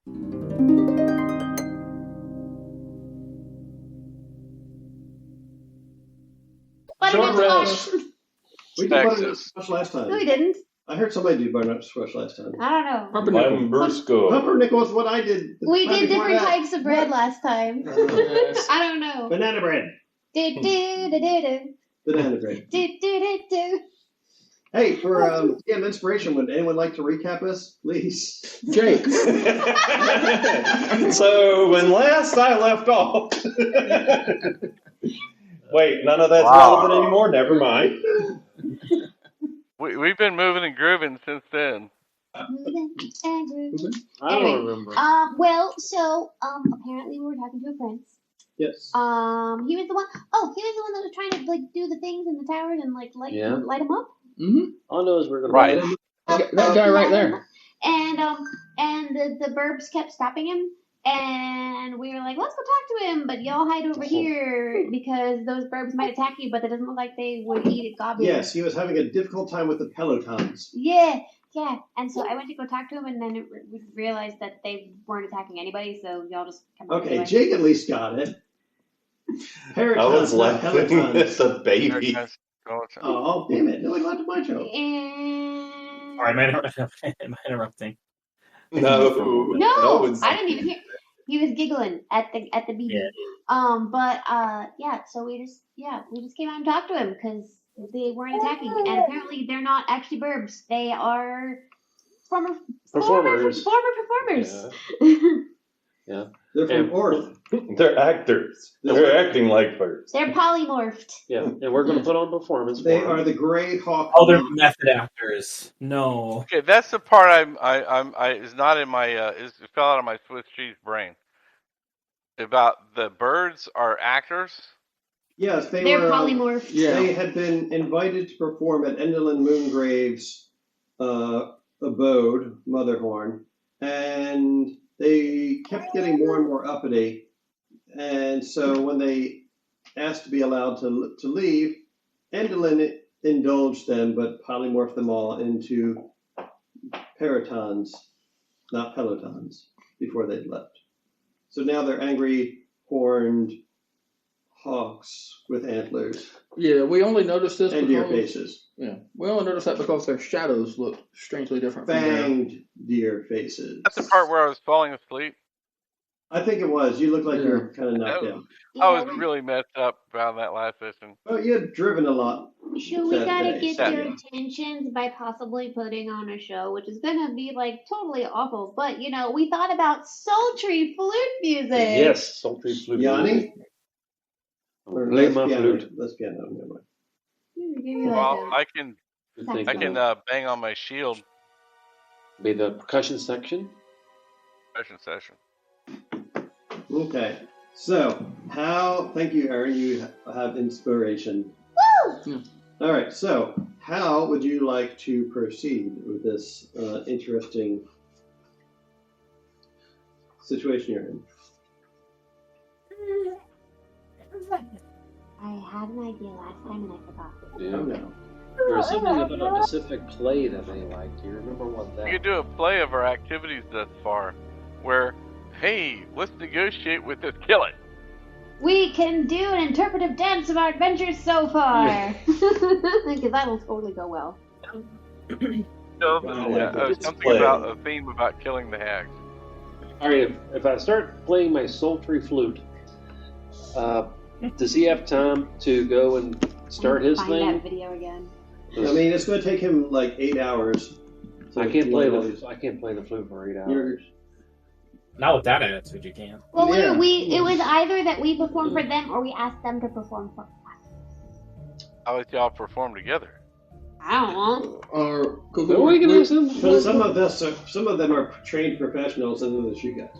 Short rest. We did butternut squash last time. No, we didn't. I heard somebody do butternut squash last time. I don't know. Pumpernickel is what I did. We did different types of bread last time. I don't know. Banana bread. Banana bread. Hey, for DM inspiration, would anyone like to recap us, please? Jake. So when last I left off, wait, none of that's relevant anymore. Never mind. We've been moving and grooving since then. I don't remember. Apparently we were talking to a prince. Yes. He was the one. Oh, he was the one that was trying to do the things in the towers and light them up. Mm-hmm. All I know is we're gonna right. That guy right there. And the burbs kept stopping him, and we were like, let's go talk to him, but y'all hide over here because those burbs might attack you, but it doesn't look like they would eat at goblins. Yes, he was having a difficult time with the pelotons. Yeah. And so I went to go talk to him, and then we realized that they weren't attacking anybody, so y'all just come on. Okay, Jake at least got it. I was laughing as a baby. Oh, damn it. No one laughed at my joke. Sorry, am I interrupting? No, I didn't even hear. He was giggling at the beat. Yeah. So we just came out and talked to him because they weren't attacking, and apparently they're not actually burbs. They are former performers. Yeah. They're from Earth. They're actors. They're acting like birds. They're polymorphed. Yeah, and we're going to put on performance. They are the Grey Hawk. Oh, they're method actors. No. Okay, that's the part I is not in my it fell out of my Swiss cheese brain. About the birds are actors. Yes, they're polymorphed. They had been invited to perform at Endelyn Moongrave's abode, Motherhorn, and they kept getting more and more uppity. And so when they asked to be allowed to leave, Endelyn indulged them, but polymorphed them all into peritons, not pelotons, before they'd left. So now they're angry, horned hawks with antlers. Yeah, we only noticed this and deer faces. Yeah, we only noticed that because their shadows look strangely different. Fanged deer faces. That's the part where I was falling asleep. I think it was. You look like you're kind of knocked out. I was really messed up around that last session. Oh, you had driven a lot. So we gotta get their attentions by possibly putting on a show, which is gonna be like totally awful. But we thought about sultry flute music. Yes, sultry flute. Yanni? Play my flute. Let's piano. Never mind. Well, I can bang on my shield. Be the percussion section. Percussion session. Okay. So, thank you, Aaron, you have inspiration. Woo! All right, so how would you like to proceed with this interesting situation you're in? I had an idea last time and I forgot. Yeah. Oh, no. There was something about a specific play that they liked. Do you remember what that? We could do a play of our activities thus far, where, hey, let's negotiate with this killing. We can do an interpretive dance of our adventures so far, because that will totally go well. Something about a theme about killing the hags. All right, if I start playing my sultry flute, does he have time to go and start his thing? Find that video again. I mean, it's going to take him like 8 hours. I can't play the flute for 8 hours. Not with that attitude, you can't. Well, it was either that we performed for them or we asked them to perform for us. How would y'all perform together? I don't know. Some of them are trained professionals, and then there's you guys.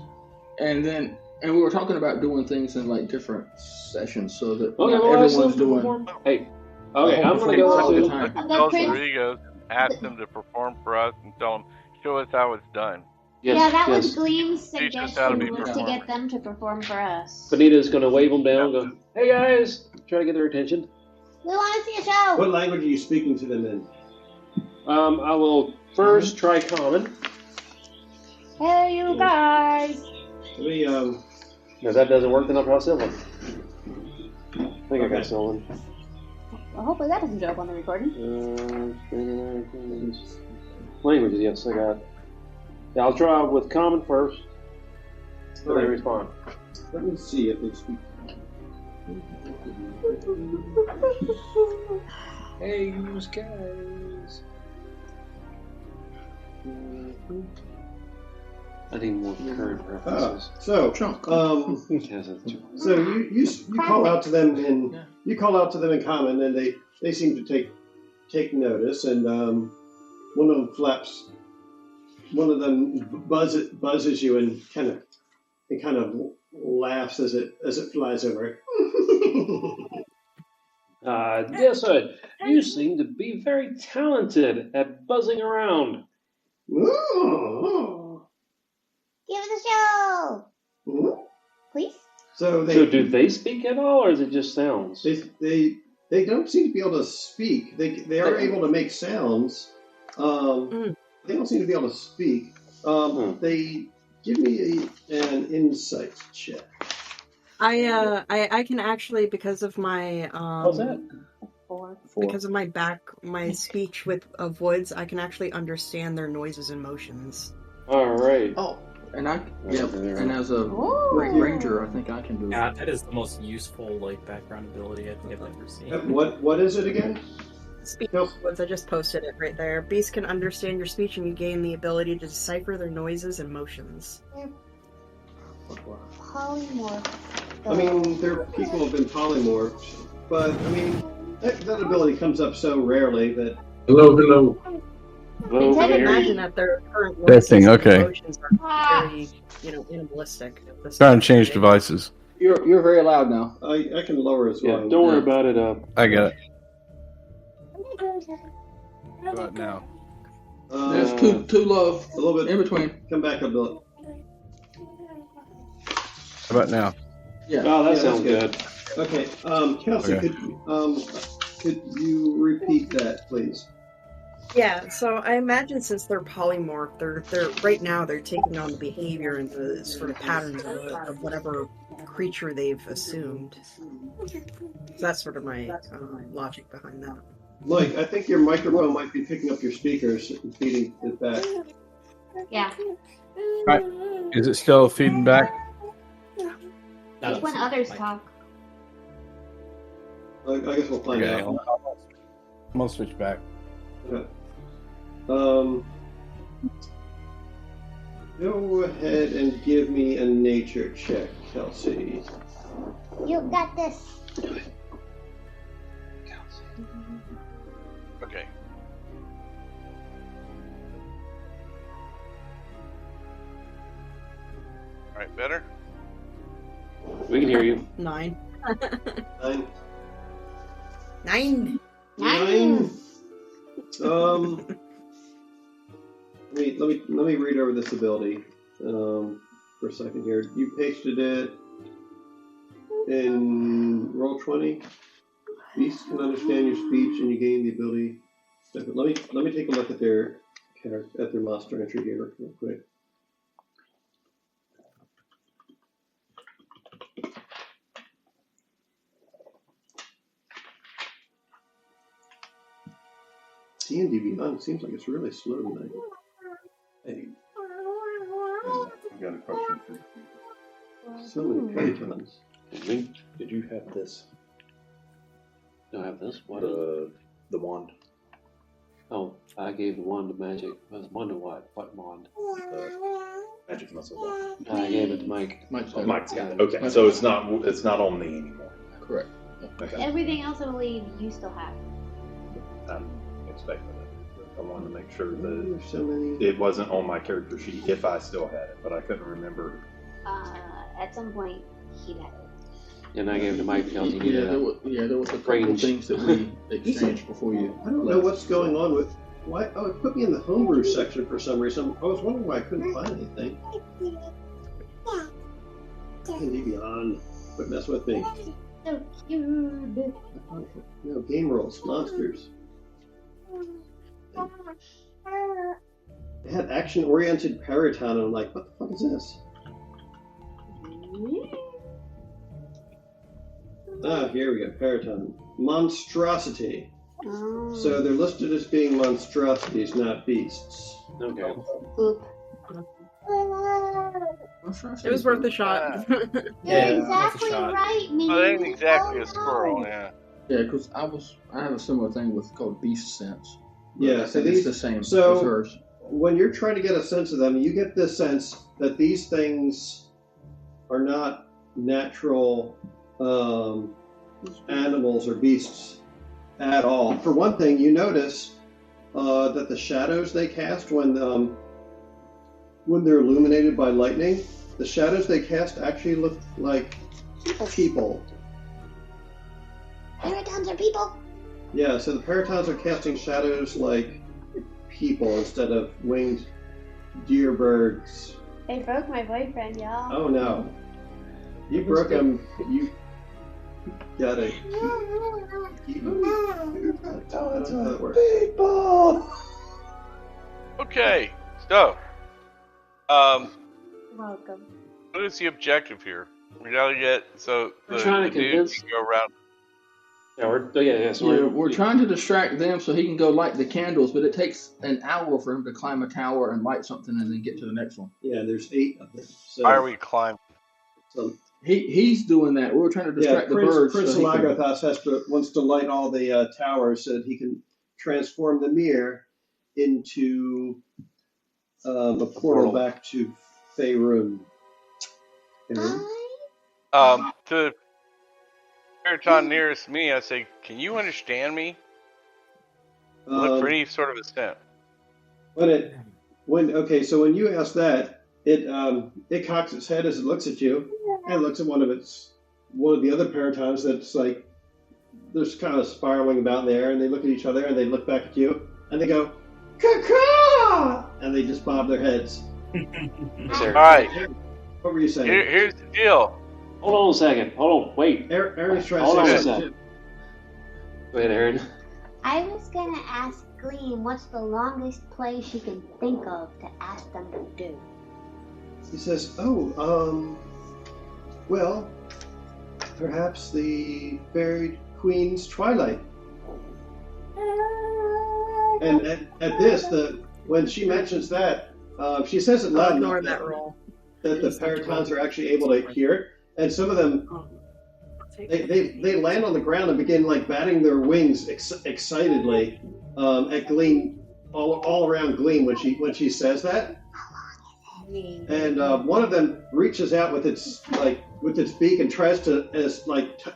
And we were talking about doing things in like different sessions so that everyone's doing. Hey, okay, I'm going to go all the time. Tell Rodriguez, ask them to perform for us, and tell them, show us how it's done. Yes, yeah, that was Gleam's suggestion, was to get them to perform for us. Benita's going to wave them down and go, hey guys, try to get their attention. We want to see a show. What language are you speaking to them in? I will first try common. Hey, you guys. Let me, If that doesn't work, then I'll try Sylvan. I think I got Sylvan. Well, hopefully that doesn't show up on the recording. Languages, yes, I got. Yeah, I'll try with common first. Then they respond. let me see if they speak. Hey, you guys. I need more current references. So you call out to them in common, and they seem to take notice, and one of them buzzes you and kind of laughs as it flies over. Yes, sir. You seem to be very talented at buzzing around. Ooh. Give us a show! Ooh. Please? So do they speak at all, or is it just sounds? They don't seem to be able to speak. They are able to make sounds. They don't seem to be able to speak. They give me an insight check. I can actually, because of my What's that? Four. Because of my speech of woods, I can actually understand their noises and motions. All right. Oh, and as a ranger, I think I can do Yeah, it. that is the most useful background ability I think I've ever seen. What is it again? Speech of woods, I just posted it right there. Beasts can understand your speech, and you gain the ability to decipher their noises and motions. Polymorph. I mean, people have been polymorphed, but I mean, that ability comes up so rarely that. Hello. I can imagine that their current Testing, okay. emotions are very, animalistic. Trying to change devices. You're very loud now. I can lower as well. Yeah, don't worry about it. I got it. How about now? There's too low. A little bit in between. Come back a bit. How about now? Yeah. Oh, that sounds good. Okay, Kelsey, Okay. could you repeat that, please? Yeah, so I imagine since they're polymorph, they're right now they're taking on the behavior and the sort of patterns of whatever creature they've assumed. So that's sort of my logic behind that. Mike, I think your microphone might be picking up your speakers and feeding it back. Yeah. Right. Is it still feeding back? Just when others talk. I guess we'll find Okay, out. I'm gonna switch back. Okay. Go ahead and give me a nature check, Kelsey. You got this. Okay. All right, better? We can hear you. 9. 9. 9. 9. Let me read over this ability for a second here. You pasted it in Roll20. Beasts can understand your speech, and you gain the ability. Let me take a look at their monster entry here real quick. D&D Beyond seems like it's really slow tonight. Hey. I've got a question for you. So many playtimes. Did you have this? Do I have this? What? The wand. Oh, I gave the wand to Magic. Wand to what? What wand? Magic muscle wand. I gave it to Mike. Mike's got it. Okay, so it's not on me anymore. Correct. Okay. Everything else I believe you still have. I'm expecting it. I wanted to make sure that There's so many. it wasn't on my character sheet if I still had it, but I couldn't remember. At some point, he'd have it. And I gave it to Mike because he needed there was a couple of things that we exchanged before you. I don't know what's going on with why. Oh, it put me in the homebrew section for some reason. I was wondering why I couldn't find anything. D&D Beyond, quit messing with me. So cute. No, game rolls, monsters. They had action-oriented Paraton, and I'm like, what the fuck is this? Here we go. Periton. Monstrosity. Oh. So they're listed as being monstrosities, not beasts. Okay. Oop. It was worth a shot. You're exactly right, Minnie. Well, it ain't exactly a squirrel, yeah. Yeah, because I have a similar thing with called beast sense. Yeah, so it's the same as So hers. when you're trying to get a sense of them, you get this sense that these things are not natural animals or beasts at all. For one thing, you notice that the shadows they cast when they're illuminated by lightning, the shadows they cast actually look like people. Paratons are people. Yeah, so the Paratons are casting shadows like people instead of winged deer birds. They broke my boyfriend, y'all. Oh no. You broke him. You gotta keep him. That's how it works. People! Okay, so, Welcome. what is the objective here? We gotta get, so We're trying to dude convince- can go around. Yeah, so We're trying to distract them so he can go light the candles, but it takes an hour for him to climb a tower and light something and then get to the next one. Yeah, there's 8 of them. So, Why are we climbing? so He's doing that. We were trying to distract the birds. Prince so he can- Lagrathos wants to light all the towers so that he can transform the mirror into a portal back to Faerun. To the Paraton nearest me, I say, can you understand me? Look for any sort of assent. So when you ask that, it cocks its head as it looks at you, and looks at one of the other Paratons that's like, they're just kind of spiraling about there, and they look at each other, and they look back at you, and they go, caw, and they just bob their heads. All right. What were you saying? Here's the deal. Hold on a second. Hold on. Wait. Aaron's trying Hold to on say a something. second. Go ahead, Aaron. I was gonna ask Gleam what's the longest play she can think of to ask them to do. He says, well, perhaps the buried queen's twilight. And at this, when she mentions that, she says it loud enough that roll. that the Paratons are actually able to hear it, and some of them they land on the ground and begin like batting their wings excitedly at Gleam, all around Gleam when she says that. And one of them reaches out with its beak and tries to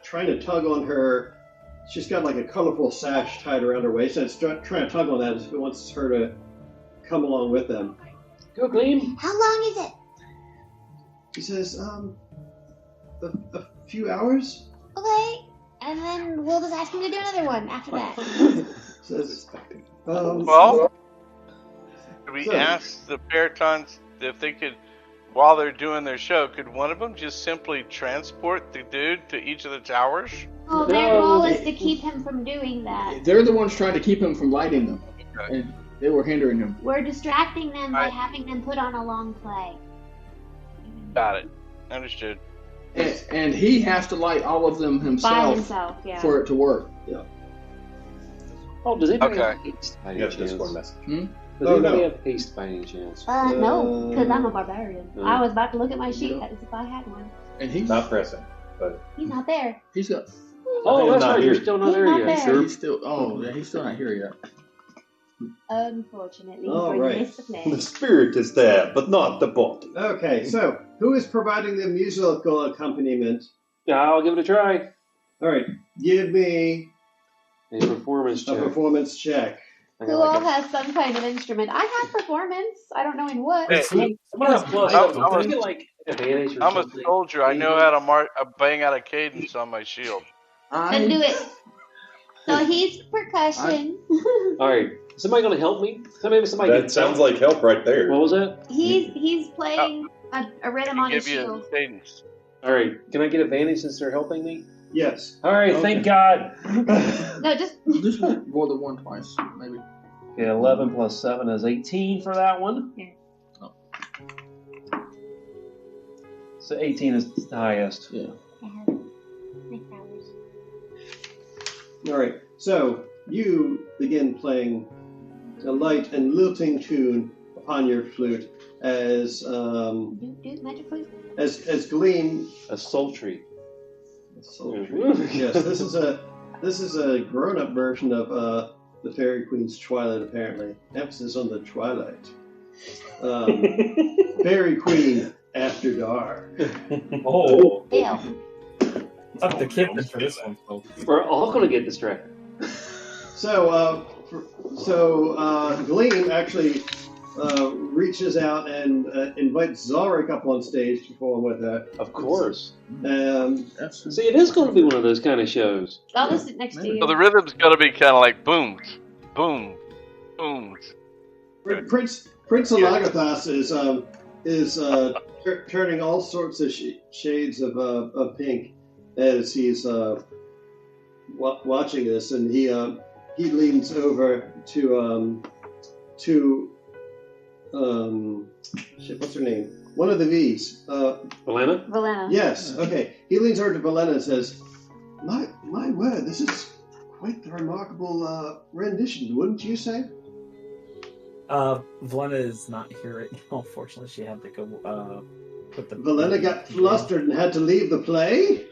trying to tug on her. She's got like a colorful sash tied around her waist, and it's trying to tug on that as if it wants her to come along with them. Go, Gleam. How long is it? He says, a few hours. Okay. And then we'll just ask him to do another one after that. Says, Well, could we ask the Paratons if they could, while they're doing their show, could one of them just simply transport the dude to each of the towers? Well, their goal is to keep him from doing that. They're the ones trying to keep him from lighting them. Okay. And they were hindering him. We're distracting them by having them put on a long play. Got it. Understood. And he has to light all of them By himself, himself, yeah. for it to work. Yeah. Oh, does anybody Okay. have haste by any You have chance? Discord message. Does anybody have haste by any chance? No, because I'm a barbarian. No. I was about to look at my sheet as if I had one. And he's Not pressing, but He's not there. He's got. Oh, He's that's not right. here. You're still not He's there not yet. there. Sure. He's still. Oh, yeah, he's still not here yet. Unfortunately, All for right. this play. the spirit is there, but not the body. Okay, so who is providing the musical accompaniment? Yeah, I'll give it a try. All right, give me A performance a check. performance check. I Who got all like has some kind of instrument? I have performance. I don't know in what. Hey, someone has plus. I'm Don't a- you get like advantage or I'm a something? soldier. I know how to bang out a cadence on my shield. Then do it. So he's percussion. All right. Is somebody going to help me? Somebody That sounds like help right there. What was that? He's playing a rhythm on his Give you shield. a cadence. All right. Can I get advantage since they're helping me? Yes. All right. Okay. Thank God. No, just Just more than one twice, maybe. Okay, 11 plus 7 is 18 for that one. Here. Oh. So 18 is the highest. Yeah. All right. So you begin playing a light and lilting tune upon your flute as magic flute. as Gleam. A sultry. Yes, this is a grown-up version of the Fairy Queen's Twilight. Apparently, emphasis on the Twilight. Fairy Queen After Dark. Oh, Ew. up the kitten for this one, folks. We're all going to get distracted. So Gleam actually reaches out and invites Zalric up on stage to perform with her. Of course. See, See, it is going to be one of those kind of shows. I'll listen next to you. So the rhythm's gonna be kind of like booms, boom, booms. Prince Alagathos is turning all sorts of shades of pink as he's watching this, and he leans over to what's her name? One of the V's. Valena? Valena. Yes. Okay. He leans over to Valena and says, "My word, this is quite the remarkable rendition, wouldn't you say?" Valena is not here right now. Unfortunately, she had to go put the. Valena got flustered and had to leave the play.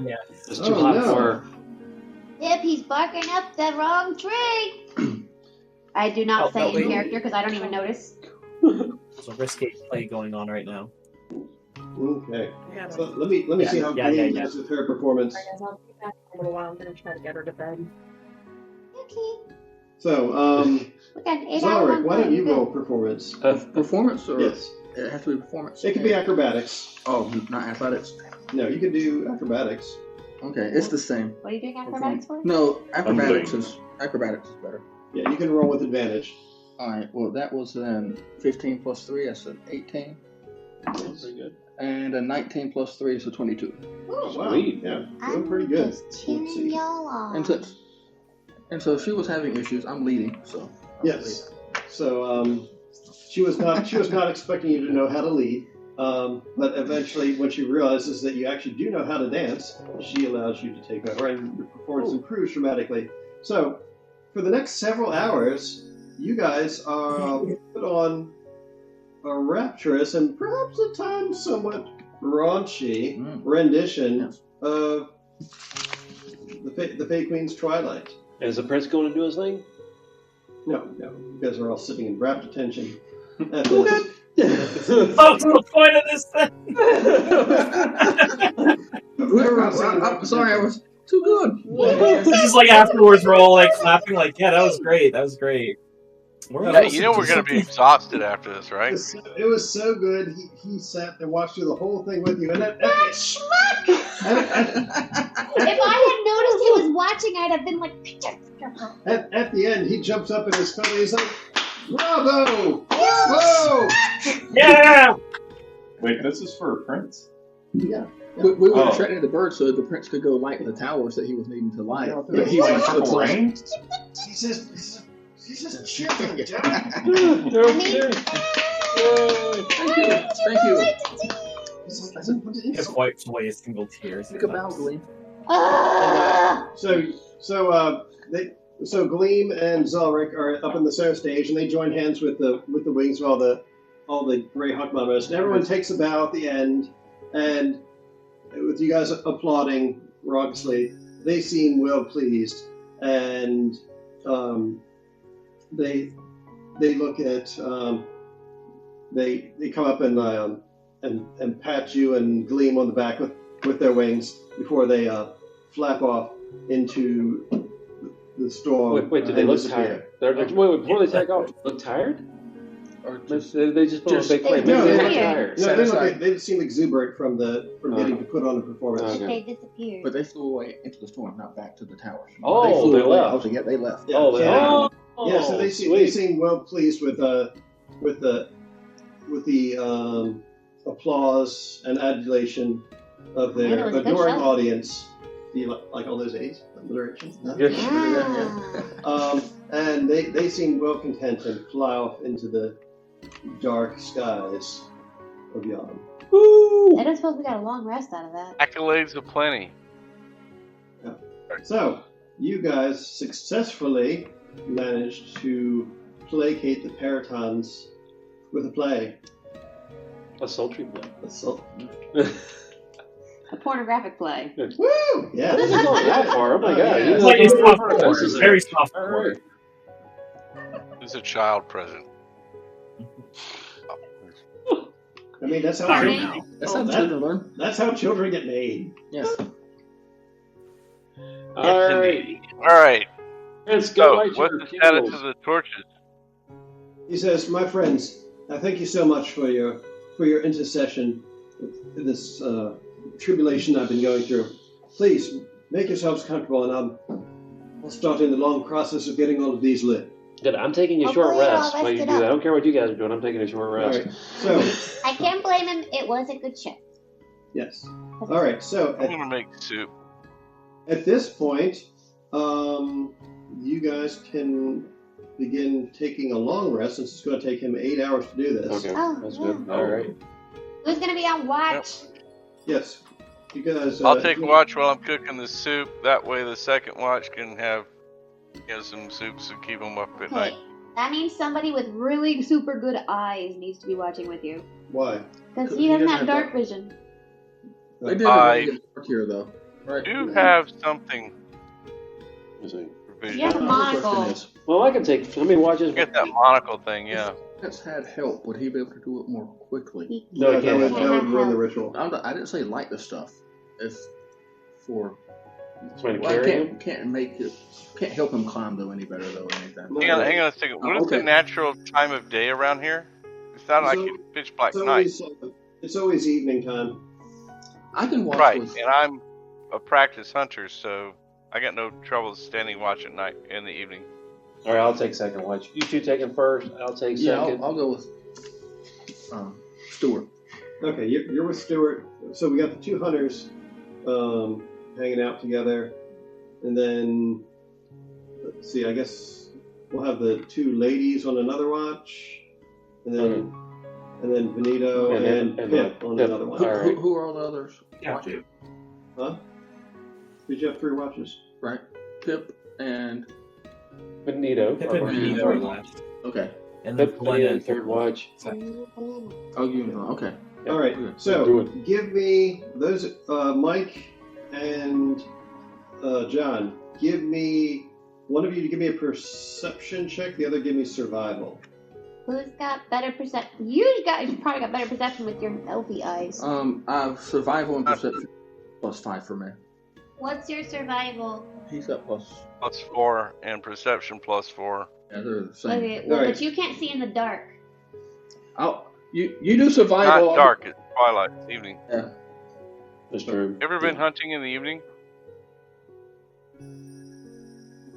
Yeah. It's too hot for her. Yep, he's barking up the wrong tree. I do not say in character because I don't even notice. There's a risque play going on right now. Okay. So let me see how Gleam does with her performance. I'll be back in a little while. I'm going to try to get her to bed. Okay. So, We got 8 hours. Zalric, why don't you roll performance? Performance or Yes. it has to be performance. It could be acrobatics. Oh, not athletics. No, you can do acrobatics. Okay, it's the same. What are you doing acrobatics for? No, acrobatics is better. Yeah, you can roll with advantage. All right. Well, that was 15 plus 3. That's an 18. That's pretty good. And a 19 plus 3 is a 22. Oh, wow. Yeah, doing pretty good. Just cheering y'all on. And so she was having issues. I'm leading, so. Yes. So she was not expecting you to know how to lead, but eventually, when she realizes that you actually do know how to dance, she allows you to take over, and your performance improves dramatically. So, for the next several hours, you guys are put on a rapturous and perhaps at times somewhat raunchy rendition of the Fey Queen's Twilight. Is the prince going to do his thing? No. You guys are all sitting in rapt attention. At Oh, to the point of this thing! I'm sorry, I was too good. Just like afterwards, we're all like clapping, like, yeah, that was great. Yeah, you know we're gonna be exhausted after this, right? It was so good. He sat and watched through the whole thing with you. And That schmuck! If I had noticed he was watching, I'd have been like, at the end, he jumps up in his phone and he's like, "Bravo! Whoa! Yeah!" Wait, this is for a prince? Yeah. We were threatening the bird so the prince could go light the towers that he was needing to light. Yeah, He was purple rain? He says, cheering down. Thank you. Just wipes away his single tears. Think about Gleam. So Gleam and Zalric are up in the center stage, and they join hands with the wings of all the Grey Hawk Mamas, and everyone takes a bow at the end, and with you guys applauding raucously, they seem well pleased, and they look at they come up and pat you and Gleam on the back with their wings before they flap off into the storm. Wait, did they look tired? Before they take off, look tired? Or they just put on a big plate? Maybe they look tired. No, they seem exuberant from getting to put on a performance. They disappeared. But they flew away into the storm, not back to the towers. Oh, they flew away. left. Yeah, they left. Yeah. Yeah, so they seem well pleased with the applause and adulation of their adoring audience. Do you like all those A's? Alliteration? And they seem well content and fly off into the dark skies of Yavin. And I don't suppose we got a long rest out of that. Accolades aplenty. Yeah. So, you guys successfully managed to placate the Paratons with a play. A sultry play. A pornographic play. Woo! Yeah. This is going that far. Oh my god. Yeah. It's like it's soft. It's very soft. Alright. It's a child present. I mean, that's how Sorry. that's how children get made. Yes. Alright. Alright. Let's So, go light what's your the status candles. of the torches? He says, "My friends, I thank you so much for your intercession in this tribulation I've been going through. Please make yourselves comfortable, and I'll start in the long process of getting all of these lit." Good. I'm taking a short rest while you do that. I don't care what you guys are doing. I'm taking a short rest. All right. So, I can't blame him. It was a good show. yes. All right. So, I'm gonna make soup. at this point, you guys can begin taking a long rest, since it's going to take him 8 hours to do this. Okay, Oh, that's yeah. good. Alright. Who's gonna be on watch? Yes. You guys. I'll take watch while I'm cooking the soup. That way the second watch can have some soups and keep them up at night. Hey, that means somebody with really super good eyes needs to be watching with you. Why? Because he doesn't have dark vision. They did I really good work here, though. Right. do have something. Let's see. for vision. You have a The monocle. question is, Well, I can take. How many watches? Get that monocle thing, yeah. if Pets had help, would he be able to do it more quickly? No, I that can't. would ruin the ritual. I didn't say light the stuff. If for Somebody to well, I carry him? can't help him climb though any better though or anything. Hang on a second. What is okay. the natural time of day around here? It's not like So- it's pitch black It's night. always, it's always evening time. I can watch Right, with and I'm a practice hunter, so I got no trouble standing watch at night in the evening. Alright, I'll take second watch. You two taking first. I'll take yeah. second. I'll go with Stuart. Okay, you're with Stuart. So we got the two hunters hanging out together, and then let's see. I guess we'll have the two ladies on another watch, and then Benito and Pip on another watch. Who are all the others? Yeah, dude. Huh? Did you have three watches? Right. Pip and Benito. Pip and Benito are last. okay. And then Pip, Glenn and third watch. Oh, okay. All right. Do So it. give me those, Mike and John. Give me one of you to give me a perception check. The other give me survival. Who's got better perception? You guys probably got better perception with your elfie eyes. I have survival and perception +5 for me. What's your survival? He's got +4 and perception +4. Yeah, they're the same. Okay, well, Alright. but you can't see in the dark. You do survival. Not dark, it's twilight, it's evening. Yeah. That's true. Ever been hunting in the evening?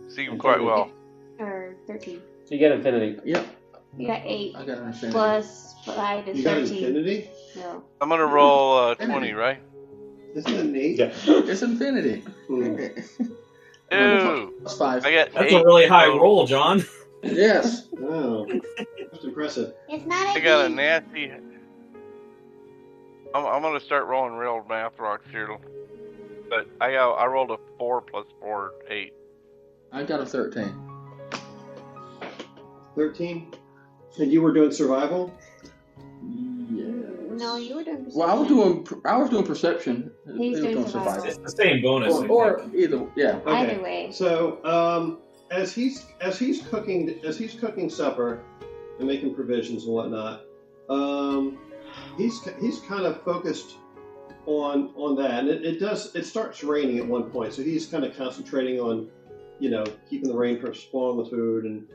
See quite well. Or 13. So you get infinity. Yeah. You got 8. I got an infinity. Plus 5 is You got 13. infinity? No. I'm gonna roll 20, right? Isn't that an 8? Yeah. It's infinity. Ew. +5. I got That's 8. a really high total. roll, John. Yes. Oh, that's impressive. It's not I got a nasty. I'm gonna start rolling real math rocks here, but I rolled a 4 + 4, 8. I got a 13. 13? And you were doing survival? Yes. No, you were doing perception. Well, I was doing perception. He's He was doing survival. It's the same bonus. Or either, yeah. Either way. So, as he's cooking supper and making provisions and whatnot, he's kind of focused on that, and it starts raining at one point, so he's kind of concentrating on, keeping the rain from spoiling the food and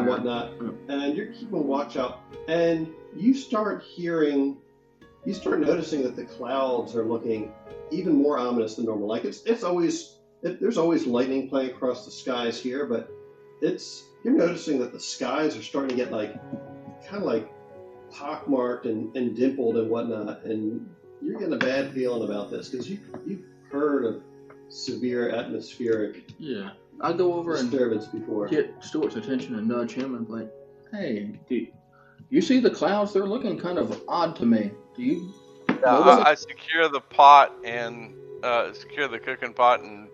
whatnot, and you're keeping watch out, and you start noticing that the clouds are looking even more ominous than normal. Like there's always lightning playing across the skies here, but you're noticing that the skies are starting to get kind of pockmarked and dimpled and whatnot, and you're getting a bad feeling about this because you've heard of severe atmospheric I go over and disturbance before. get Stuart's attention and nudge him and be like, hey, do you see the clouds? They're looking kind of odd to me. Do you I secure the pot and secure the cooking pot and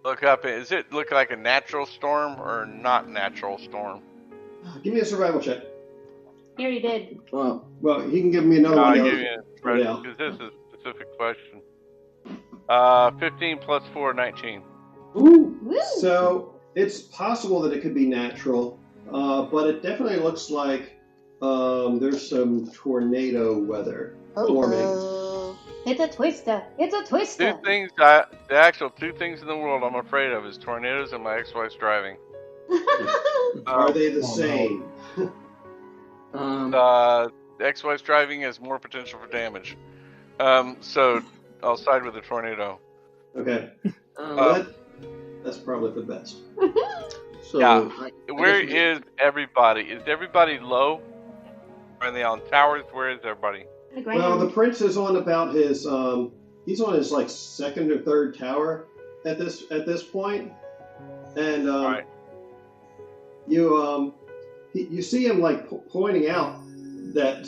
look up. Does it look like a natural storm or not natural storm? Give me a survival check. He already did. Well, he can give me another one. I'll give you because this is a specific question. 15 plus 4, 19. Ooh. So it's possible that it could be natural, but it definitely looks like there's some tornado weather forming. It's a twister. It's a twister. The actual two things in the world I'm afraid of is tornadoes and my ex-wife's driving. Are they the same? The ex-wife's driving has more potential for damage. So I'll side with the tornado. Okay. That's probably the best. Where is everybody? Is everybody low? Are they on towers? Where is everybody? Well, the prince is on about his. He's on his like second or third tower at this point, and you see him like pointing out that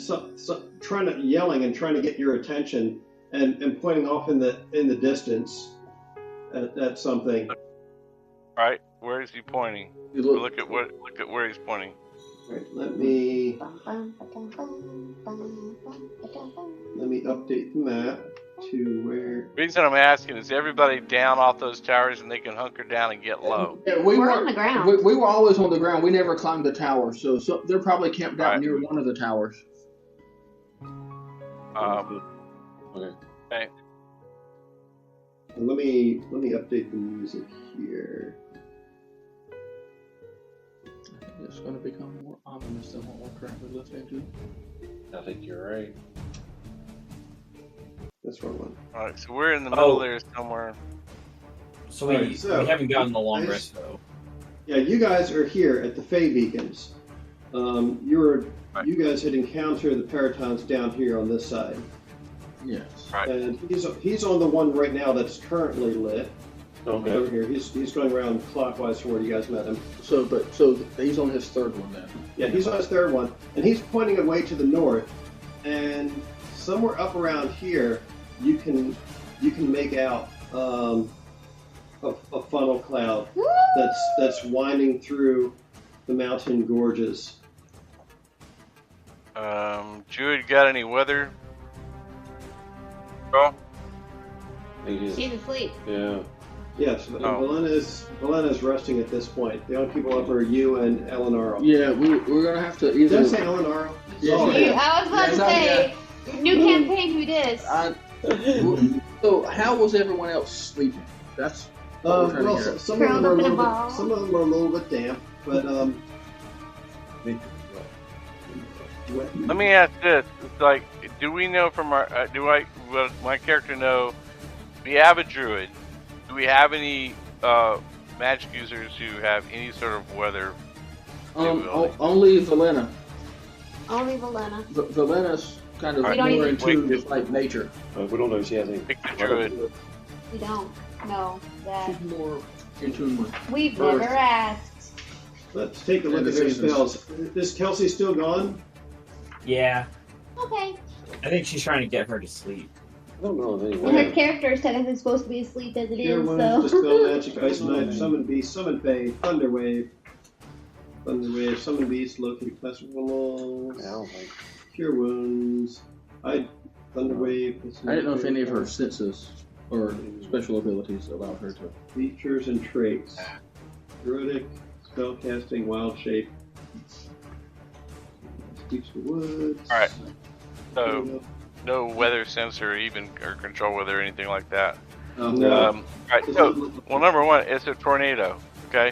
yelling and trying to get your attention, and pointing off in the distance at something. All right, where is he pointing? Look at where he's pointing. Right, let me update the map to where. The reason I'm asking is everybody down off those towers and they can hunker down and get low. Yeah, we're on the ground. We were always on the ground. We never climbed the tower, so they're probably camped out near one of the towers. Okay. Let me update the music here. It's going to become more ominous than what we're currently listening to. I think you're right. That's wrong one. Alright, so we're in the middle there somewhere. So we haven't gotten the long rest though. Yeah, you guys are here at the Fey Beacons. You guys had encountered the Paratons down here on this side. Yes. Right. And he's on the one right now that's currently lit. Okay. Over here, he's going around clockwise from where you guys met him. So he's on his third one then. Yeah, he's on his third one, and he's pointing away to the north. And somewhere up around here, you can make out a funnel cloud that's winding through the mountain gorges. Druid, got any weather? Bro? She's asleep. Yeah. Yes, Valena's resting at this point. The only people up are you and Eleanor. Yeah, we're gonna have to either. Did I say Eleanor? Yeah. I was about to say, new campaign, who dis? So how was everyone else sleeping? That's well, some of them are a little bit damp, but Let me ask this: it's like, do we know from our? Will my character know? We have a druid. Do we have any magic users who have any sort of weather? Only Valena. Only Valena. Valena's kind of We more don't in tune with like nature. We don't know if she has any. Pick the druid. We don't know that. She's more in tune with. We've never asked. let's take a look at their spells. Is Kelsey still gone? Yeah. Okay. I think she's trying to get her to sleep. I don't know of any And her character is technically supposed to be asleep as it is, so. Dispel magic, ice knife, summon beast, summon fey, thunder wave, summon beast, locate classic animals, cure wounds, thunder wave. I didn't know if any of her senses or special abilities allowed her to. Features and traits: druidic, spellcasting, wild shape. Speaks the woods. All right. So. No weather sense or control weather or anything like that. No. Right. So, number one, it's a tornado. Okay,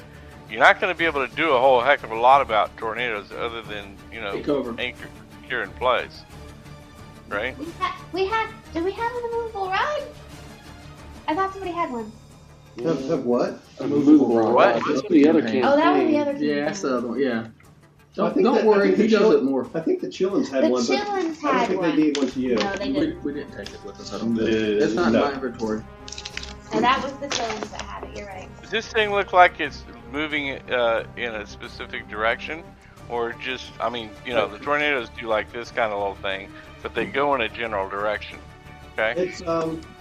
you're not going to be able to do a whole heck of a lot about tornadoes other than anchor here in place, right? Do we have an immovable rod? I thought somebody had one. Have what? A movable rod. What? That's the other campaign. Oh, that was the other campaign. Yeah, that's the other one. Yeah. Don't worry, he does it more. I think the Chillins had one. The Chillins had I don't think one. they gave one to you. No, they didn't. We didn't take it with us. I don't think. It's not in my inventory. No, that was the Chillins that had it. You're right. Does this thing look like it's moving in a specific direction, or just? I mean, the tornadoes do like this kind of little thing, but they go in a general direction. Okay.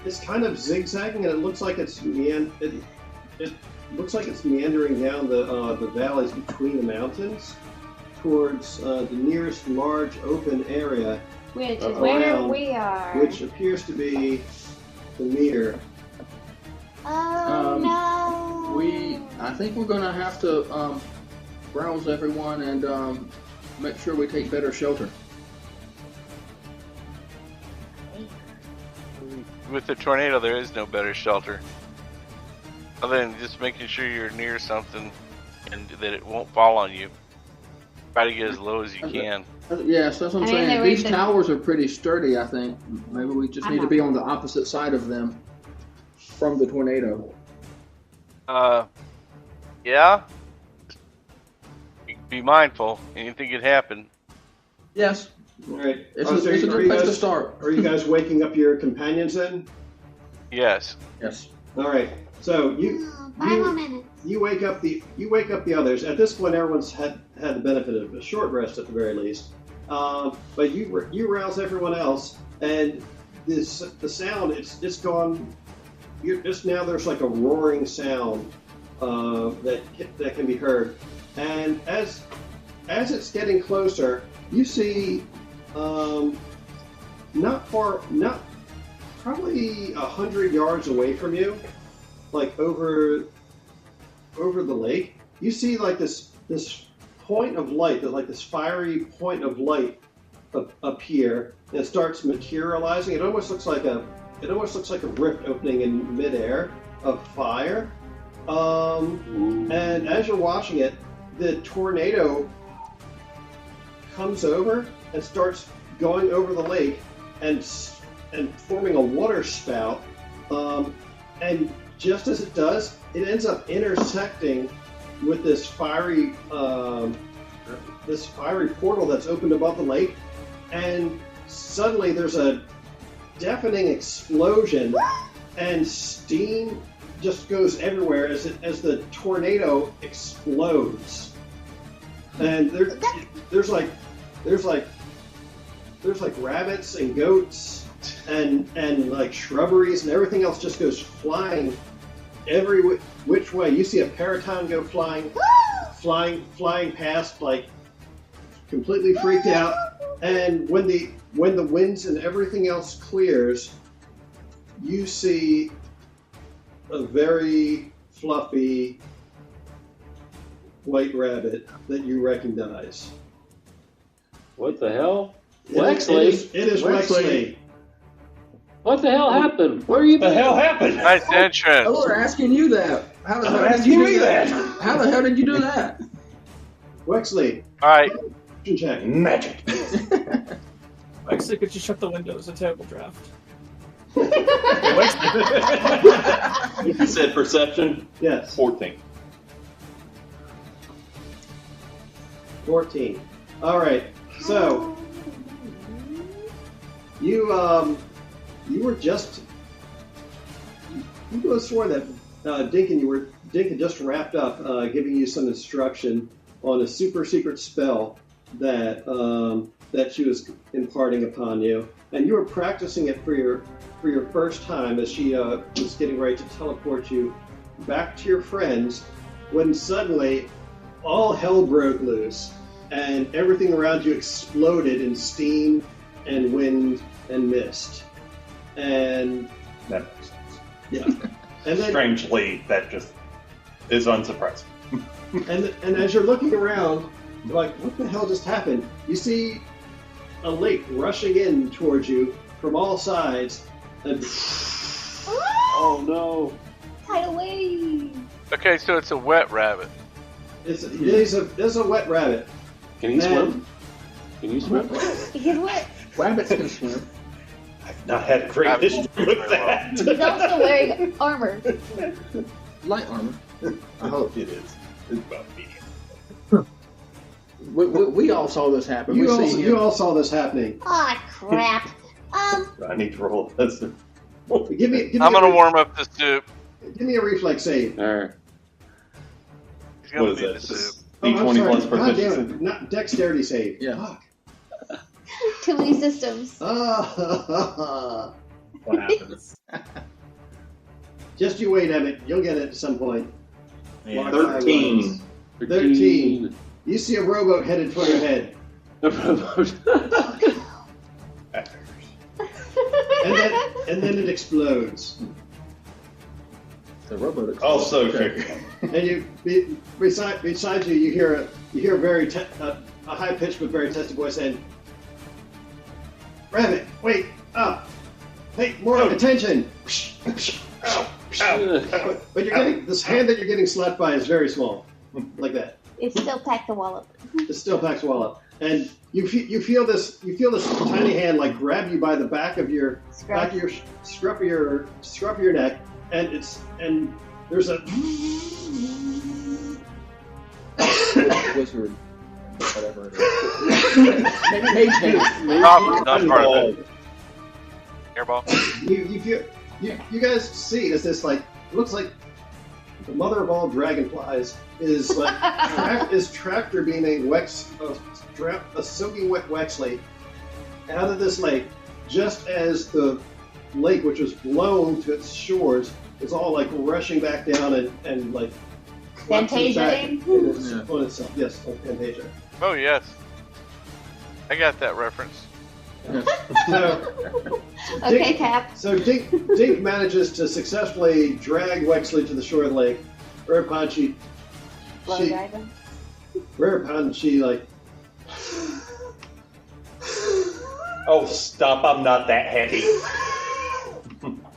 It's kind of zigzagging, and it looks like it's it looks like it's meandering down the valleys between the mountains towards the nearest large open area, which is where we are. Which appears to be the mirror. Oh no! I think we're gonna have to browse everyone and make sure we take better shelter. With the tornado, there is no better shelter. Other than just making sure you're near something and that it won't fall on you. Try to get as low as you can. Yes, that's what I'm saying. These towers are pretty sturdy, I think. Maybe we just need to be on the opposite side of them from the tornado. Yeah? Be mindful. Anything could happen. Yes. All right. It's a good place to start. Are you guys waking up your companions then? Yes. Yes. All right. So you wake up the others. At this point, everyone's had the benefit of a short rest at the very least. But you rouse everyone else, and the sound it's gone. Just now there's like a roaring sound that can be heard, and as it's getting closer, you see probably 100 yards away from you, like over the lake, you see like this point of light, like this fiery point of light appear, and it starts materializing. It almost looks like a rift opening in midair of fire. And as you're watching it, the tornado comes over and starts going over the lake and forming a water spout. And just as it does, it ends up intersecting with this fiery portal that's opened above the lake, and suddenly there's a deafening explosion, and steam just goes everywhere as the tornado explodes. And there's like rabbits and goats and like shrubberies and everything else just goes flying every which way. You see a paraton go flying past, like completely freaked out. And when the winds and everything else clears, you see a very fluffy white rabbit that you recognize. What the hell? Wexley? It is Wexley. What the hell happened? Where are you? The hell happened? Nice entrance. Oh, we're asking you that. How the hell did you do that? How the hell did you do that? Wexley. All right. Check. Magic. Wexley, could you shut the windows? A terrible draft. You said perception? Yes. 14. 14. All right. So you were just you could have sworn that Dink had just wrapped up giving you some instruction on a super secret spell that she was imparting upon you, and you were practicing it for your first time as she was getting ready to teleport you back to your friends, when suddenly all hell broke loose and everything around you exploded in steam and wind and mist. And that makes sense. Yeah. And then, strangely, that just is unsurprising. and as you're looking around, you're like, what the hell just happened? You see a lake rushing in towards you from all sides, and oh no! Hide away! Okay, so it's a wet rabbit. It's a wet rabbit. Can he swim? Can you swim? He's wet. Rabbits can swim. I've not had a great history with that. He's also wearing armor. Light armor. I hope it is. It's about medium. We all saw this happen. You all saw this happening. Ah, crap. I need to roll. That's the. Give me I'm gonna warm up the soup. Give me a reflex save. All right. He's gonna What is need that? the soup. D20 plus God damn proficiency. it. Not dexterity save. Yeah. Fuck. Too many systems. what happens. Just you wait, Emmett. You'll get it at some point. Yeah. 13. 13. You see a rowboat headed for your head. A rowboat. and then it explodes. The rowboat explodes. Also Okay. true. And you beside you, you hear a very a high pitched but very testy voice saying, "Rabbit, wait up! Hey, more attention!" But you're getting this hand that you're getting slapped by is very small, like that. It still packed the wallop. It still packs wallop, and you feel this tiny hand like grab you by the back of your scruff of your neck, and there's a Wizard, whatever it is. Mage hand. Not part of it. Hairball. You guys see is this like it looks like the mother of all dragonflies is like is tractor beaming a soaking wet Witchlight out of this lake, just as the lake, which was blown to its shores, is all like rushing back down and like Fantasia. on itself. Yes, like Fantasia. Oh yes, I got that reference. So, Okay, Cap. So Dink manages to successfully drag Wexley to the shore of the lake. Whereupon she like. Oh, stop! I'm not that heavy.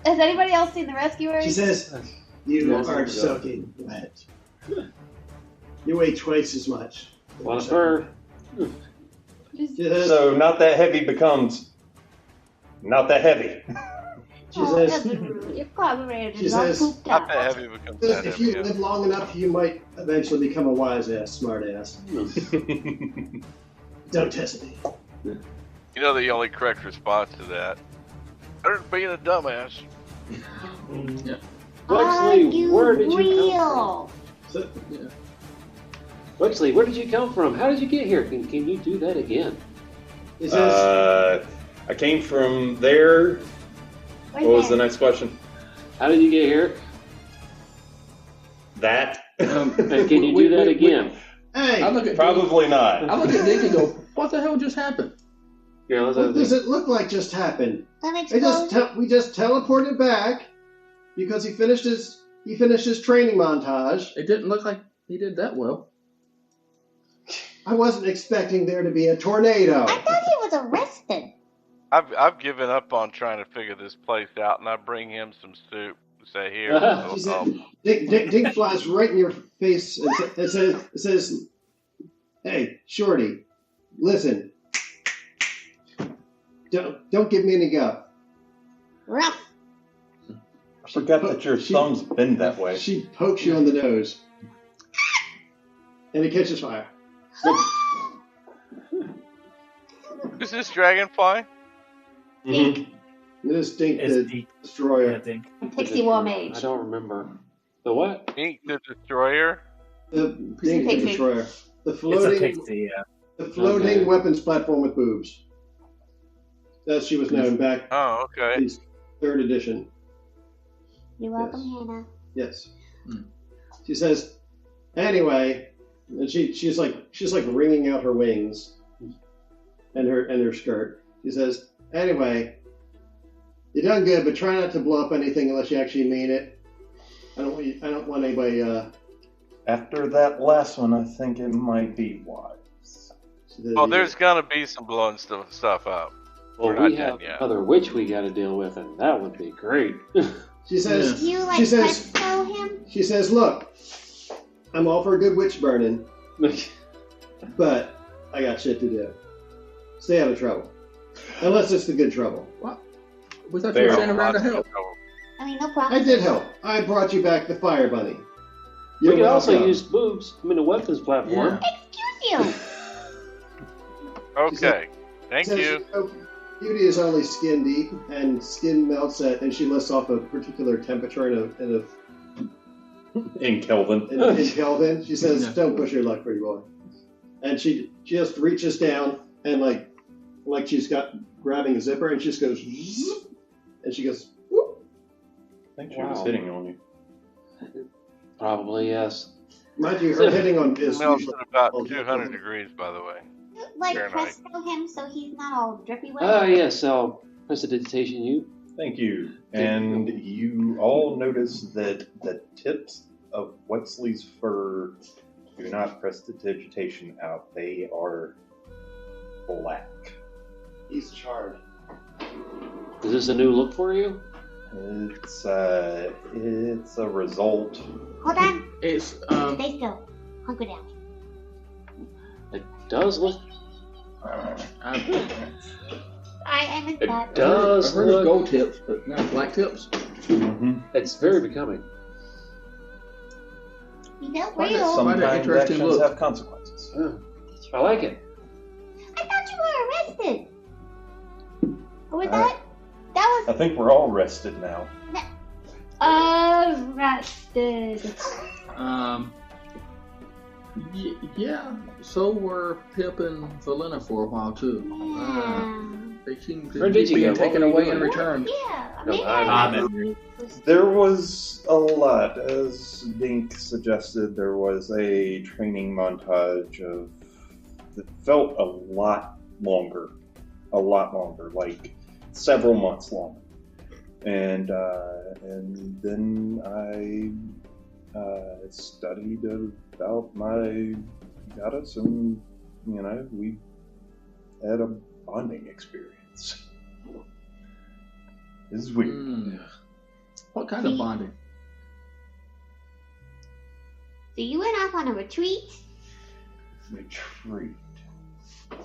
Has anybody else seen the rescuers? She says, "You are soaking wet. You weigh twice as much." A lot of fur. So not that heavy becomes not that heavy. She says, Your carburetor she is all says, pooped Not out. that heavy becomes that if heavy. you live long enough, you might eventually become a wise ass, smart ass. Don't test me. You know the only correct response to that. There's being a dumbass. Yeah. Wexley, where did you come real? So, from? Wexley, where did you come from? How did you get here? Can you do that again? he says, I came from there. What was the next question? How did you get here? That. And can you do that again? "Hey, I look at Probably not. I look at Dick and go, "What the hell just happened?" Here, let's what does it look like just happened? We just teleported back because he finished his training montage. It didn't look like he did that well. I wasn't expecting there to be a tornado. I thought he was arrested. I've given up on trying to figure this place out, and I bring him some soup. Say here. She said, Dink flies right in your face and says, "Hey, Shorty, listen. Don't give me any guff." Rough. I forgot that your thumb's been that way. She pokes you on the nose, and it catches fire. Who's this dragonfly? Dink. This Dink It's the Dink. destroyer. Yeah, I think. Pixie War Mage. I don't remember. The what? Ink the Destroyer. The Dink the Pixie. destroyer. The It's a floating, pixie, yeah. the floating Okay. weapons platform with boobs. As she was known back Oh, okay. in 3rd edition. You're welcome, Hannah. Yes. Hmm. She says, anyway, and she's like wringing out her wings and her skirt. She says, anyway, you done good, but try not to blow up anything unless you actually mean it. I don't want anybody. After that last one, I think it might be wise. Well, there's gonna be some blowing stuff up. Well, We're we not have done yet. another witch we got to deal with, and that would be great. She says, Do you like She says- pesto him? she says, look, I'm all for a good witch burning, but I got shit to do. Stay out of trouble. Unless it's the good trouble. We thought you were Fair. standing around to help. I mean, no problem. I did help. I brought you back the fire bunny. We You're could also welcome. use boobs. I mean, a weapons platform. Excuse you. Okay. Thank Says, you. Beauty is only skin deep, and skin melts at, and she lists off a particular temperature In Kelvin. in Kelvin. She says, Yeah. "Don't push your luck, pretty boy." And she just reaches down and like she's got grabbing a zipper, and she just goes, zzz, And she goes, whoop. I think she was hitting on you. Probably, yes. Mind you, her hitting on is Melts usually at about 200 degrees, by the way. Like Fahrenheit. presto him so he's not all drippy wet. Yes, I'll prestidigitation you. Thank you. And you all notice that the tips of Wexley's fur do not prestidigitation out. They are black. He's charred. Is this a new look for you? It's a result. Hold on. It's Stay still. Hunker down. It does look. I missed It that. does I've heard of look. gold tips, but not black tips. Mm-hmm. It's very becoming. You felt Quite a- real. some- Sometimes interesting actions look. have consequences. I like it. I thought you were arrested. Or was I that think we're all rested now. arrested. Yeah. So were Pip and Valena for a while too. They seem to Where be did you being go? What taken were you away doing? and returned. Yeah. No, Maybe I'm There was a lot, as Dink suggested. There was a training montage of that felt a lot longer, like several months longer. And then I studied about my goddess, and we had a bonding experience. This is weird. What kind of bonding? So you went off on a retreat? Retreat. I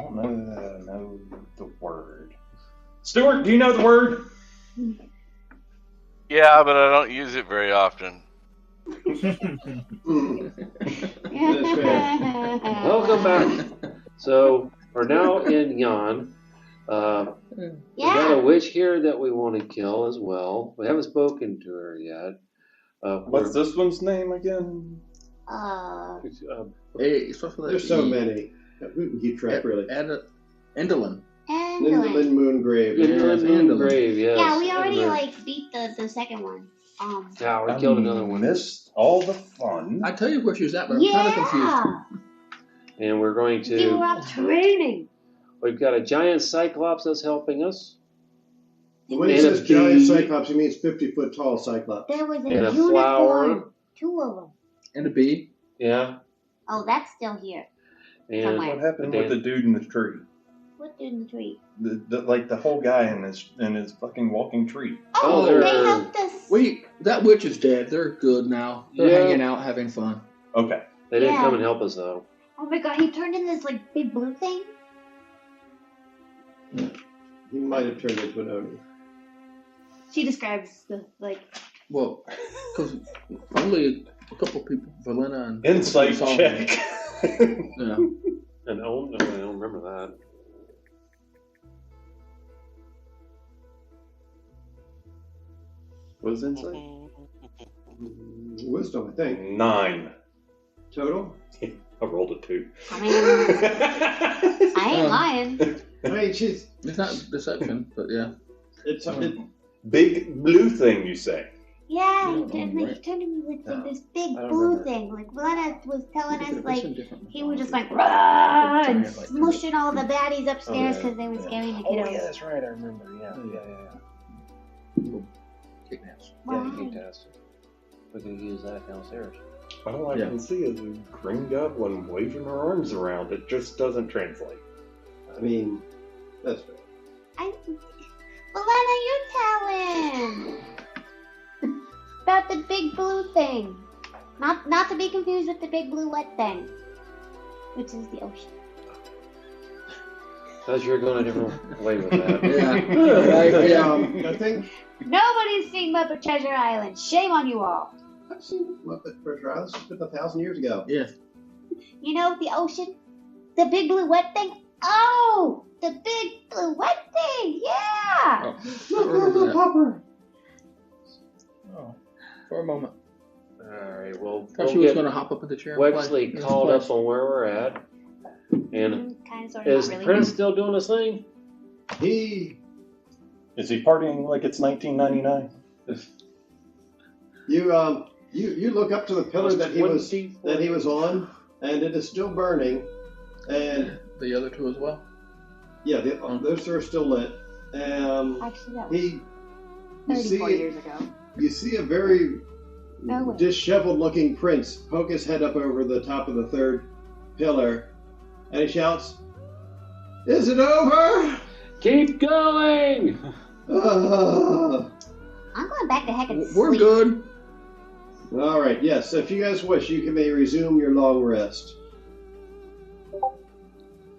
don't know the word. Stuart, do you know the word? Yeah, but I don't use it very often. Welcome back. So we're now in Yan. We got a witch here that we want to kill as well. We haven't spoken to her yet. What's this one's name again? Hey, stuff with There's so many. We can keep track, really. Endelin. Indolin Moongrave. Moongrave, yes. Yeah, we already beat the second one. Yeah, we killed another one. Missed all the fun. I tell you where she was at, but I'm kind of confused. And we're going to. They were off training. We've got a giant cyclops that's helping us. When he says giant cyclops, he means 50-foot tall cyclops. There was a And a unicorn. flower. 2 of them. And a bee. Yeah. Oh, that's still here. And Somewhere. What happened with the dude in the tree? What dude in the tree? The whole guy in his fucking walking tree. Oh, they're- they helped us. Wait, that witch is dead. They're good now. They're Yeah. hanging out, having fun. Okay. They didn't Yeah. come and help us though. Oh my god, he turned into this big blue thing. He might have turned into an Oni. She describes the Well, because only a couple people, Valena and Insight saw check. him. Yeah. And I don't remember that. What is insight? Wisdom, I think. 9. Total? I rolled a 2. I ain't lying. I mean, she's... It's not deception, but yeah. It's Big blue thing, you say? Yeah, he turned into this big blue thing. Like Lena was telling us, he was just rah, and smushing all the baddies upstairs because they were scaring the kiddos. Oh, yeah, that's right. I remember. Yeah. Why? Yeah, the kick test. We can use that downstairs. All I can see is a green goblin waving her arms around. It just doesn't translate. I mean, that's fair. Lena, you tell him about the big blue thing. Not to be confused with the big blue wet thing, which is the ocean. Because you're going a different way with that. I think Nobody's seen Muppet Treasure Island. Shame on you all. I've seen Muppet Treasure Island. It's been 1,000 years ago. Yeah. You know the ocean? The big blue wet thing? Oh! The big blue wet thing! Yeah! Oh, for a moment. Alright, well, Thought she was going to hop up in the chair. and play. Wexley called up on where we're at. And Kind of, sort of, is not really. Prince still doing his thing? He Is he partying like it's 1999? You look up to the pillar that he was on, and it is still burning. And the other two as well. Yeah, those two are still lit. Actually, that was 34 years ago. You see a very disheveled-looking prince poke his head up over the top of the third pillar, and he shouts, "Is it over? Keep going!" I'm going back to heck and sleep. We're good. All right, yes. If you guys wish, you may resume your long rest.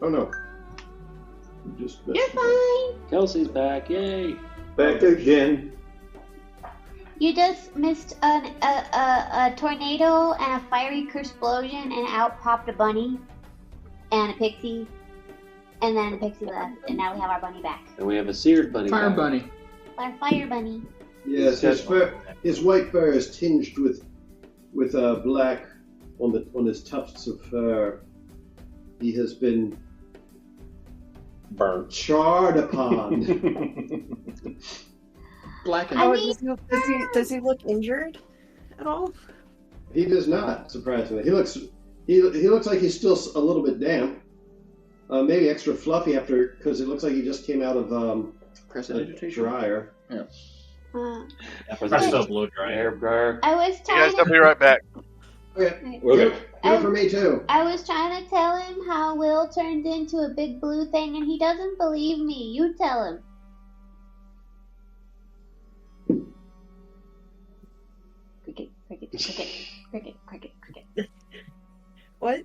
Oh no. You're fine. Kelsey's back, yay! Back again. You just missed a tornado and a fiery explosion, and out popped a bunny and a pixie, and then the pixie left, and now we have our bunny back. And we have a seared bunny. Fire back. bunny. Our fire bunny. Yes, his white fur is tinged with black on his tufts of fur. He has been burnt, charred upon. Black and does he look injured at all? He does not, surprisingly. He looks like he's still a little bit damp. Maybe extra fluffy because it looks like he just came out of a dryer. Yeah. Presto blow dryer. I was You trying guys, I'll be right back. Okay. Okay. Good for me too. I was trying to tell him how Will turned into a big blue thing, and he doesn't believe me. You tell him. Cricket, cricket, cricket, cricket, cricket, cricket. What?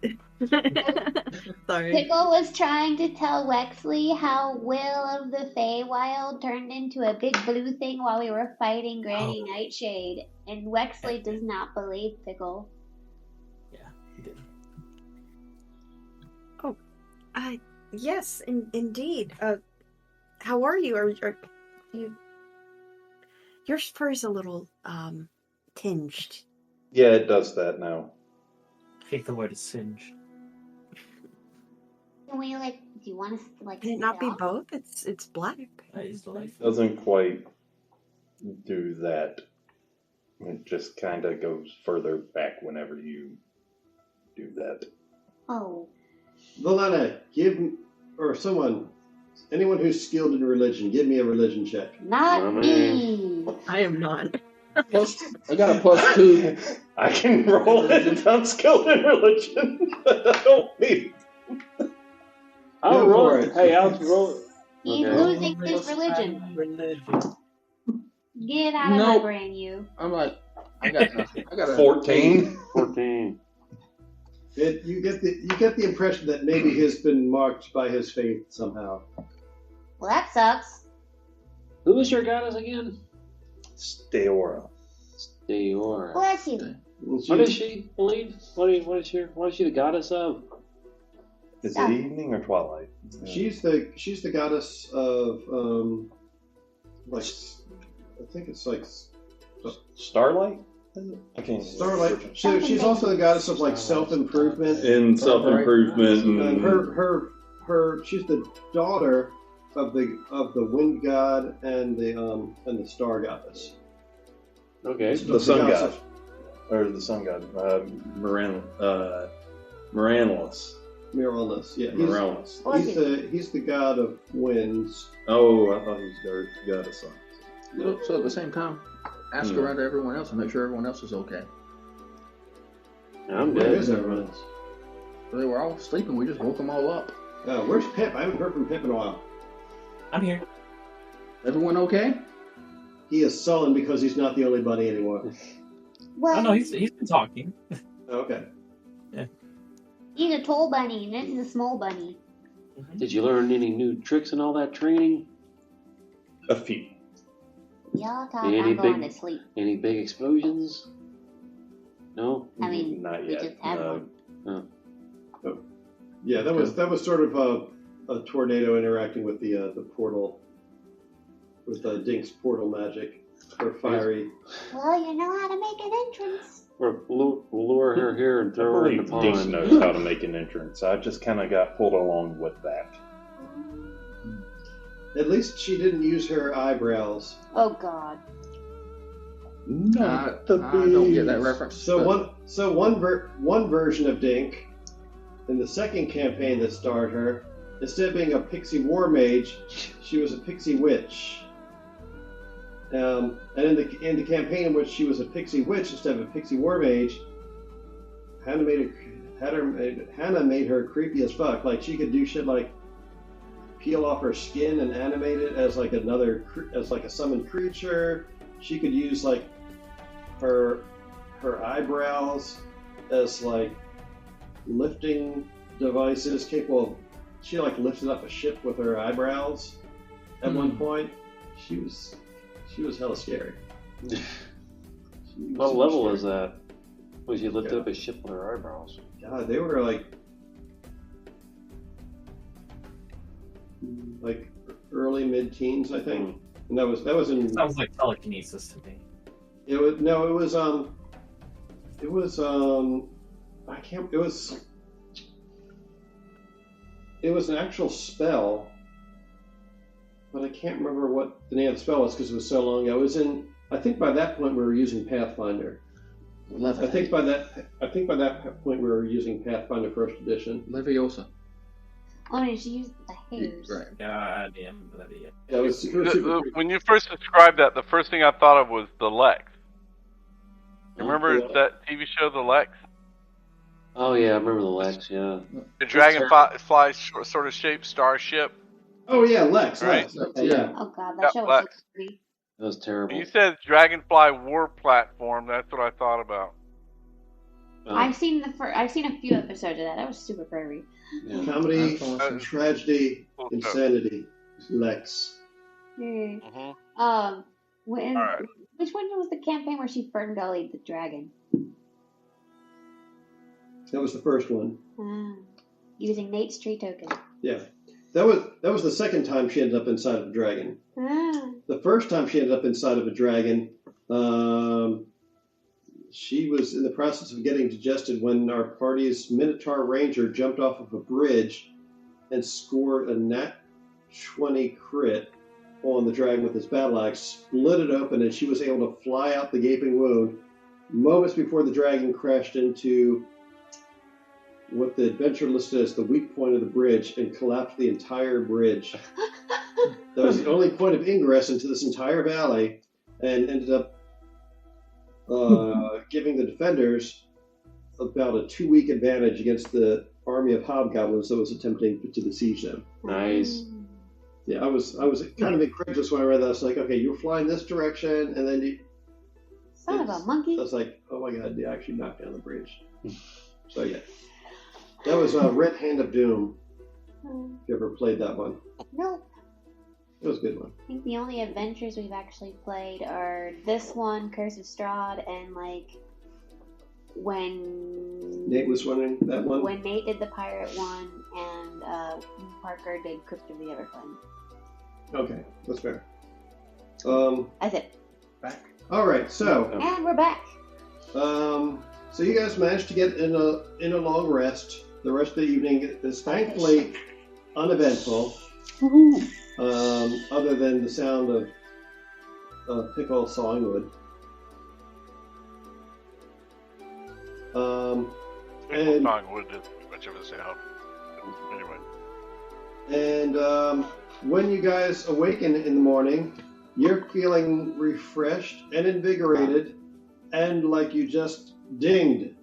Sorry. Pickle was trying to tell Wexley how Will of the Feywild turned into a big blue thing while we were fighting Granny Nightshade, and Wexley does not believe Pickle. Yeah, he did. Oh, yes, indeed. How are you? Are you? Your fur is a little tinged. Yeah, it does that now. I hate the word singe. Can we do you want us to Can it not be both? It's black. That is delightful. Doesn't quite do that. It just kind of goes further back whenever you do that. Oh. Valena, anyone who's skilled in religion, give me a religion check. Not me. I am not. I got a +2. I can roll it. I'm skilled in religion, but I don't need it. I'll roll it. Hey, I'll roll it. He's losing his religion. Get out of my brain, you. I'm like, I got a 14. 14. You get the impression that maybe he has been marked by his faith somehow. Well, that sucks. Who was your goddess again? Steora. Steora. Bless you. What is she, Helene? What is she the goddess of? Is it evening or twilight? She's the goddess of I think it's like Starlight. Okay. Starlight. She's also the goddess of self-improvement. And self-improvement. And her she's the daughter of the wind god and the star goddess. Okay. The sun god. Or the sun god. Moranlis. Miralnus, yeah. Miralnus. He's the god of winds. Oh, I thought he was the god of sun. So at the same time, ask around to everyone else and make sure everyone else is okay. I'm Where good. is everyone else? They were all sleeping. We just woke them all up. Where's Pip? I haven't heard from Pip in a while. I'm here. Everyone okay? He is sullen because he's not the only bunny anymore. Well, Oh no, he's been talking. Okay. Yeah. He's a tall bunny, and this is a small bunny. Did you learn any new tricks in all that training? A few. Y'all talk, I'm going to sleep. Any big explosions? No? I mean, Not we yet. just had one. Oh. Yeah, that was sort of a tornado interacting with the portal, with Dink's portal magic, or fiery. Well, you know how to make an entrance. We'll lure her here and throw her in the Dink pond. knows how to make an entrance. I just kind of got pulled along with that. At least she didn't use her eyebrows. Oh God. I don't get that reference. So one version of Dink, in the second campaign that starred her, instead of being a pixie war mage, she was a pixie witch. And in the campaign in which she was a pixie witch instead of a pixie war mage, Hannah made her creepy as fuck. Like she could do shit like peel off her skin and animate it as like a summoned creature. She could use like her eyebrows as like lifting devices capable of. She like lifted up a ship with her eyebrows at one point. She was hella scary. What level is that? When she lifted up a ship with her eyebrows? God, they were like early mid-teens, I think. And that was in. Sounds like telekinesis to me. It was an actual spell, but I can't remember what the name of the spell was because it was so long ago. It was in. I think by that point we were using Pathfinder. I think by that point we were using Pathfinder First Edition. Leviosa. Oh, no, she used the hairs. Right. Yeah, It was super when you first described that, the first thing I thought of was the Lex. Remember that TV show, The Lex? Oh yeah, I remember the Lex. Yeah. The dragonfly sort of shaped starship. Oh yeah, Lex. Right? Lex. Yeah. Oh God, that show was so creepy. That was terrible. You said Dragonfly War Platform. That's what I thought about. I've seen a few episodes of that. That was super creepy. Yeah. Comedy, tragedy, insanity. Lex. Mm-hmm. Which one was the campaign where she fern-bellied the dragon? That was the first one. Using Nate's tree token. Yeah. That was the second time she ended up inside of a dragon. The first time she ended up inside of a dragon, she was in the process of getting digested when our party's Minotaur Ranger jumped off of a bridge and scored a nat 20 crit on the dragon with his battle axe, split it open, and she was able to fly out the gaping wound moments before the dragon crashed into what the adventure listed as the weak point of the bridge and collapsed the entire bridge. That was the only point of ingress into this entire valley, and ended up giving the defenders about a 2-week advantage against the army of hobgoblins that was attempting to besiege them. Nice. Yeah, I was kind of incredulous when I read that. I was like, okay, you were flying this direction, and then you... Son of a monkey. I was like, oh my god, they actually knocked down the bridge. So yeah. That was Red Hand of Doom. If you ever played that one. Nope. It was a good one. I think the only adventures we've actually played are this one, Curse of Strahd, and like when Nate was running that one? When Nate did the pirate one, and Parker did Crypt of the Everflame. Okay, that's fair. That's it. Back. Alright, so. And we're back. So you guys managed to get in a long rest. The rest of the evening is thankfully uneventful. Other than the sound of pickle sawing wood. And sawing wood isn't much of a sound. Anyway. And when you guys awaken in the morning, you're feeling refreshed and invigorated, and like you just dinged.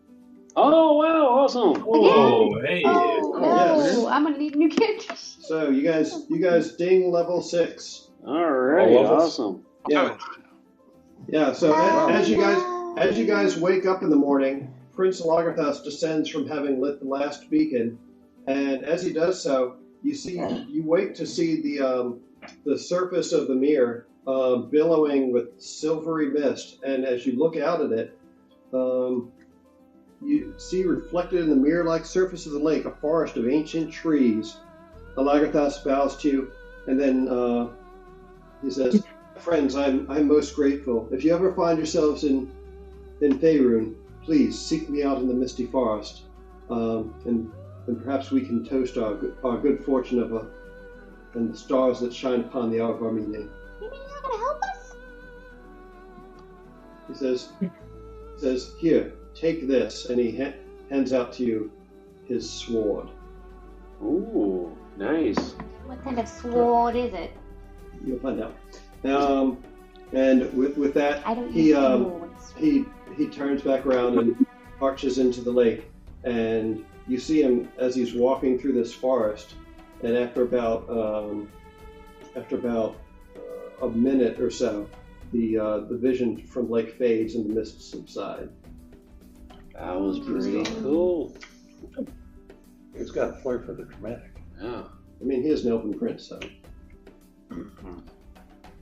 Oh wow! Awesome! Oh, hey! Oh, I'm gonna need new characters. So you guys ding level 6. All right, awesome. Yeah. Yeah. So as you guys wake up in the morning, Prince Lagerthus descends from having lit the last beacon, and as he does so, you wake to see the surface of the mirror billowing with silvery mist, and as you look out at it, you see reflected in the mirror-like surface of the lake a forest of ancient trees. Lagerthus bows to you, and then he says, "Friends, I'm most grateful. If you ever find yourselves in Faerun, please seek me out in the misty forest, and perhaps we can toast our good fortune of and the stars that shine upon the hour of our meeting. You mean you're not gonna help us? He says, here, take this, and he hands out to you his sword. Ooh, nice. What kind of sword is it? You'll find out. And with that, he turns back around and marches into the lake, and you see him as he's walking through this forest. And after about a minute or so, the vision from lake fades and the mist subside. That was pretty cool. He's got a flair for the dramatic. Yeah. I mean, he is an open print, so.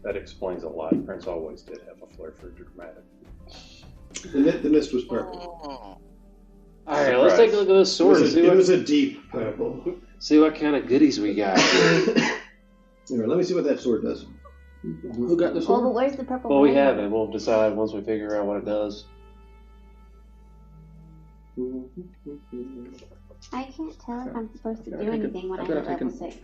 That explains a lot. Prince always did have a flair for dramatic. The mist was purple. All right, let's take a look at this sword. It was a deep purple. See what kind of goodies we got. Here, let me see what that sword does. Who got the sword? Oh, but where's the purple? Well, we have it. We'll decide once we figure out what it does. I can't tell if I'm supposed to do anything when I hit level 6.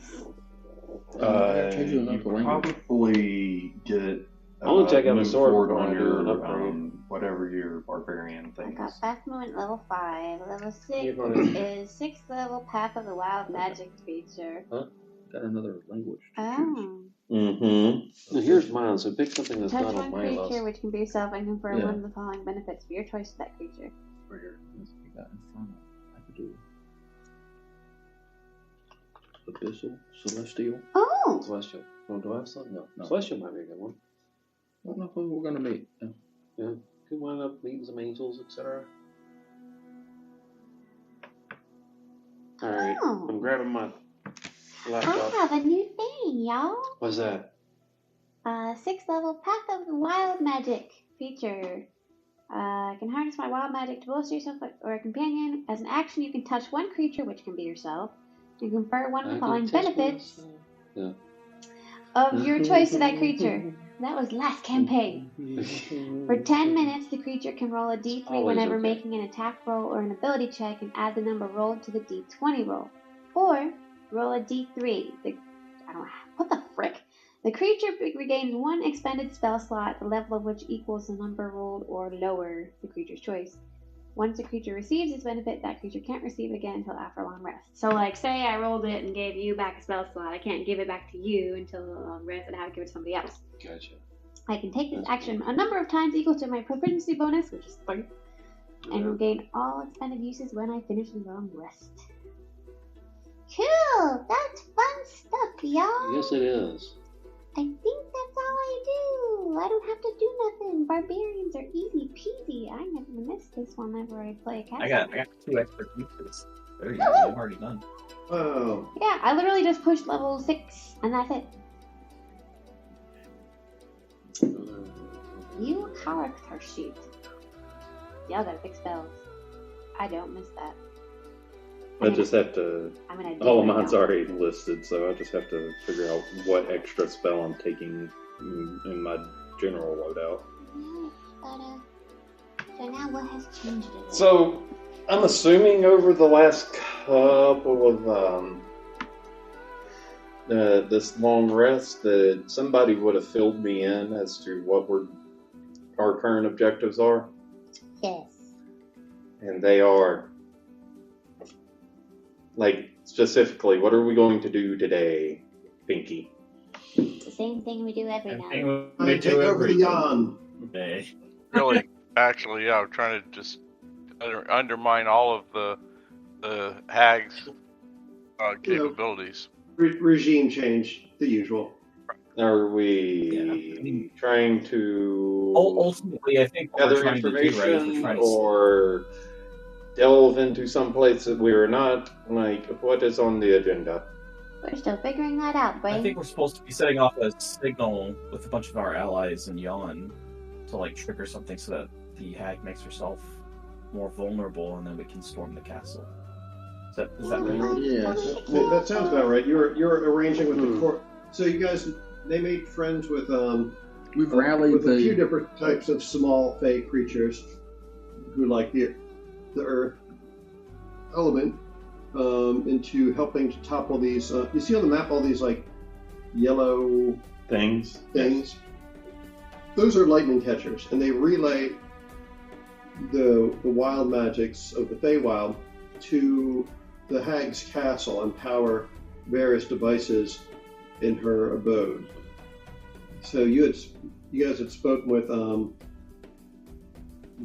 You probably get I'll check out the sword forward before on I do your an upgrade. whatever your barbarian thing I got is. fast movement level 5. Level 6 You're gonna- is 6th level Path of the Wild Magic feature. Got another language. Oh. Mm-hmm. Now, here's mine, so pick something that's Touch not on one my creature list. which can be yourself and confer Yeah. one of the following benefits for your choice of that creature. Right here. Let's see, got Infernal. I could do Abyssal, Celestial. Oh! Celestial. Oh, do I have something? No. No. Celestial might be a good one. I don't know who we're gonna meet. Yeah. Yeah. Could wind up meeting some angels, etc. Alright. Oh. I'm grabbing my I laptop. have a new thing, y'all. What's that? 6th level Path of the Wild Magic feature. Can harness my wild magic to bolster yourself or a companion. As an action, you can touch one creature, which can be yourself, and confer one of the following benefits of your choice to that creature. That was last campaign. For 10 minutes, the creature can roll a d3 Always whenever okay. making an attack roll or an ability check and add the number rolled to the d20 roll. Or roll a d3. What the frick? The creature regains one expended spell slot, the level of which equals the number rolled or lower the creature's choice. Once a creature receives its benefit, that creature can't receive it again until after a long rest. So, like, say I rolled it and gave you back a spell slot, I can't give it back to you until a long rest, and I have to give it to somebody else. Gotcha. I can take this action a number of times equal to my proficiency bonus, which is 3, and will gain all expended uses when I finish the long rest. Cool! That's fun stuff, y'all! Yes, it is. I think that's all I do. I don't have to do nothing. Barbarians are easy peasy. I never miss this one whenever I play a cat. I got 2 extra pieces. Very easy. I'm already done. Oh. Yeah, I literally just pushed level 6, and that's it. New character sheet. Y'all gotta pick spells. I don't miss that. I just have to. All of mine's already listed, so I just have to figure out what extra spell I'm taking in my general loadout. So now what has changed it? So, I'm assuming over the last couple of this long rest that somebody would have filled me in as to what our current objectives are. Yes. And they are, like, specifically, what are we going to do today, Pinky? It's the same thing we do every night. I take over the yawn. Really, actually, yeah, I'm trying to just undermine all of the hag's capabilities. Regime change, the usual. Are we trying to Ultimately, I think what gather we're trying to do, right, is we're information trying to or delve into some place that we are not? Like, what is on the agenda? We're still figuring that out, Brain. I think we're supposed to be setting off a signal with a bunch of our allies in Yon to like trigger something so that the hag makes herself more vulnerable, and then we can storm the castle. Is that right? Yeah. That sounds about right. You're arranging with the court. So you guys, they made friends with We've rallied with a few the. different types of small fey creatures who like the earth element into helping to topple these. You see on the map all these like yellow things. Those are lightning catchers, and they relay the wild magics of the Feywild to the hag's castle and power various devices in her abode. So you guys had spoken with the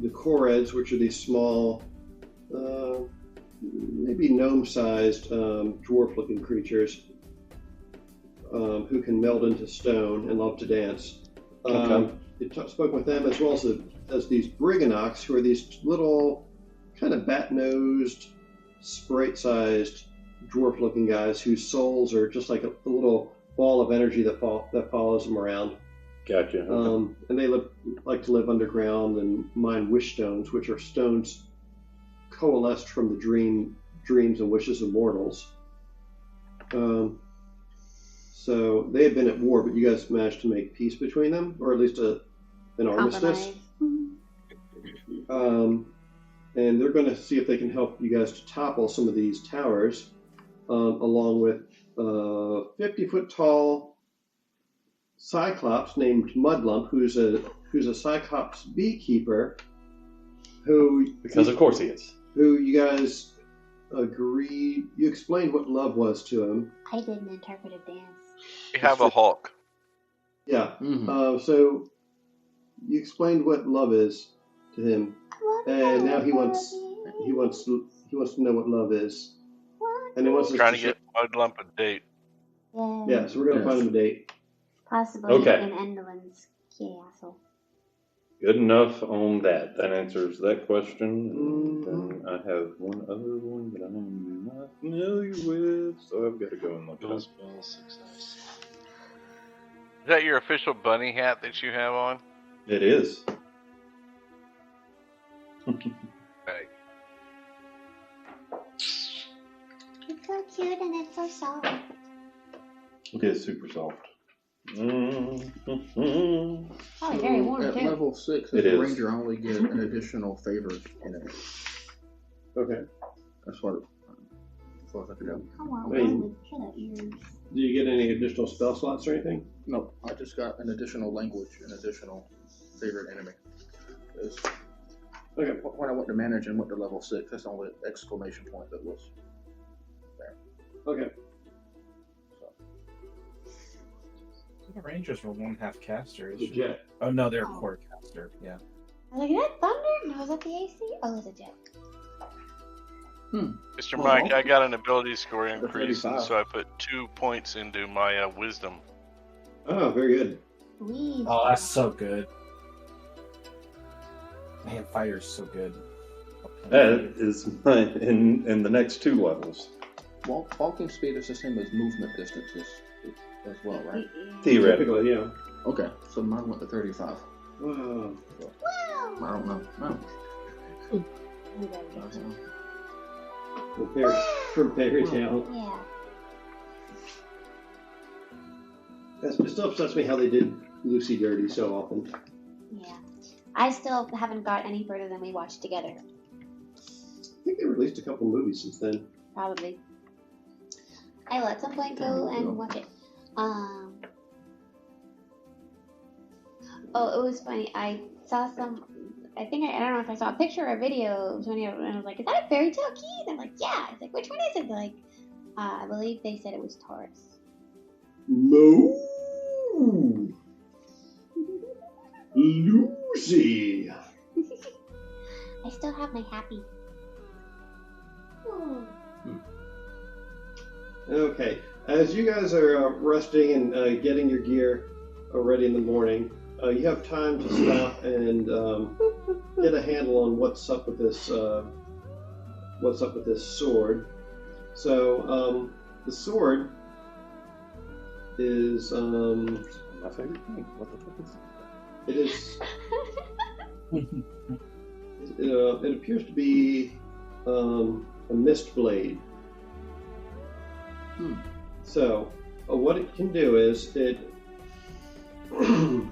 Koreds, which are these small, maybe gnome-sized dwarf-looking creatures who can meld into stone and love to dance. You spoke with them as well as these Briganoks, who are these little kind of bat-nosed, sprite-sized dwarf-looking guys whose souls are just like a little ball of energy that follows them around. Gotcha. And they like to live underground and mine wish stones, which are stones coalesced from the dreams and wishes of mortals. So they had been at war, but you guys managed to make peace between them, or at least an armistice. And they're going to see if they can help you guys to topple some of these towers, along with a 50-foot tall Cyclops named Mudlump, who's a Cyclops beekeeper. Because of course he is. Who you guys agreed? You explained what love was to him. I did an interpretive dance. We have a hawk. Yeah. So you explained what love is to him, and now he wants to know what love is, and he wants us trying to get Mudlump a date. Yeah, so we're going to find him a date. Possibly in Endolin's castle. Good enough on that. That answers that question. And then I have one other one that I'm not familiar with, so I've got to go and look it up. Is that your official bunny hat that you have on? It is. Okay. It's so cute and it's so soft. It is super soft. Probably very warm at too. level 6, as a ranger, I only get an additional favor in it. Okay. That's what I could do. Do you get any additional spell slots or anything? No, I just got an additional language, an additional favorite enemy. Okay. When I went to manage and went to level 6, that's the only exclamation point that was there. Okay. The Rangers were 1/2 casters. The jet. Oh no, they're a quarter caster. Yeah. I was like, is that thunder? No, is that the AC? Oh, it's a jet. Mr. Mike, I got an ability score increase, and so I put 2 points into my wisdom. Oh, very good. Oh, that's so good. Man, fire's so good. That is in the next 2 levels. Walking speed is the same as movement distances as well, right? Theoretically, yeah. Okay, so mine went to 35. Wow. I don't know. No. From fairy tale. Yeah. It still upsets me how they did Lucy dirty so often. Yeah. I still haven't got any further than we watched together. I think they released a couple movies since then. Probably. I will at some point go and watch it. Oh, it was funny. I saw some. I don't know if I saw a picture or a video. And I was like, "Is that a fairy tale key?" And I'm like, "Yeah." It's like, "Which one is it?" They're like, I believe they said it was Taurus. No. Lucy. I still have my happy. Okay. As you guys are resting and getting your gear ready in the morning, you have time to stop and get a handle on what's up with this sword. So the sword is my favorite thing. What the fuck is it? It is. It appears to be a mist blade. So, what it can do is it let's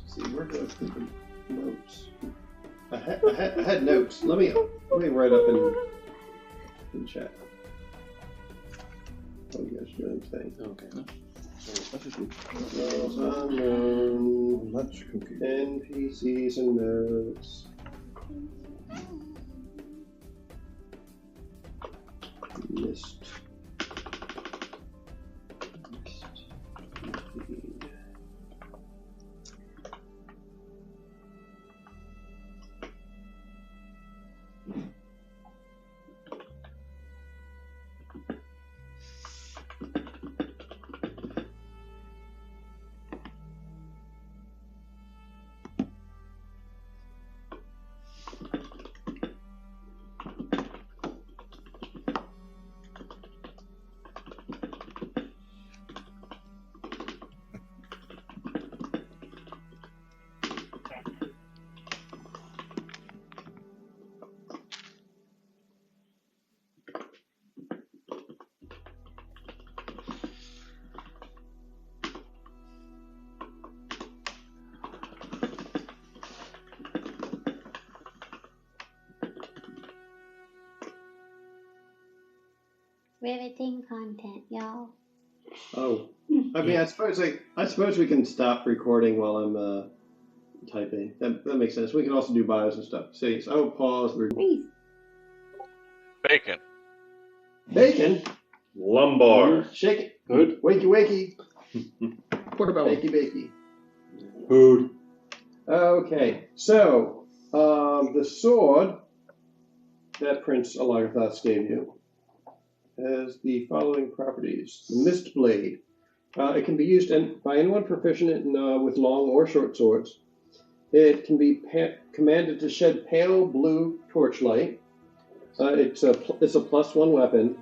see, where do I put the notes? I had notes. Let me write up in chat. Oh, you guys doing thing. Okay. Much NPCs and notes. Missed. Riveting content, y'all. Oh, I mean, I suppose we can stop recording while I'm typing. That makes sense. We can also do bios and stuff. See, so I will pause. Bacon. Bacon. Lumbar. Shake it. Good. Wakey. Portobello. Bakey. Food. Okay, so the sword that Prince Alagathos gave you has the following properties. The Mist Blade. It can be used by anyone proficient with long or short swords. It can be commanded to shed pale blue torchlight. It's a +1 weapon.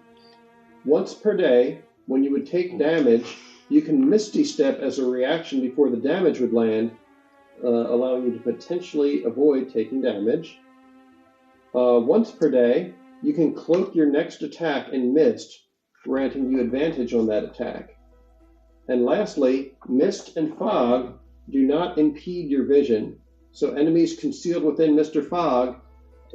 Once per day, when you would take damage, you can Misty Step as a reaction before the damage would land, allowing you to potentially avoid taking damage. Once per day, you can cloak your next attack in mist, granting you advantage on that attack. And lastly, mist and fog do not impede your vision, so enemies concealed within mist or fog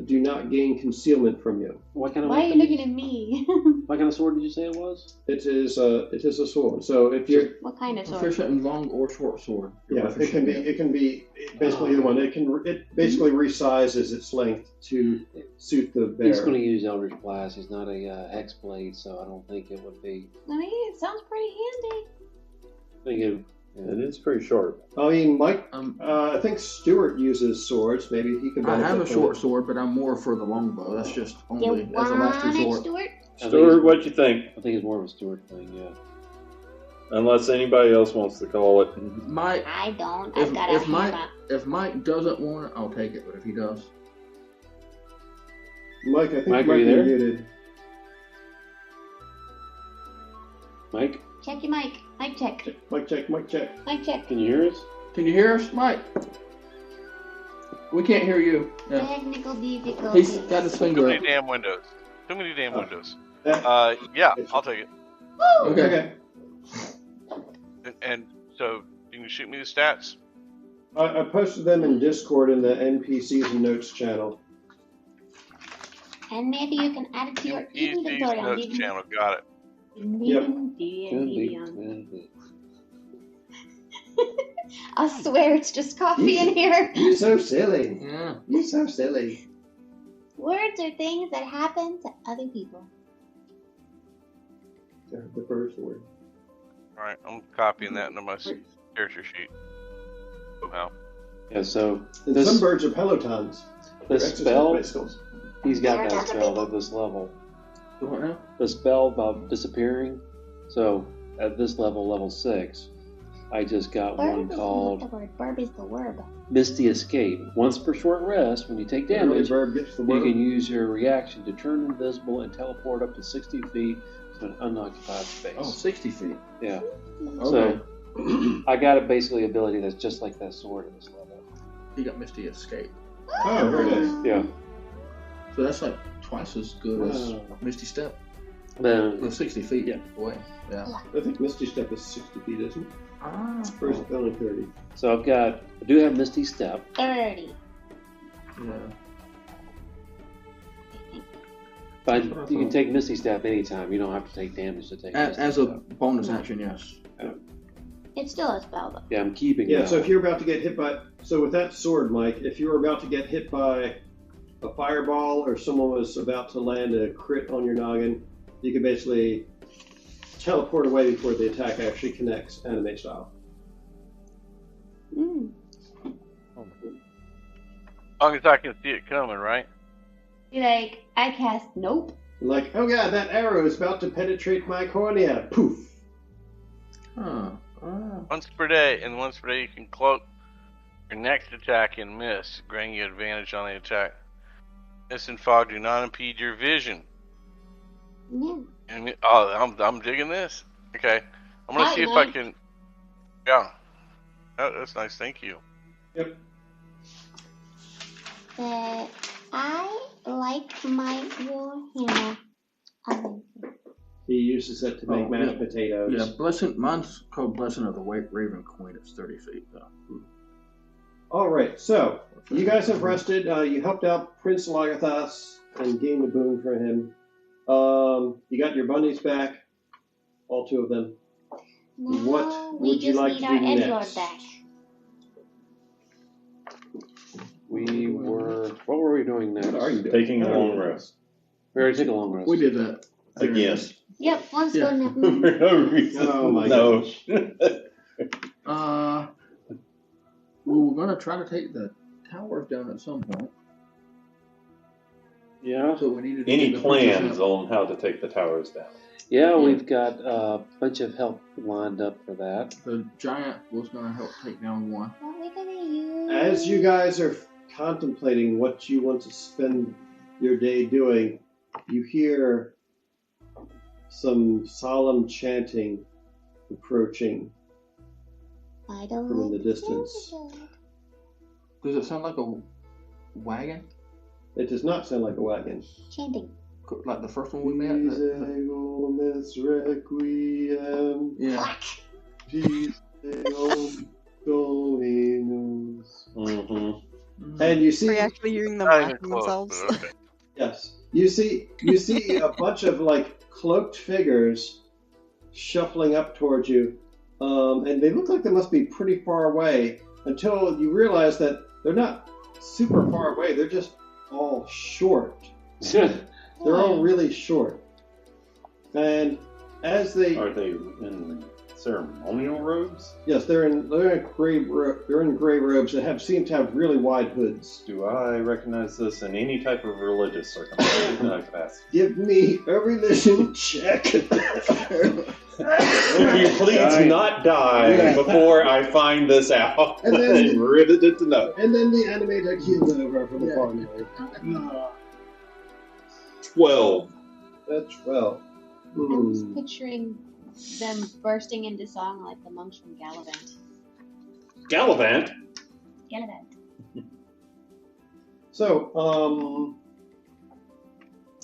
do not gain concealment from you. Why are you looking at me? What kind of sword did you say it was? It is a sword. So if you're what kind of sword? Proficient in long or short sword. Yeah, it can be basically either one. It basically resizes its length to suit the bearer. He's going to use Eldritch Blast. He's not a hex blade, so I don't think it would be. I mean, it sounds pretty handy. I think it is pretty sharp. I mean, Mike. I think Stuart uses swords. Maybe he could. I have a short sword, but I'm more for the longbow. That's just only You as a last resort. Stuart? Stuart, what you think? I think it's more of a Stuart thing, yeah. Unless anybody else wants to call it. Mike, I don't. If, I've got a if Mike, hammer. if Mike doesn't want it, I'll take it. But if he does, Mike, I think Mike, you are might you be there? muted. Mike? Check your mic. Mic check. Mic check. Mic check. Mic check. Can you hear us? Can you hear us, Mike? We can't hear you. Yeah. Technical difficulties. He's got his Too finger many up. damn windows. Too many damn windows. Yeah, I'll take it. Woo! Okay. And so, you can shoot me the stats? I posted them in Discord in the NPCs and Notes channel. And maybe you can add it to your inventory. Notes channel, got it. I swear it's just coffee in here. You're so silly. Yeah. You're so silly. Words are things that happen to other people. The first word. Alright, I'm copying that into my character sheet. Somehow. Yeah, so And this, some birds are pelotons. the They're spell, exoskeleton bicycles. he's got There are that other spell people. at this level. What now? The spell about disappearing. So at this level, level 6, I just got one called The word burb is the word. Misty Escape. Once per short rest, when you take damage, Verb gets the you word. can use your reaction to turn invisible and teleport up to 60 feet to an unoccupied space. Oh, 60 feet. Yeah. Okay. So I got basically ability that's just like that sword at this level. He got Misty Escape. Oh, very nice. Yeah. So that's like twice as good as Misty Step. Then Well, 60 feet. Yeah. Boy. Yeah. I think Misty Step is 60 feet, isn't it? Ah. Or is it only 30? so I do have Misty Step. 30. Yeah. But you can take Misty Step anytime. You don't have to take damage to take Misty As a Step. bonus action, yes. It's still a spell, though. Yeah, I'm keeping it. Yeah, so if you're about to get hit by... So with that sword, Mike, if you were about to get hit by a fireball or someone was about to land a crit on your noggin, you could basically teleport away before the attack actually connects, anime style. Mm. As long as I can see it coming, right? Be like, I cast nope. Like, oh yeah, that arrow is about to penetrate my cornea. Poof. Huh. Once per day, and once per day you can cloak your next attack and miss, granting you advantage on the attack. Mist and fog do not impede your vision. Yeah. And I'm digging this. Okay, I'm gonna see if I can. Yeah, that's nice. Thank you. Yep. But I like my Warhammer. He uses it to make mashed potatoes. Yeah, blessing. Mine's called Blessing of the White Raven Queen. It's 30 feet though. All right, so you guys have rested. You helped out Prince Lagathas and gained a boon for him. You got your bunnies back, all 2 of them. Now What we would you just like need to our do Edgelord next? back. What were we doing next? What are you doing? Taking a long rest. We already took a long rest. We did that. Again. Yep, let's Yeah. go now. For no reason. Oh my No. gosh. We were gonna try to take the towers down at some point. Yeah. So we needed to Any get the plans on how to take the towers down? Yeah, we've got a bunch of help lined up for that. The giant was gonna help take down one. What are we gonna use? As you guys are contemplating what you want to spend your day doing, you hear some solemn chanting approaching I don't from in the like distance. Does it sound like a wagon? It does not sound like a wagon. Chanting. Like the first one we met? Misegones requiem. Yeah. Dominus. Mm-hmm. And you see, Are you actually hearing them Not even laughing close, themselves? but okay. yes, you see a bunch of like cloaked figures shuffling up towards you, and they look like they must be pretty far away until you realize that they're not super far away. They're just all short. They're all really short. And as they Are they in ceremonial robes? yes, they're in gray robes that seem to have really wide hoods. Do I recognize this in any type of religious circumstance that I could ask? Give me a religion check. Will you please not die before I find this out? And then- I'm riveted to know. And then the animator keels over from the farm. 12. That's 12. I'm just picturing them bursting into song like the monks from Gallivant. Gallivant? Gallivant. So,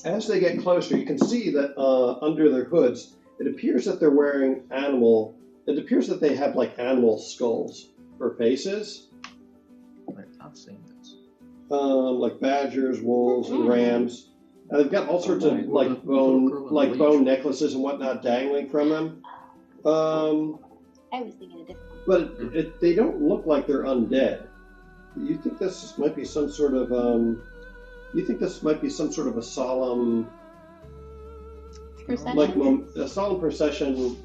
as they get closer, you can see that under their hoods, it appears that they're wearing it appears that they have like animal skulls for faces. I've seen this. Like badgers, wolves, and rams. And they've got all sorts of like bone necklaces and whatnot dangling from them. I was thinking a different one. But they don't look like they're undead. You think this might be some sort of a solemn, Procession. like a solemn procession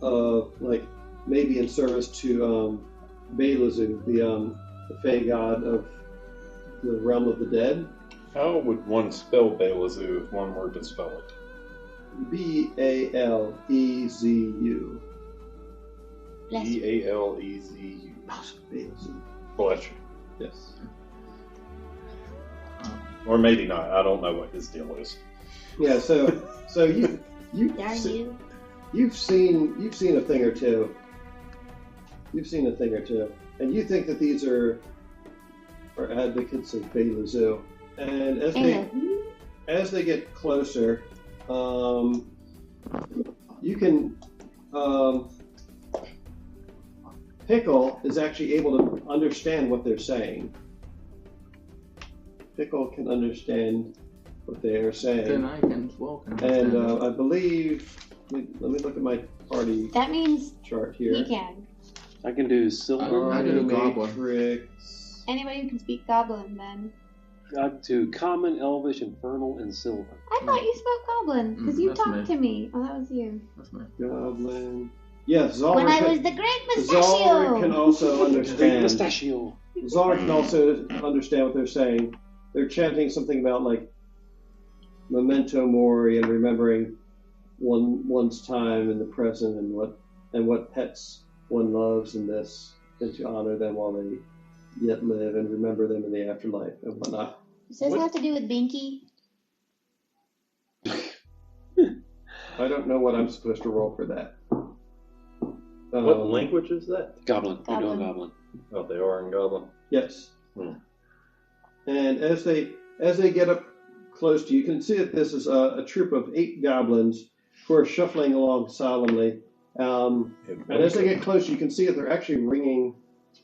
of like maybe in service to Belazu, the Fey god of the realm of the dead. How would one spell Belazu if one were to spell it? Balezu. Bless you. Balezu. Balezu. Bless you. Yes. Or maybe not. I don't know what his deal is. Yeah. So Darn you. you've seen a thing or two. You've seen a thing or two, and you think that these are advocates of Balezu. And as they get closer, you can Pickle is actually able to understand what they're saying. Pickle can understand what they are saying. Then I can welcome. And I believe. Let me look at my party. That means chart here. he can. I can do silver. I can do goblin. Matrix. Anybody who can speak Goblin, then. Got to common, elvish, infernal, and silver. I thought you spoke Goblin because you that's talked me. to me. Oh, that was you. That's me. Goblin. Yes, Zalr. When I was the Great Zalr can Mustachio. also understand. Mustachio. Zalr can also understand what they're saying. They're chanting something about like memento mori and remembering one's time in the present and what pets one loves in this, and to honor them while they yet live and remember them in the afterlife and whatnot. Does this have to do with Binky? I don't know what I'm supposed to roll for that. What language is that? Goblin. We're Goblin. doing Goblin. Oh, they are in Goblin. Yes. And as they get up close to you, you can see that this is a troop of 8 goblins who are shuffling along solemnly. And as they get close, you can see that they're actually ringing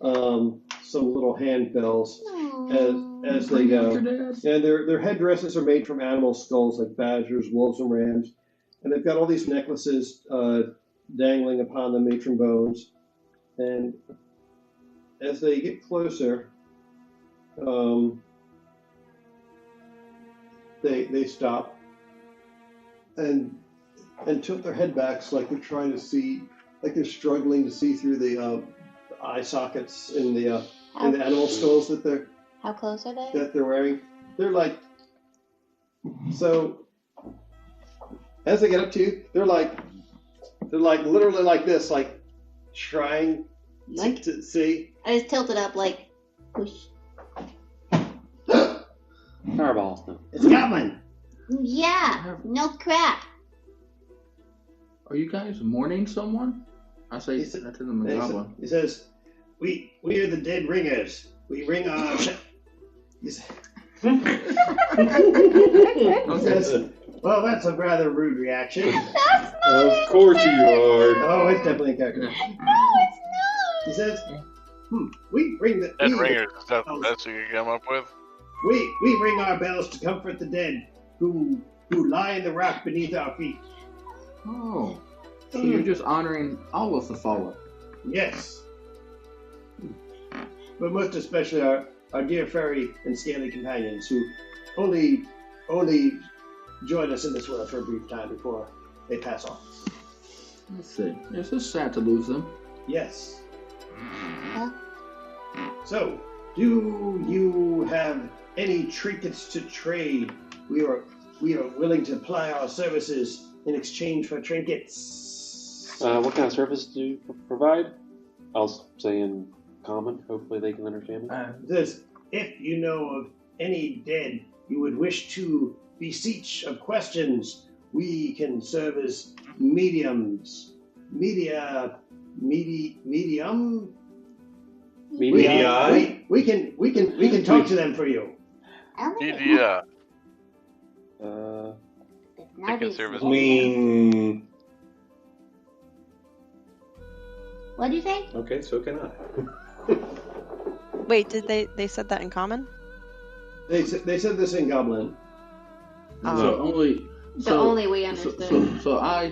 some little hand bells as they go. And their headdresses are made from animal skulls like badgers, wolves, and rams. And they've got all these necklaces dangling upon the matron bones. And as they get closer, they stop and tilt their head backs like they're trying to see, like they're struggling to see through the eye sockets in the animal skulls that they're. How close are they? That they're wearing. They're like, so as they get up to you, they're like literally like this, like trying to see. I just tilted up like, push. Fireball. It's Goblin. Yeah, no crap. Are you guys mourning someone? I say that to them in Goblin. He says, we are the dead ringers. We ring our... He says, well, that's a rather rude reaction. Of course you are. Oh, it's definitely a character. No, it's not. He says, we ring the... Dead ringers, is that the best you can come up with? We ring our bells to comfort the dead who lie in the rock beneath our feet. Oh, so you're just honoring all of the fallen. Yes. But most especially our dear fairy and scaly companions who only join us in this world for a brief time before they pass on. Let's see. It's just sad to lose them. Yes. Huh? So, do you have any trinkets to trade? We are willing to apply our services in exchange for trinkets. What kind of service do you provide? I'll say in common. Hopefully they can understand me. This, if you know of any dead you would wish to beseech of questions, we can serve as mediums. Medium. We can talk to them for you. Media. Ticket service. What'd you say? Okay, so can I. Wait, did they said that in common? They said this in Goblin. So only we understood. So I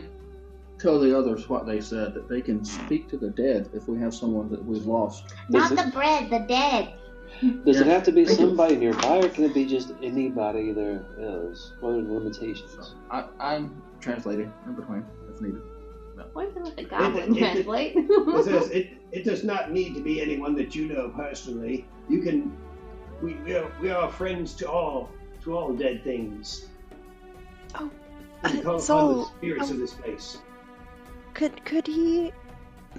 tell the others what they said, that they can speak to the dead if we have someone that we've lost. Not the bread, the dead. Does it have to be somebody nearby, or can it be just anybody there is? What are the limitations? I'm translating in between if needed. What does the Goblin translate? It says it does not need to be anyone that you know personally. You can. We are friends to all dead things. Oh, we call upon the spirits of this place. Could he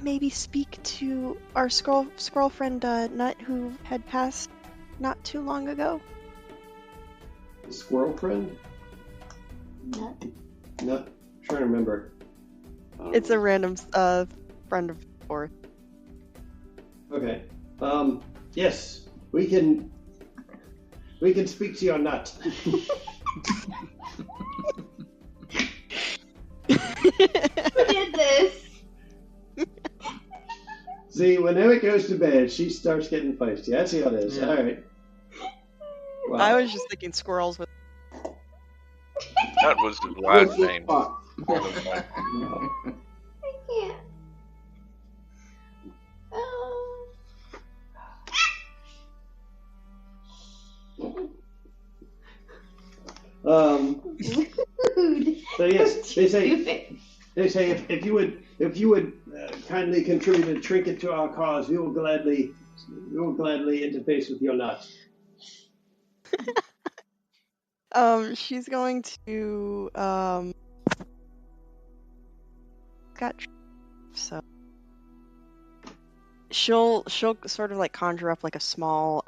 maybe speak to our scroll friend Nut, who had passed not too long ago? The squirrel friend? Nut. Nut. Trying to remember. It's a random friend of yours. Okay. Yes, we can speak to your Nut. Who did this? See, whenever it goes to bed, she starts getting feisty. I see how it is. Yeah. All right. Wow. I was just thinking squirrels with. Nut was his last name. I can't. So yes, they say if you would kindly contribute a trinket to our cause, we will gladly interface with your nut. She's going to so she'll sort of like conjure up like a small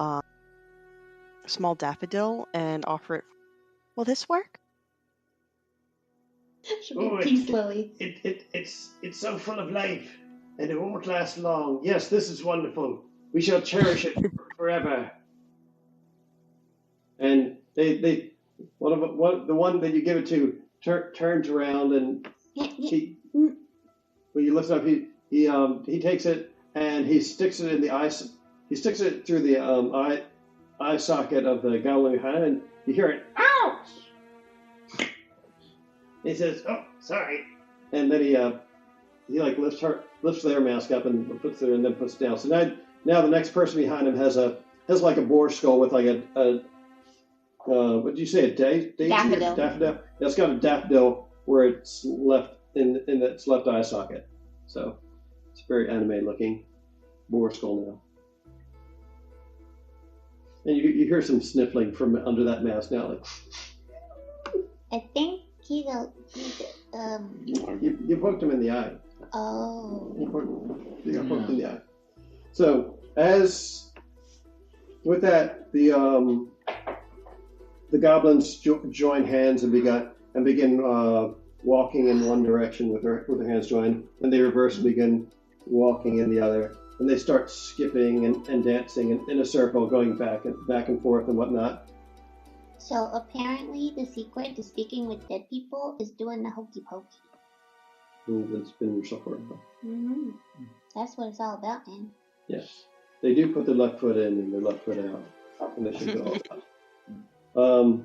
daffodil and offer it. Will this work? Slowly. It's so full of life, and it won't last long. Yes, this is wonderful. We shall cherish it forever. And the one that you give it to turns around and when you lift it up, he takes it and he sticks it in the eye. He sticks it through the eye socket of the goblin behind, and you hear it. Ouch! He says, "Oh, sorry," and then he like lifts their mask up and puts it in, and then puts it down. So now the next person behind him has like a boar skull with like a what did you say, a daisy? Daffodil. It's got a daffodil where it's left in its left eye socket. So it's very anime looking boar skull now. And you hear some sniffling from under that mask now, like. I think he's You poked him in the eye. Oh. You got poked in the eye. So as with that, the goblins join hands and begin walking in one direction with their hands joined, and they reverse and begin walking in the other. And they start skipping and dancing in a circle, going back and forth and whatnot. So apparently the secret to speaking with dead people is doing the hokey pokey. That's been your software. Mm-hmm. That's what it's all about, man. Yes. They do put their left foot in and their left foot out. And they should go all out.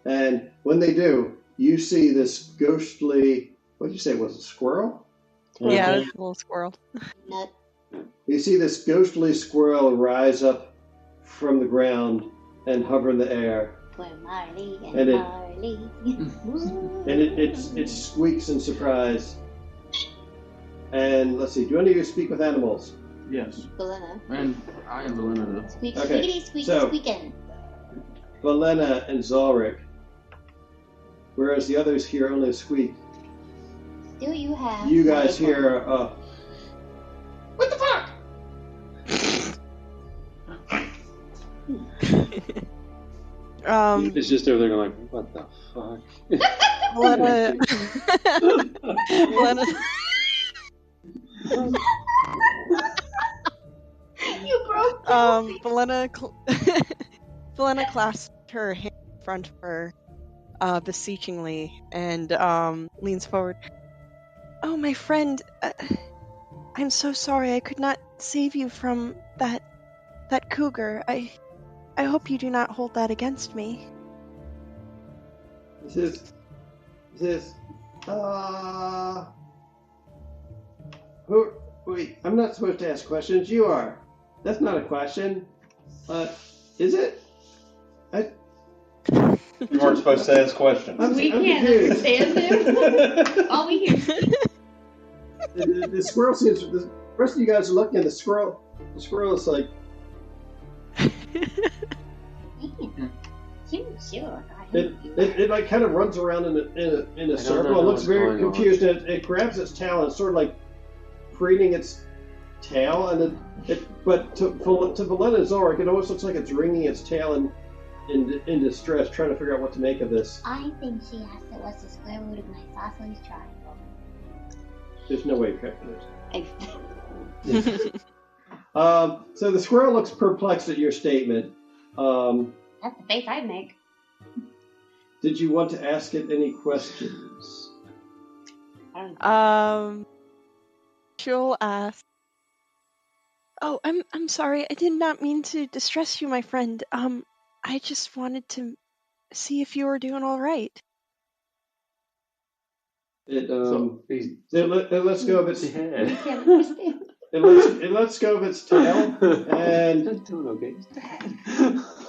And when they do, you see this ghostly, what did you say, was it a squirrel? Yeah, it's a little squirrel. Nut. You see this ghostly squirrel rise up from the ground and hover in the air. Where Marley And it- Marley. And it squeaks in surprise. And let's see, do any of you speak with animals? Yes. Valena. And I am Valena though. Squeak, Okay, squeakity, squeak, so- squeaking. Valena and Zalric. Whereas the others hear only a squeak. Do you have... You guys hear, What the fuck? It's just over there going like, what the fuck? Valena. You broke Valena Valena clasped her hand in front of her beseechingly and leans forward. Oh, my friend, I'm so sorry I could not save you from that cougar. I hope you do not hold that against me. Wait, I'm not supposed to ask questions. You are. That's not a question. Is it? You weren't supposed to ask questions. We can't confused. understand him. All we hear is... The squirrel seems. The rest of you guys are looking at the squirrel. The squirrel is like. Sure. It like kind of runs around in a circle. It looks very confused. And it grabs its tail and it's sort of like preening its tail, and but to Valena and Zalric, it almost looks like it's wringing its tail in distress, trying to figure out what to make of this. I think she asked it what's the square root of my isosceles triangle. There's no way of correcting it. I... So the squirrel looks perplexed at your statement. That's the face I'd make. Did you want to ask it any questions? She'll ask. Oh, I'm sorry. I did not mean to distress you, my friend. I just wanted to see if you were doing all right. It lets go of its head. It lets go of its tail, and It's doing okay.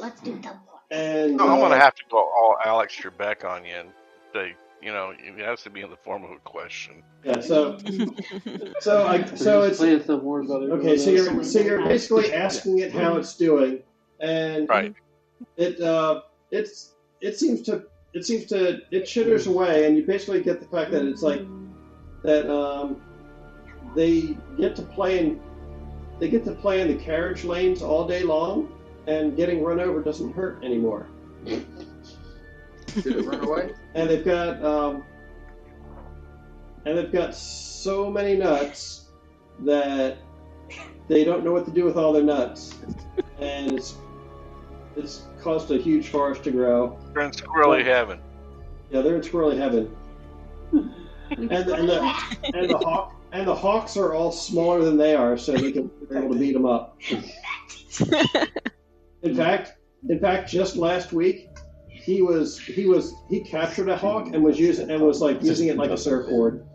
Let's do double. And I'm gonna have to go all Alex Trebek on you and say, it has to be in the form of a question. Yeah. So it's playing some more about it. Okay. So you're basically asking it how it's doing, and Right. It chitters away, and you basically get the fact that it's like that they get to play in the carriage lanes all day long, and getting run over doesn't hurt anymore. Did it run away? And they've got so many nuts that they don't know what to do with all their nuts, and it's caused a huge forest to grow. They're in squirrely heaven. Yeah, they're in squirrely heaven. and the hawks are all smaller than they are, so they're able to beat them up. In fact, just last week, he captured a hawk and was using it like a surfboard.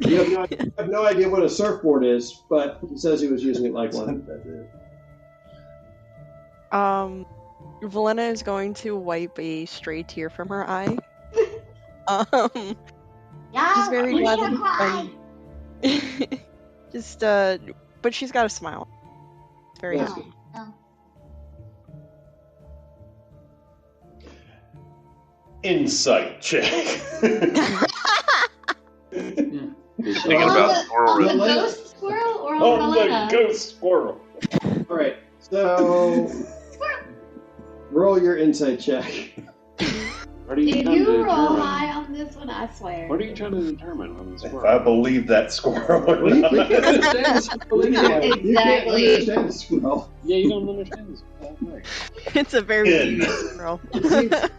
You have no idea what a surfboard is, but he says he was using it like one. Valena is going to wipe a stray tear from her eye. She's very glad that but she's got a smile. It's very happy. Insight check. Thinking about squirrel. The ghost squirrel or On Helena? the ghost squirrel. All right, so roll your insight check. What are you If trying to you roll determine? high on this one, I swear. What are you trying to determine on the If squirrel? I believe that squirrel or You not. can't understand the squirrel. You can't understand the squirrel. Yeah, you don't understand this. Right. It's a very Good. cute squirrel. The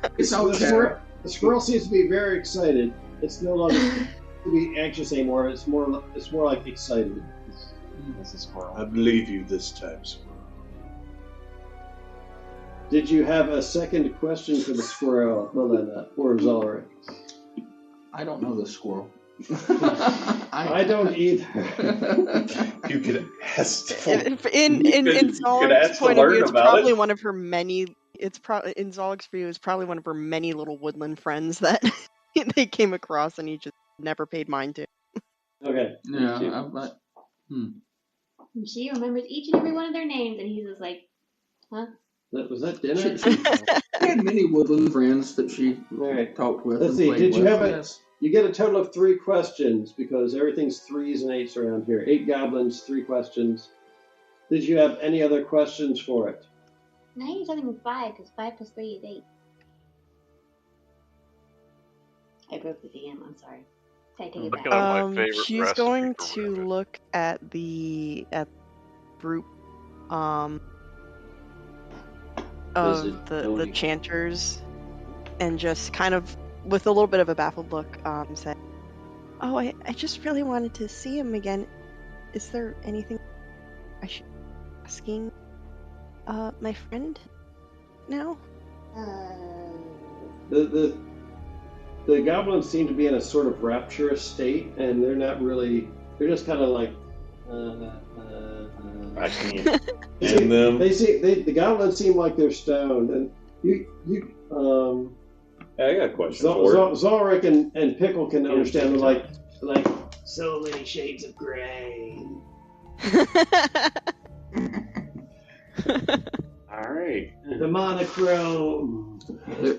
squirrel seems to be very excited. It's no longer to be anxious anymore. It's more like excited. This is squirrel. I believe you this time, squirrel. Did you have a second question for the squirrel, Melinda, or Zalric? I don't know the squirrel. I don't either. You could ask. In ask Zolog's to point of learn view, it's about probably it. one of her many. In Zolog's view, it's probably one of her many little woodland friends that they came across, and he just never paid mind to. Okay. Yeah, And she remembers each and every one of their names, and he's just like, huh? Was that dinner? She had many woodland friends that she talked with. Let's and see. played Did you with. have Yes. You get a total of 3 questions because everything's 3s and 8s around here. 8 goblins, 3 questions. Did you have any other questions for it? Now you're talking with 5, because 5 plus 3 is 8. I broke the DM, I'm sorry. I take it Looking back. up my favorite She's recipe going for to rabbit. look at the group Does of it the know any- chanters, and just kind of with a little bit of a baffled look, say, "Oh, I just really wanted to see him again. Is there anything I should be asking my friend now?" The goblins seem to be in a sort of rapturous state, and they're not really. They're just kind of like. I can't stand them. The goblins seem like they're stoned, and Hey, I got a question for you. Zalric and Pickle can understand. They're like so many shades of gray. All right. The monochrome.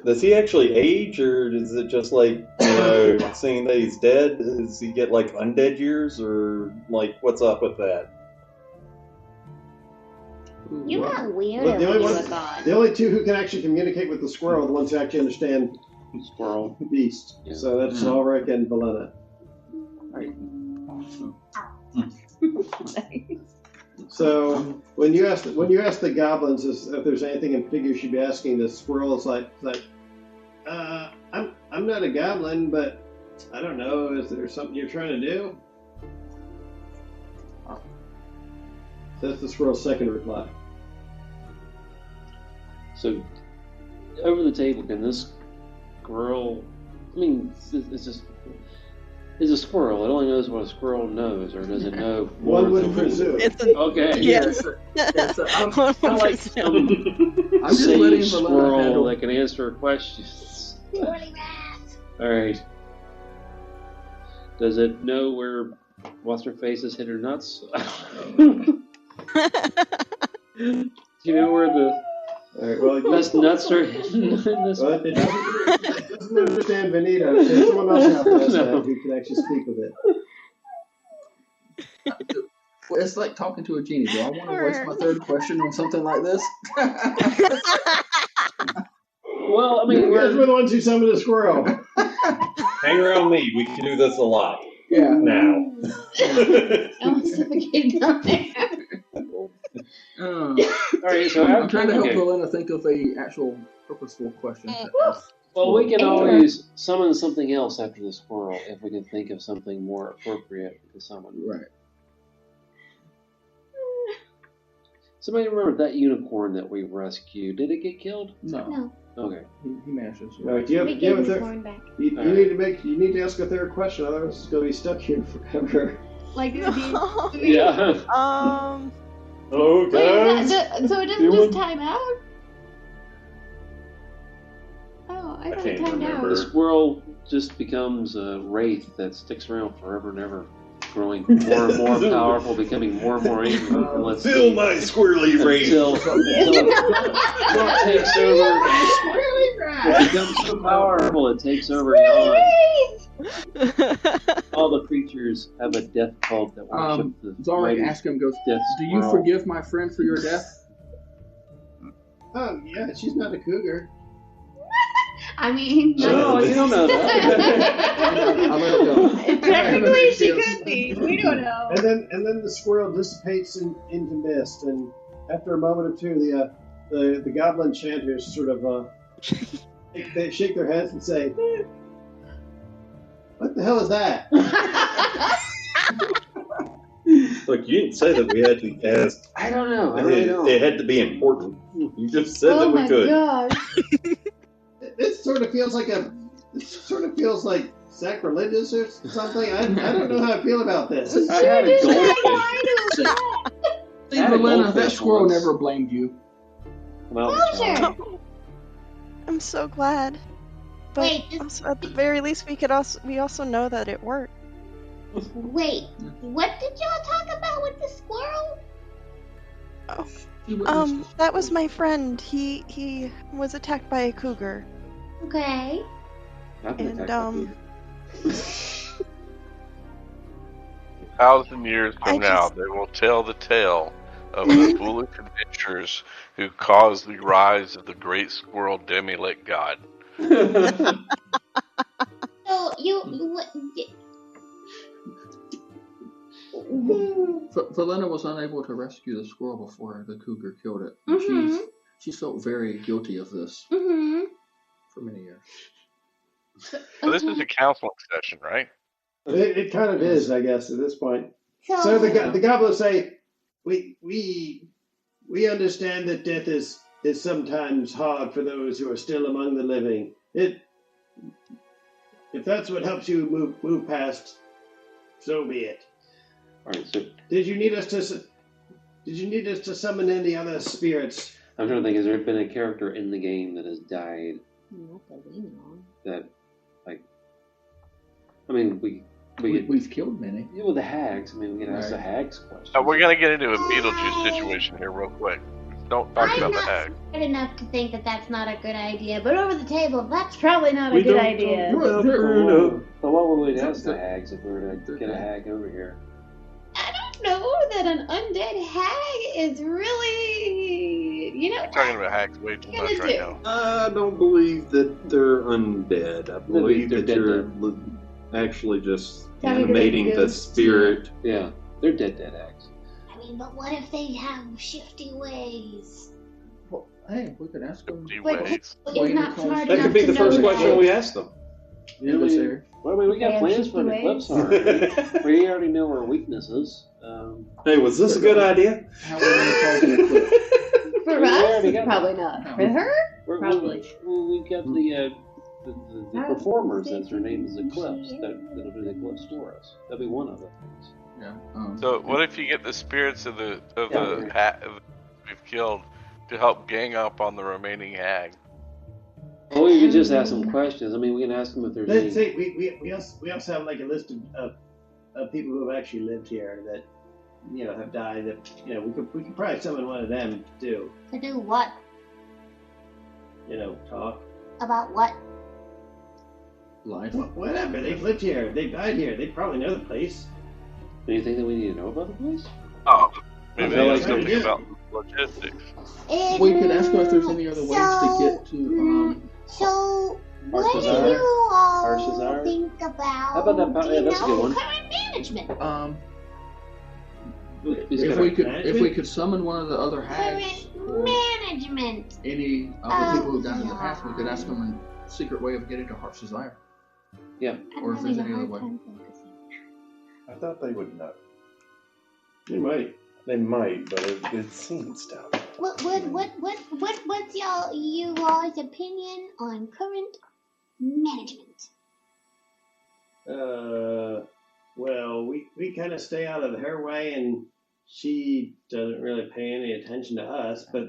Does he actually age, or is it just like, saying that he's dead? Does he get like undead years, or like what's up with that? You got weird But when you were gone. the only 2 who can actually communicate with the squirrel are the ones who actually understand Squirrel. beast. Yeah. So that's Zalric and Valena. So when you ask the goblins if there's anything in particular you should be asking, the squirrel is like I'm not a goblin, but I don't know. Is there something you're trying to do? That's the squirrel's second reply. So, over the table, can this squirrel? I mean, it's just. It's a squirrel. It only knows what a squirrel knows, or does it know? One would presume. Okay. Yes. I'm like some I'm just letting sage Valena squirrel handle. that can answer questions. All right. Does it know where what's her face has hit her nuts? Do you know where the best nuts are hidden in this? Well, it doesn't understand Benito. There's someone else out there who can actually speak with it. Well, it's like talking to a genie. Do I want to waste my third question on something like this? Well, I mean, you guys were the ones who summoned a squirrel. Hang around me. We can do this a lot. Yeah. Now. Don't suffocate down there. All right, so I'm trying to help Valena think of a actual purposeful question. To ask. Well, we can always summon something else after the squirrel if we can think of something more appropriate to summon. Right. Somebody remember that unicorn that we rescued? Did it get killed? No. Okay. He manages. No, do you have a third? You need to ask a third question, otherwise it's going to be stuck here forever. Like, yeah. Okay. So it doesn't just time out? Oh, I thought it timed out. The squirrel just becomes a wraith that sticks around forever and ever, growing more and more powerful, becoming more and more angry. Fill my squirrely wraith. Until it takes over. It becomes so powerful it takes over Yon. All the creatures have a death cult that worship the Zarek asks him, goes, death do you squirrel. forgive my friend for your death? Oh, yeah, she's not a cougar. I mean, no, you don't know that. Technically, she could be. We don't know. And then the squirrel dissipates into mist, and after a moment or two, the goblin chanters sort of they shake their heads and say, "What the hell is that?" Look, you didn't say that we had to ask. I don't know. I really don't. It had to be important. You just said that we could. Oh my gosh. This sort of feels like sacrilegious or something. I don't know how I feel about this. See, Valena, that squirrel never blamed you. I'm so glad. But Wait, also, at the very least, we also know that it worked. Wait, what did y'all talk about with the squirrel? That was my friend. He was attacked by a cougar. Okay. And 1,000 years from now, they will tell the tale of the foolish adventurers who caused the rise of the great squirrel demi-lit god. So Valena was unable to rescue the squirrel before the cougar killed it. And she felt very guilty of this for many years. So this is a counseling session, right? It kind of is, I guess, at this point. So the goblins say, "We understand that death is sometimes hard for those who are still among the living. If that's what helps you move past, so be it." All right. So Did you need us to summon any other spirits? I'm trying to think. Has there been a character in the game that has died? That, like, I mean, we've killed many. Yeah, with the hags. I mean, we can ask the hags questions. We're gonna get into a Beetlejuice situation here real quick. Don't talk about the hag. Good enough to think that that's not a good idea, but over the table, that's probably not a good idea. But what would we ask the hags if we were to get a hag over here? I don't know that an undead hag is really, We're talking about hags way too much right now. I don't believe that they're undead. I believe that you're actually just animating the spirit. Yeah, they're dead hags. I mean, but what if they have shifty ways? Well, hey, we could ask them. That could be the first question we ask them. Well, I mean, we got plans for an eclipse already. We already know our weaknesses. Hey, was this a good idea? For us, probably not. For her? Probably. We've got the performer, since her name is Eclipse, that'll do the Eclipse for us. That'll be one of the things. Yeah. So what if you get the spirits of the we've killed to help gang up on the remaining hag? Well, we could just ask them questions. I mean, we can ask them if there's Let's any... say we also have like a list of people who have actually lived here that have died. That we could probably summon one of them too. To do what? Talk about what? Life. Whatever. They've lived here. They died here. They probably know the place. Do you think that we need to know about the place? Oh, maybe I they like know something it. about logistics. We could ask them if there's any other ways to get to. So, what do Desire? you all Harsh Desire? think about? How about that? Yeah, that's a good one. Current management. If we could summon one of the other hags, Current management. any of the people who died in the past, we could ask them a secret way of getting to Heart's Desire. Yeah. Or if there's any other way. I thought they would know. They might. They might, but it seems doubtful. What's you all's opinion on current management? Well, we kind of stay out of her way, and she doesn't really pay any attention to us, but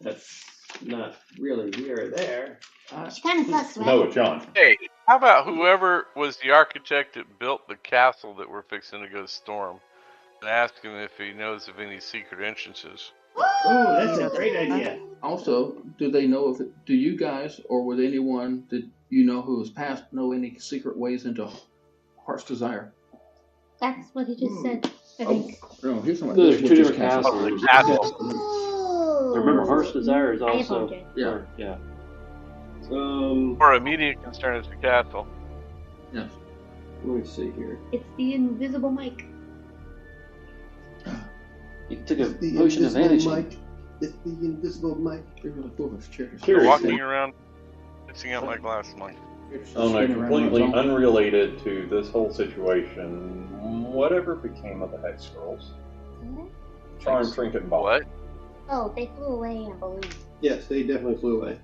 that's not really here or there. She kind of sucks, right? No, John. Hey, how about whoever was the architect that built the castle that we're fixing to go storm, and ask him if he knows of any secret entrances? Oh, that's a great idea. Also, do they know if do you guys or would anyone that you know who has passed know any secret ways into Heart's Desire? That's what he just said. I think. No, here's something. There's two different castles. Oh. Remember, Heart's Desire is also... apologize. Yeah. Our immediate concern is the castle. Yes. Let me see here. It's the invisible mic. You took a potion of vanishing. It's the invisible mic. You're walking around, fixing out my glass mic. On a completely unrelated to this whole situation, whatever became of the Hex Girls? Charm, Trinket, and Ball. What? Oh, they flew away in a balloon. Yes, they definitely flew away.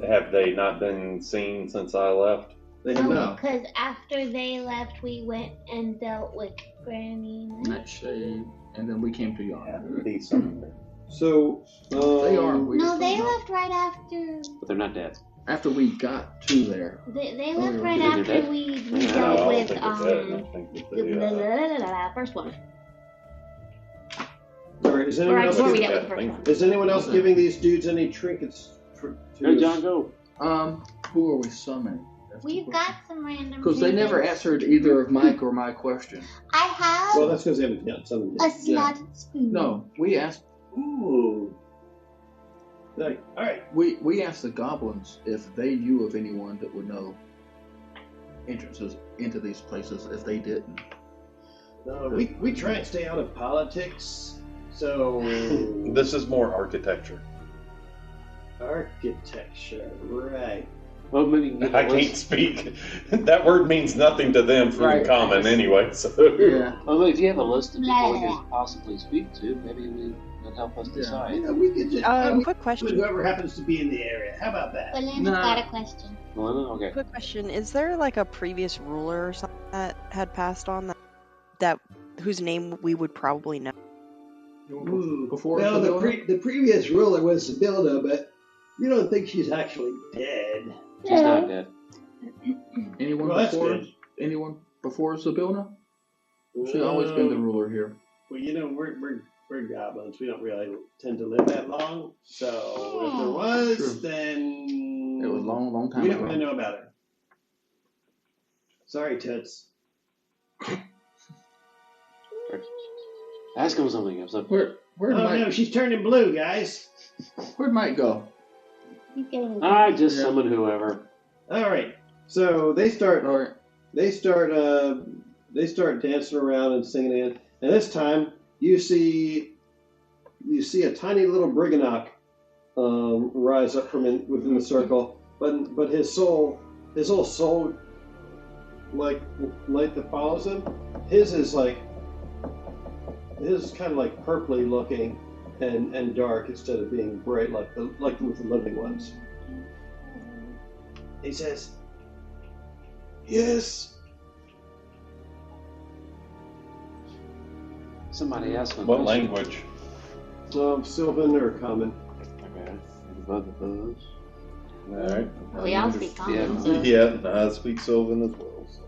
Have they not been seen since I left? They have No, not. because after they left, we went and dealt with Granny. Nightshade, and then we came to Yon. So, they are. No, they left right after. But they're not dead. After we got to there. They left right Think they're after dead? we No, dealt I with don't think they're dead. I think that they, first one. all right, is anyone else Before we giving, dealt with the first one. is anyone else giving these dudes any trinkets? Hey, John, go. Who are we summoning? We've got some random. Because they never trinkets. answered either of Mike or my question. I have Well, that's because they haven't done something a yet. slotted spoon. No, we asked. Ooh. Like, all right. We asked the goblins if they knew of anyone that would know entrances into these places. If they didn't, We try and stay out of politics. So This is more architecture. architecture, right? Well, maybe you can get I the list. can't speak. That word means nothing to them from Right. common anyway. So yeah. Well, if you have a list of people we could possibly speak to, maybe that'll help us decide. Yeah, we could just Quick question. whoever happens to be in the area. How about that? Belinda's No. got a question. Well, okay. Quick question: is there like a previous ruler or something that had passed on that whose name we would probably know? Before Well, the Sibylla? the previous ruler was Sibylla, but you don't think she's actually dead. She's not dead. Anyone Well, that's before? good. Anyone before Sibylla? She's always been the ruler here. Well, we're goblins. We don't really tend to live that long. So if there was, True. then It was a long, long time we don't ago. really know about her. Sorry, Toots. Ask him something. Where'd Oh Mike? no, she's turning blue, guys. Where'd Mike go? I just summon whoever. All right. So they start. All right. They start dancing around and singing in. And this time, you see a tiny little Briganock rise up from within the circle, but his whole soul, like light that follows him, his is kind of like purpley looking, and dark instead of being bright like with the living ones. He says, "Yes." Somebody asked me. What language? Sylvan or Common. Okay. Both of those. Alright. Well, we all speak Common. So. Yeah, I speak Sylvan as well. So.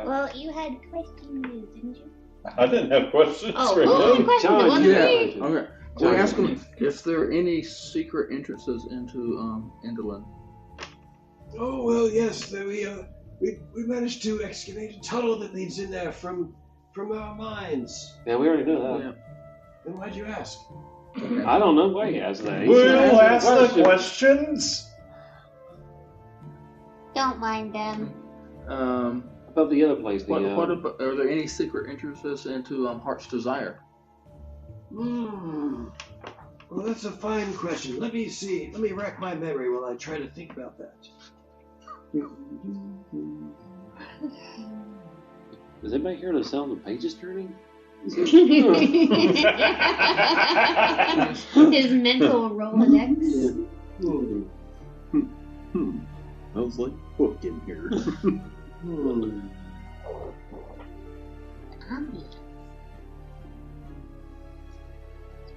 Well, you had questions, didn't you? I didn't have questions. Oh, right well, now. questions. It wasn't me. Okay. We ask them if there are any secret entrances into Indolin. Oh well, yes. We managed to excavate a tunnel that leads in there from our mines. Yeah, we already know that. Yeah. Then why'd you ask? I don't know why he asked that. We'll ask the questions. Don't mind them. About the other place. What about, are there any secret entrances into Heart's Desire? Well, that's a fine question. Let me see. Let me rack my memory while I try to think about that. Does anybody hear the sound of pages turning? His mental Rolodex. I was like, book in here.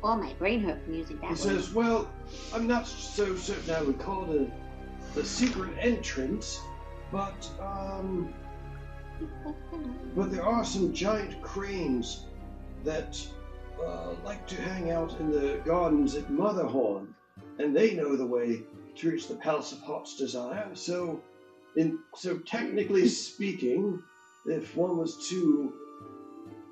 Oh, my brain hurt from using that. He says, "Well, I'm not so certain I would call it a secret entrance, but there are some giant cranes that like to hang out in the gardens at Motherhorn, and they know the way to reach the Palace of Heart's Desire. So technically speaking, if one was to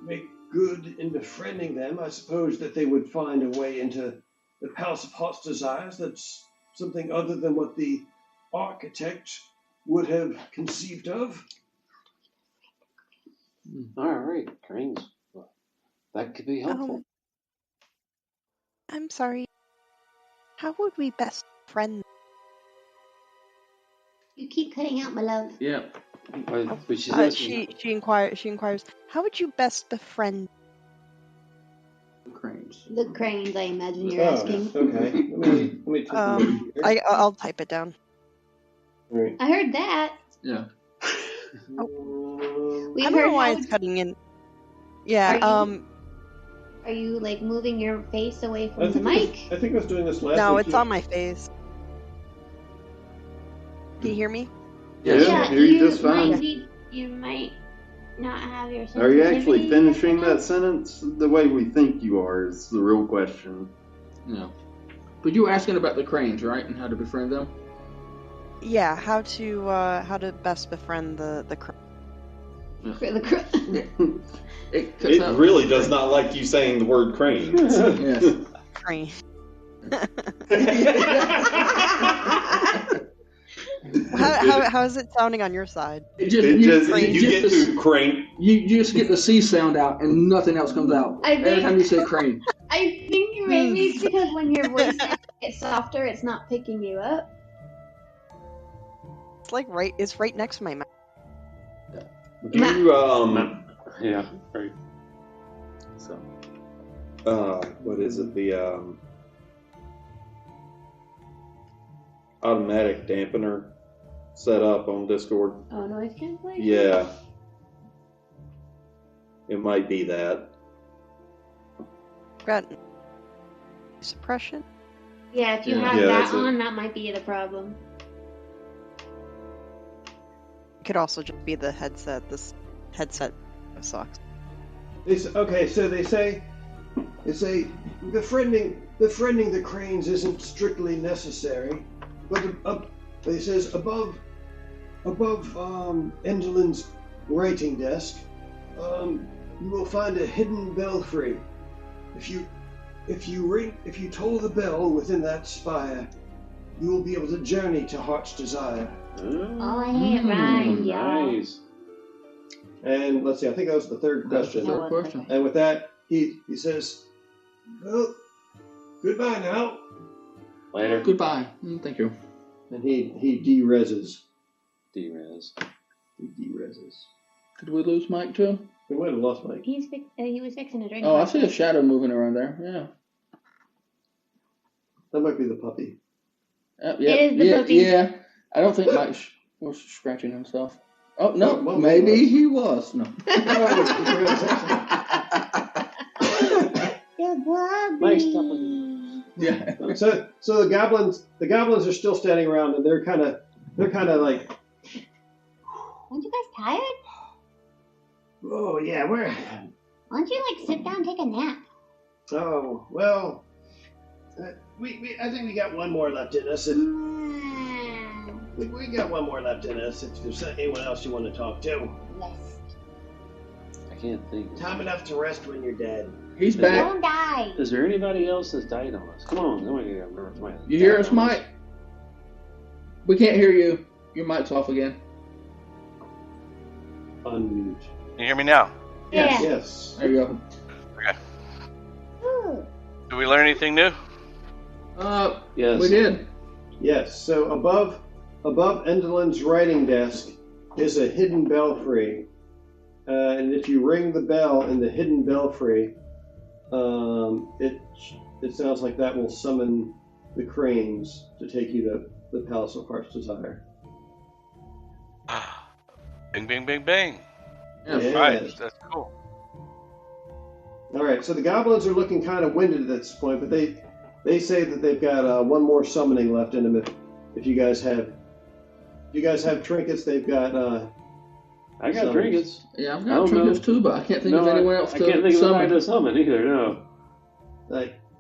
make good in befriending them, I suppose that they would find a way into the Palace of Heart's Desires that's something other than what the architect would have conceived of." All right, cranes. That could be helpful. I'm sorry. How would we best friend? You keep cutting out, my love. Yeah. She inquires. How would you best befriend cranes? The cranes, I imagine you're asking. Okay. Let me take a look here. I'll type it down. Right. I heard that. Yeah. I don't know why it's cutting in. Yeah. Are you like moving your face away from the mic? I think I was doing this last No, week. it's on my face. Can you hear me? Yeah, I hear you just fine. You might not have your. Are you actually finishing that sentence? The way we think you are is the real question. Yeah. But you were asking about the cranes, right? And how to befriend them? Yeah, how to best befriend the It really does not like you saying the word crane. Yes. Crane. How is it sounding on your side? You get to crane. You just get the C sound out and nothing else comes out. Every time you say crane. I think maybe it's because when your voice gets softer, it's not picking you up. It's right next to my mouth. Yeah, right. So, what is it? The automatic dampener set up on Discord. Oh, noise cancellation? Yeah. It might be that. Got suppression? Yeah, if you have that on, that might be the problem. It could also just be the headset. This headset sucks. Okay, so they say befriending the cranes isn't strictly necessary, but it says above Endolin's writing desk, you will find a hidden belfry. If you toll the bell within that spire, you will be able to journey to Heart's Desire. Oh, I hate rhyme, y'all. Nice. And let's see, I think that was the third question. Third question. And with that, he says, "Well, goodbye now." Later. Goodbye. Thank you. And he de-reses. D-res. He de-reses. Did we lose Mike too? We might have lost Mike. He was fixing a drink. Oh, I see a shadow moving around there. Yeah. be the puppy. Yeah. I don't think Mike was scratching himself. Oh no, maybe he was. No. Mike's Yeah. So the goblins are still standing around, and they're kind of like. Aren't you guys tired? Oh yeah, we're. Why don't you sit down and take a nap? Oh well, I think we got one more left in us. We got one more left in us. If there's anyone else you want to talk to. Yes. I can't think. Time enough to rest when you're dead. He's back. Don't die. Is there anybody else that's died on us? Come on, You hear us, Mike? We can't hear you. Your mic's off again. Unmute. Can you hear me now? Yeah. Yes. There you go. Okay. Ooh. Did we learn anything new? Yes. We did. Yes. So above Endelin's writing desk is a hidden belfry, and if you ring the bell in the hidden belfry, it sounds like that will summon the cranes to take you to the Palace of Heart's Desire. Bing, bing, bing, bing. Yes. Right, that's cool. All right, so the goblins are looking kind of winded at this point, but they say that they've got one more summoning left in them. If you guys have trinkets, they've got. I got trinkets. Yeah, I've got trinkets too, but I can't think of anyone else to summon. I can't think of anybody to summon either. No.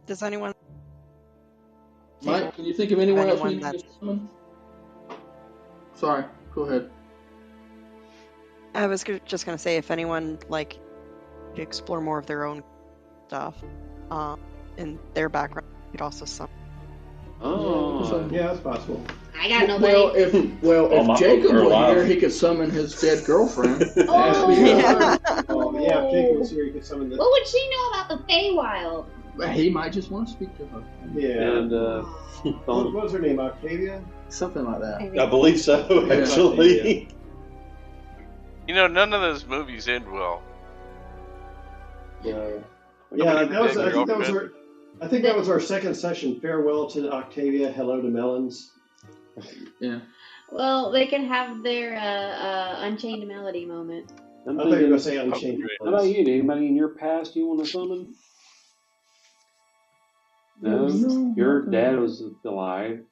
Does anyone? Mike, can you think of anyone else we need to summon? Sorry, go ahead. I was just going to say, if anyone to explore more of their own stuff, in their background, you could also summon. Oh, yeah, that's possible. I got nobody. If Jacob were here, he could summon his dead girlfriend. Oh, yeah, if Jacob was here, he could summon the. What would she know about the Feywild? He might just want to speak to her. Yeah. And what was her name? Octavia? Something like that. I believe so, actually. None of those movies end well. Yeah, I think that was our second session. Farewell to Octavia, hello to Melons. Yeah. Well, they can have their Unchained Melody moment. I thought you were going to say Unchained. How about you? Anybody in your past you want to summon? No. Your dad was alive.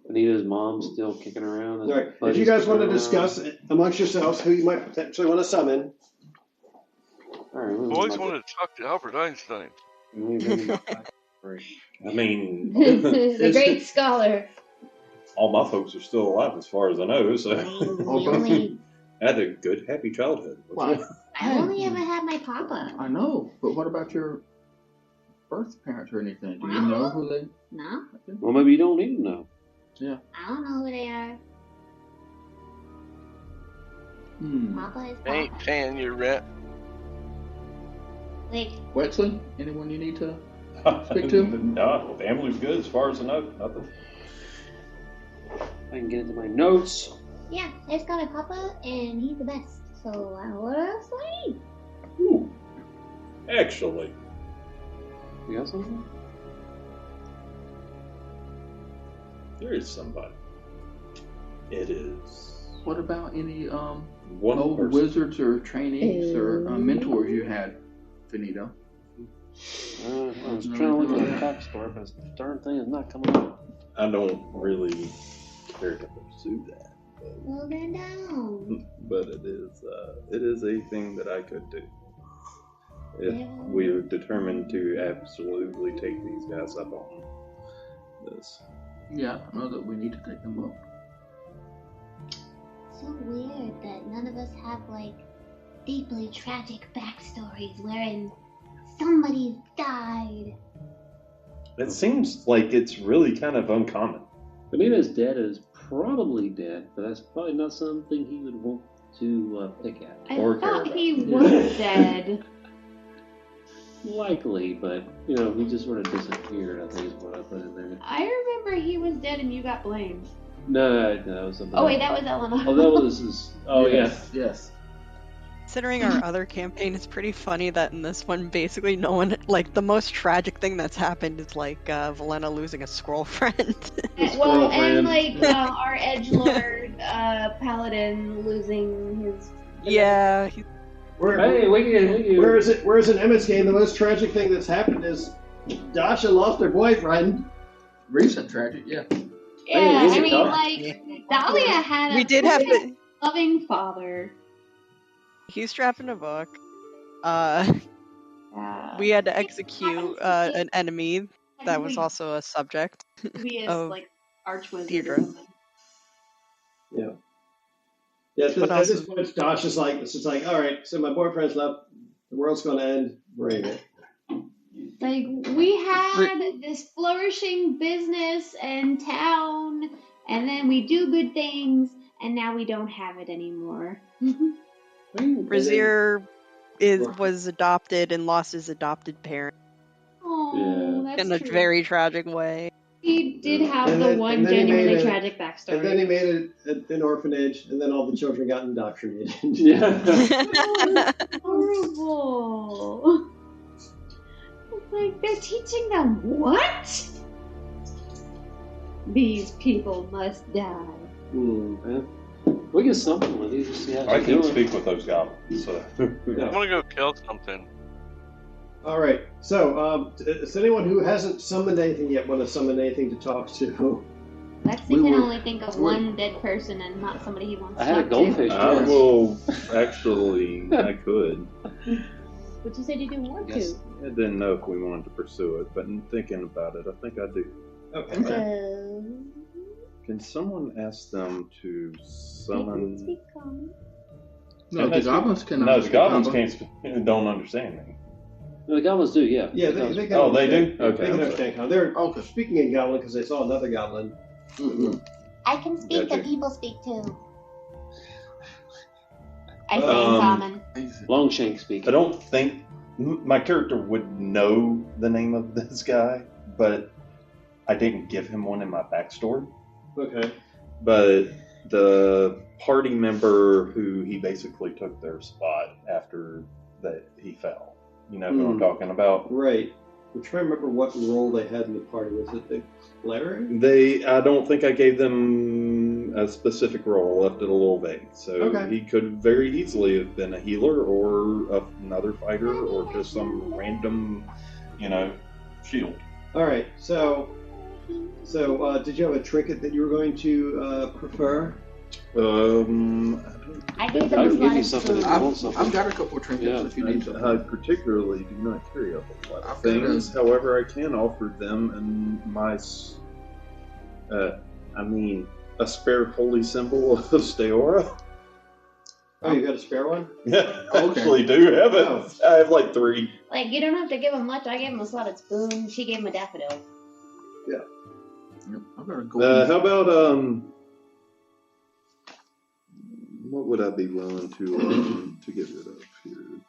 Anita's mom's still kicking around. All right. If you guys want to discuss amongst yourselves who you might potentially want to summon. I always wanted to talk to Albert Einstein. I mean, the great scholar. All my folks are still alive as far as I know, so I had a good, happy childhood. I only ever had my papa. I know, but what about your birth parents or anything? Do you know who they? No. Well, maybe you don't need to know. Yeah. I don't know who they are. Papa is Papa. Ain't paying your rent. Wetsley, anyone you need to speak to? No, family's good as far as I know. Nothing. I can get into my notes. Yeah, I just got my papa, and he's the best. So what else do I need? Ooh. Actually. You got something? There is somebody. It is. What about any one old person. wizards or trainees or mentors you had, Finito? I was trying to look at the backstory, but the darn thing is not coming up. I don't really care to pursue that. Well, then no. But it is a thing that I could do. If we're determined to absolutely take these guys up on this. Yeah, I know that we need to take them up. So weird that none of us have deeply tragic backstories wherein somebody's died. It seems like it's really kind of uncommon. Benita's dad is probably dead, but that's probably not something he would want to pick at. I thought he was dead. Likely, but he just sort of disappeared. I think is what I put in there. I remember he was dead and you got blamed. No, that was something. Oh wait, that was Eleanor. Oh, that was his. Oh yes. Considering our other campaign, it's pretty funny that in this one, basically no one, like, the most tragic thing that's happened is, like, Valena losing a squirrel friend. Well, and, like, our edgelord paladin losing his... Yeah. Whereas in Emmett's game, the most tragic thing that's happened is Dasha lost her boyfriend. Recent tragic, yeah. Yeah, I mean, like, Dahlia had a loving father. He's trapped in a book. We had to execute an enemy that was also a subject of like archwizard. Deirdre. Yeah. Yeah. At this point, Dasha's like, it's just like, all right. So my boyfriend's left. The world's going to end. Bring it. Like, we had this flourishing business and town, and then we do good things, and now we don't have it anymore. Brazier was adopted and lost his adopted parent. Oh, that's in a true. very tragic way. He did have one genuinely tragic backstory. And then he made an orphanage, and then all the children got indoctrinated. Yeah. Horrible. Like, they're teaching them what? These people must die. We get something with these. I can speak with those goblins. So. I'm gonna go kill something. All right. So, does anyone who hasn't summoned anything yet want to summon anything to talk to? Lexi can only think of one dead person and not somebody he wants to talk to. I had a goldfish. I will actually. I could. But you said you didn't want Yes. to. I didn't know if we wanted to pursue it, but in thinking about it, I think I do. Okay. Can someone ask them to summon? No, the goblins cannot. No, the goblins don't understand me. No, the goblins do, yeah. Yeah, they can. Oh, they do? They Okay. can understand. They're speaking in goblin because they saw another goblin. I can speak, Gotcha. the people speak too. I say common. Longshank speak. I don't think my character would know the name of this guy, but I didn't give him one in my backstory. Okay. But the party member who he basically took their spot after that he fell. You know who I'm talking about? Right. I'm trying to remember what role they had in the party. Was it the cleric? I don't think I gave them a specific role. I left it a little vague. So Okay. he could very easily have been a healer or another fighter or just some random, shield. All right. So, did you have a trinket that you were going to prefer? I gave I them can give you a something if you want something. I've got a couple of trinkets if you need something. I particularly do not carry a whole lot of things. However, I can offer them and my, a spare holy symbol of Steora. Oh, you got a spare one? Yeah, I actually do have it. Oh. I have like 3. Like, you don't have to give him much. I gave him a slotted spoon. She gave him a daffodil. Yeah. I've got a gold. How about what would I be willing to get rid of here?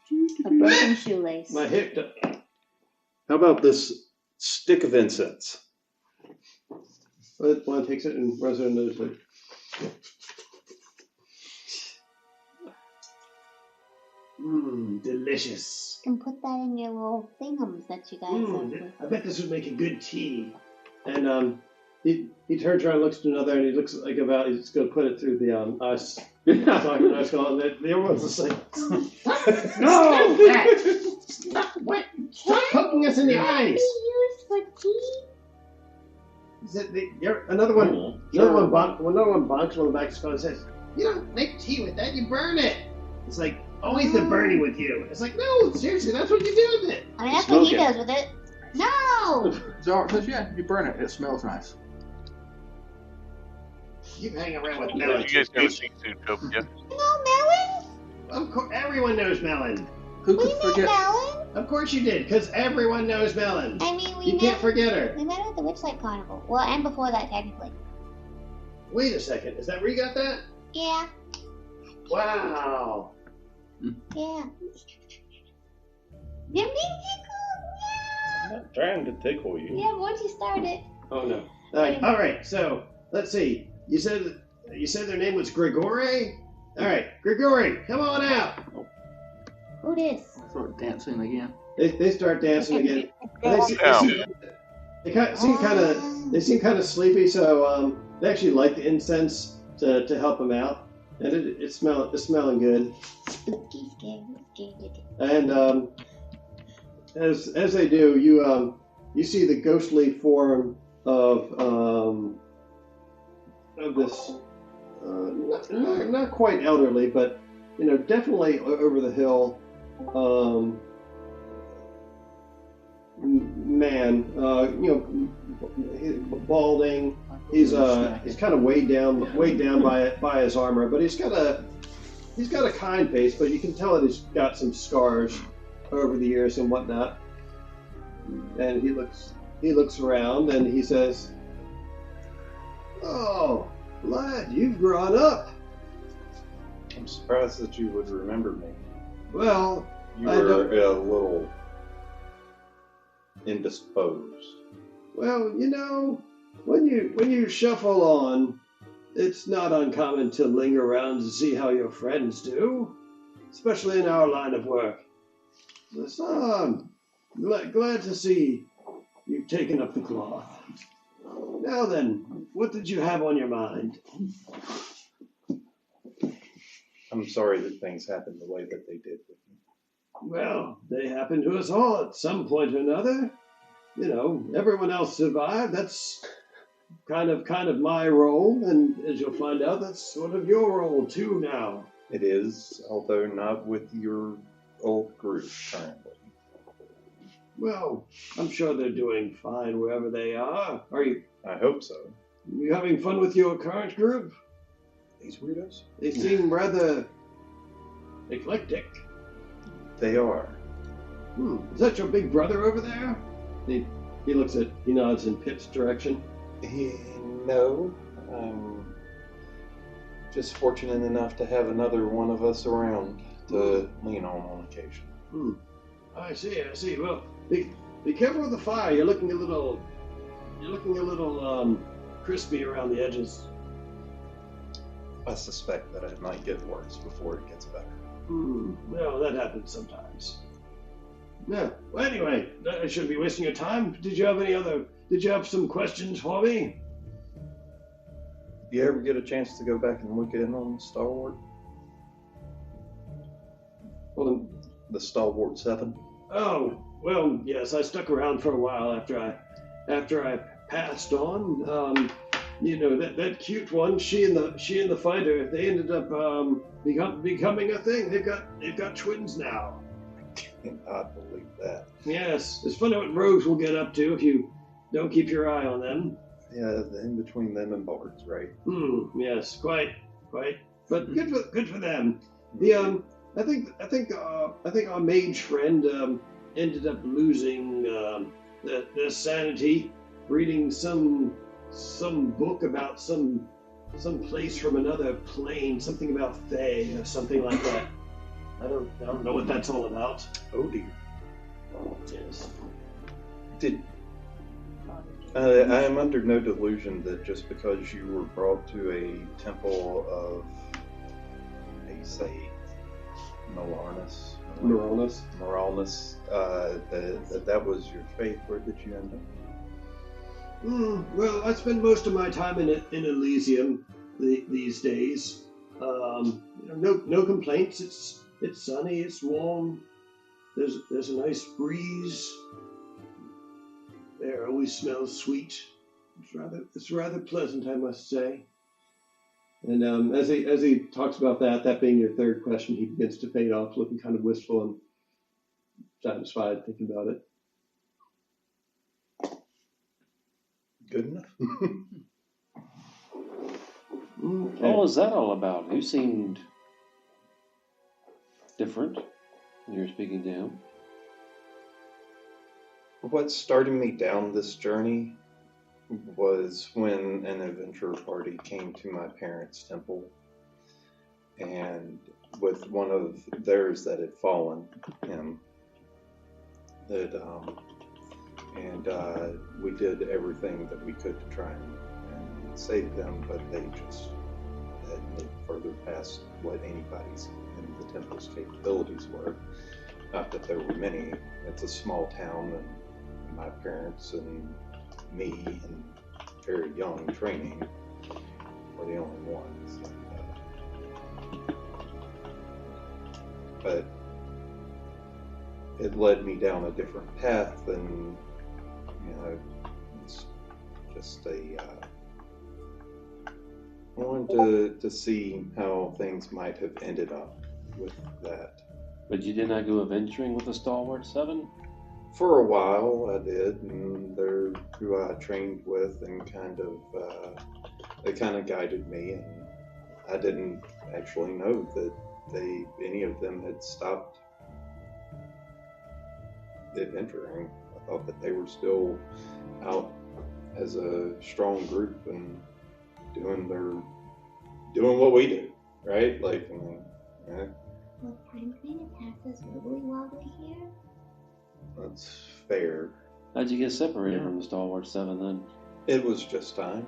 A broken shoelace. My hip. How about this stick of incense? One takes it and runs it in those. Delicious. You can put that in your little thingums that you guys have. I bet this would make a good tea. And he turns around, looks to another, and he looks like he's going to put it through the ice. Ice skull, and the other one's just like, no! Stop poking us in the eyes! Used for tea? Another one bonks one on the back of his skull and says, "You don't make tea with that, you burn it." It's like, always the burning with you. It's like, no, seriously, that's what you do with it. I mean, that's what he does with it. No! Zara says, yeah, you burn it. It smells nice. You hang around with You melon. guys never seen Zootopia? You know melon? Of course, everyone knows melon. Who We could met forget? melon. Of course you did, because everyone knows melon. I mean, You can't forget her. We met her at the Witchlight Carnival. Well, and before that, technically. Wait a second, is that where you got that? Yeah. Wow. Yeah. You're being tickled. I'm not trying to tickle you. Yeah, once you start it. Oh no. All right. So let's see. You said their name was Grigore. All right, Grigore, come on out. Who this? I start dancing again. They start dancing again. They seem kind of sleepy, so they actually light the incense to help them out, and it's smelling good. Spooky, scary. And as they do, you see the ghostly form of this not quite elderly, but definitely over the hill man. Balding. He's kind of weighed down by his armor, but he's got a kind face, but you can tell that he's got some scars over the years and whatnot. And he looks around and he says, "Oh, lad, you've grown up." I'm surprised that you would remember me. Well, you were a little indisposed. Well, when you shuffle on, it's not uncommon to linger around to see how your friends do, especially in our line of work. So I'm glad to see you've taken up the cloth. Now then, what did you have on your mind? I'm sorry that things happened the way that they did with me. Well, they happen to us all at some point or another. Everyone else survived. That's kind of my role, and as you'll find out, that's sort of your role too now. It is, although not with your old group currently. Well, I'm sure they're doing fine wherever they are. Are you? I hope so. You having fun with your current group? These weirdos? They seem rather eclectic. They are. Is that your big brother over there? He nods in Pip's direction. No. I'm just fortunate enough to have another one of us around to lean on occasion. I see. Well, be careful with the fire. You're looking a little crispy around the edges. I suspect that it might get worse before it gets better. Well, that happens sometimes. Yeah. Well, anyway, I shouldn't be wasting your time. Did you have some questions for me? You ever get a chance to go back and look in on Stalwart? Well, the Stalwart 7? Oh, well, yes, I stuck around for a while after I passed on. That cute one, she and the fighter, they ended up becoming a thing. They've got twins now. I cannot believe that. Yes, it's funny what rogues will get up to if you don't keep your eye on them. Yeah, in between them and bards, right? Yes, quite. But good for them. I think our mage friend ended up losing their sanity, reading some book about some place from another plane, something about Fae or something like that. I don't know what that's all about. Oh dear. Yes. I am under no delusion that just because you were brought to a temple of, Moralness, that was your faith. Where did you end up? Well, I spend most of my time in Elysium these days. No complaints. It's sunny. It's warm. There's a nice breeze. Air always smells sweet. It's rather pleasant, I must say. And as he talks about that being your third question, he begins to fade off, looking kind of wistful and satisfied, thinking about it. Good enough. Okay. What was that all about? Who seemed different when you were speaking to him? What started me down this journey was when an adventurer party came to my parents' temple, and with one of theirs that had fallen, him, we did everything that we could to try and save them, but they just had moved further past what anybody's in the temple's capabilities were. Not that there were many. It's a small town, and my parents and me and very young training were the only ones. But it led me down a different path, and it's just I wanted to see how things might have ended up with that. But you did not go adventuring with the Stalwart 7? For a while, I did, and they're who I trained with, and they kind of guided me, and I didn't actually know that any of them had stopped adventuring. I thought that they were still out as a strong group and doing what we do, right? Like, Well, I'm kind of past this wibbly wobbly here. That's fair. How'd you get separated from the Stalwart 7 then? It was just time.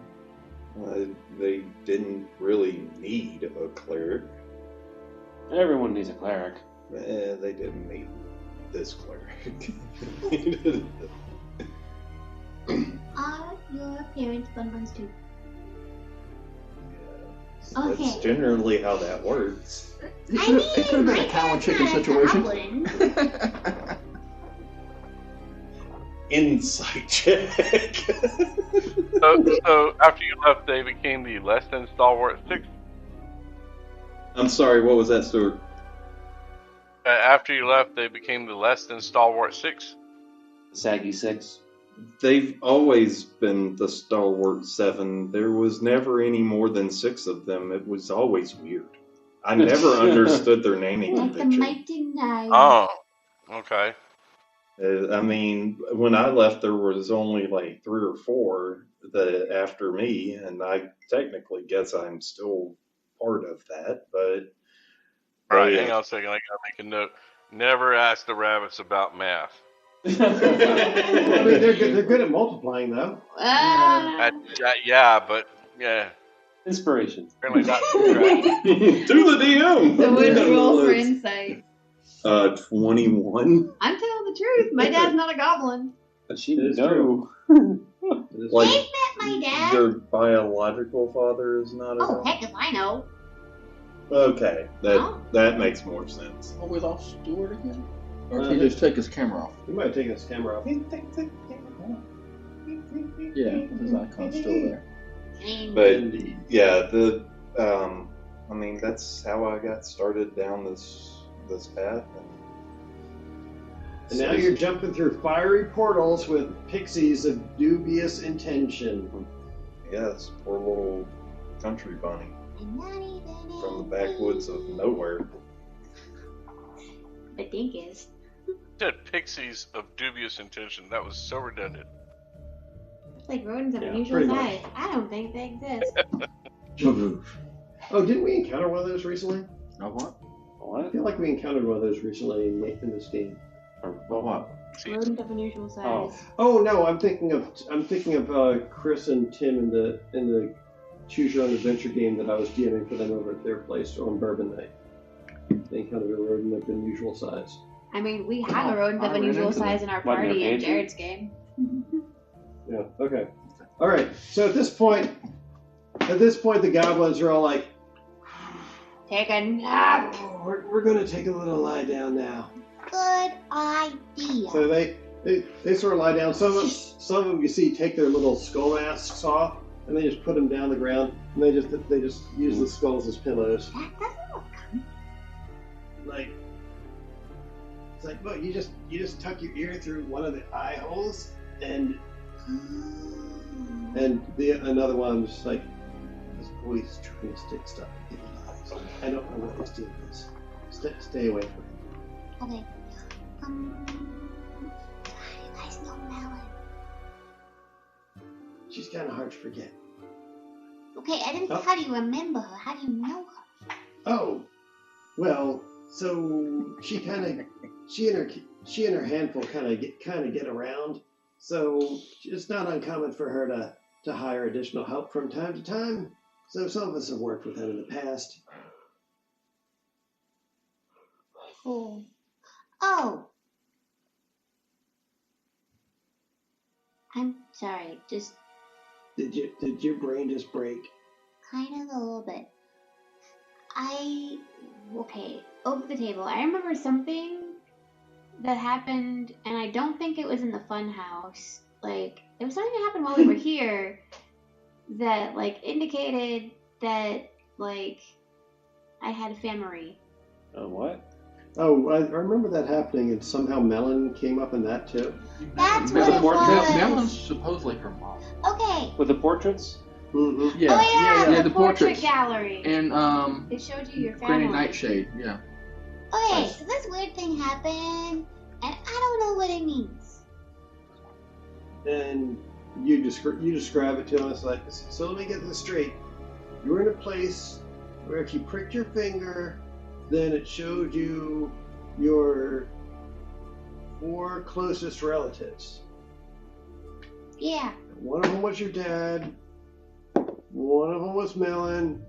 They didn't really need a cleric. Everyone needs a cleric. They didn't need this cleric. Are your parents bun-buns too? That's Okay. generally how that works. It could have been a cow and chicken situation. Insight check. So after you left, they became the less than Stalwart 6. I'm sorry, what was that, Stuart? After you left, they became the less than Stalwart 6. Saggy 6. They've always been the Stalwart 7. There was never any more than 6 of them. It was always weird. I never understood their naming Like the convention. Mighty Nine. Oh, okay. I mean, when I left, there was only like 3 or 4 that after me, and I technically guess I'm still part of that. But Alright, hang on a second. I gotta make a note. Never ask the rabbits about math. I mean, they're good at multiplying, though. Yeah, but yeah. Inspiration. Apparently not. To the DM. So what'd you roll for insight? 21. I'm telling the truth. My dad's not a goblin. But she didn't know. Like, They've met my dad. your biological father is not a Oh, heck if I know. Okay, that makes more sense. Oh, we lost Stuart again? Or did he just take his camera off? He might have taken his camera off. Yeah, his icon's still there. But yeah, I mean, that's how I got started down this path. And now you're jumping through fiery portals with pixies of dubious intention. Yes, poor little country bunny from the backwoods of nowhere. The dinkus. Said pixies of dubious intention. That was so redundant. It's like rodents of Yeah, unusual pretty size. I don't think they exist. Oh, didn't we encounter one of those recently? Oh, what? I feel like we encountered one of those recently in this game. Or what? Rodent of unusual size. Oh no, I'm thinking of Chris and Tim in the Choose Your Own Adventure game that I was DMing for them over at their place on Bourbon Night. They encountered a rodent of unusual size. I mean, we had a rodent of unusual size in our party in Jared's game. Yeah. Okay. All right. So at this point, the goblins are all like, Take a nap. "Oh, we're going to take a little lie down now." Good idea. So they sort of lie down. Some of them you see take their little skull masks off, and they just put them down the ground, and they just use the skulls as pillows. That doesn't look comfy. Like, it's like, look, you just tuck your ear through one of the eye holes, and another one just like, this boy's trying to stick stuff in the eyes. I don't know what this deal is. Stay away from it. Okay. You guys know Melon. She's kind of hard to forget. Okay, I didn't say how do you remember her? How do you know her? Oh, well, so she and her handful kind of get around. So it's not uncommon for her to hire additional help from time to time. So some of us have worked with them in the past. Cool. Oh. I'm sorry, just... Did your brain just break? Kind of a little bit. Okay, over the table. I remember something that happened, and I don't think it was in the fun house. Like, there was something that happened while we were here that, like, indicated that, like, I had a family. What? Oh, I remember that happening, and somehow Melon came up in that too. That's what it was. Melon's supposedly her mom. Okay. With the portraits? Mm-hmm. Yeah. Oh yeah, the portrait portraits. gallery. And it showed you your family. Granny Nightshade, yeah. Okay, so this weird thing happened, and I don't know what it means. And you describe it to us like, so let me get this straight. You were in a place where if you pricked your finger, then it showed you your 4 closest relatives. Yeah. One of them was your dad, one of them was Melon,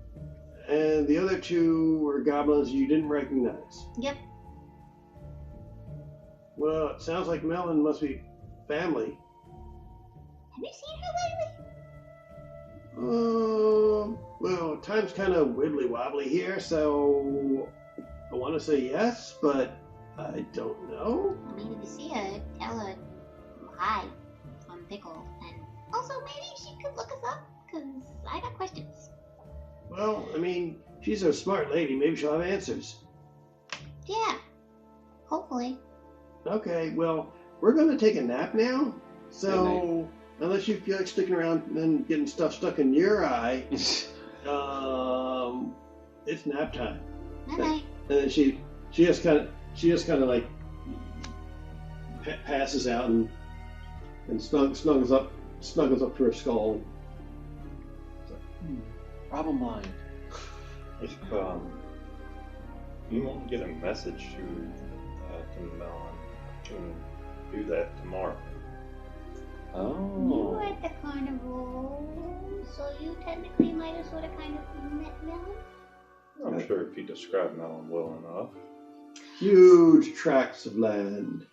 and the other 2 were goblins you didn't recognize. Yep. Well, it sounds like Melon must be family. Have you seen her lately? Well, time's kind of wibbly wobbly here, so I want to say yes, but I don't know. I mean, if you see her, tell her hi on Pickle, and also maybe she could look us up, because I got questions. Well, I mean, she's a smart lady. Maybe she'll have answers. Yeah. Hopefully. Okay, well, we're going to take a nap now, so unless you feel like sticking around and getting stuff stuck in your eye, it's nap time. Night. And then she just kind of like passes out and snuggles up to her skull. Problem line. If you want to get a message to Melon, you can do that tomorrow. Oh. You were at the carnival, so you technically might have sort of kind of met Melon? I'm sure if you describe Melon well enough. Huge tracts of land.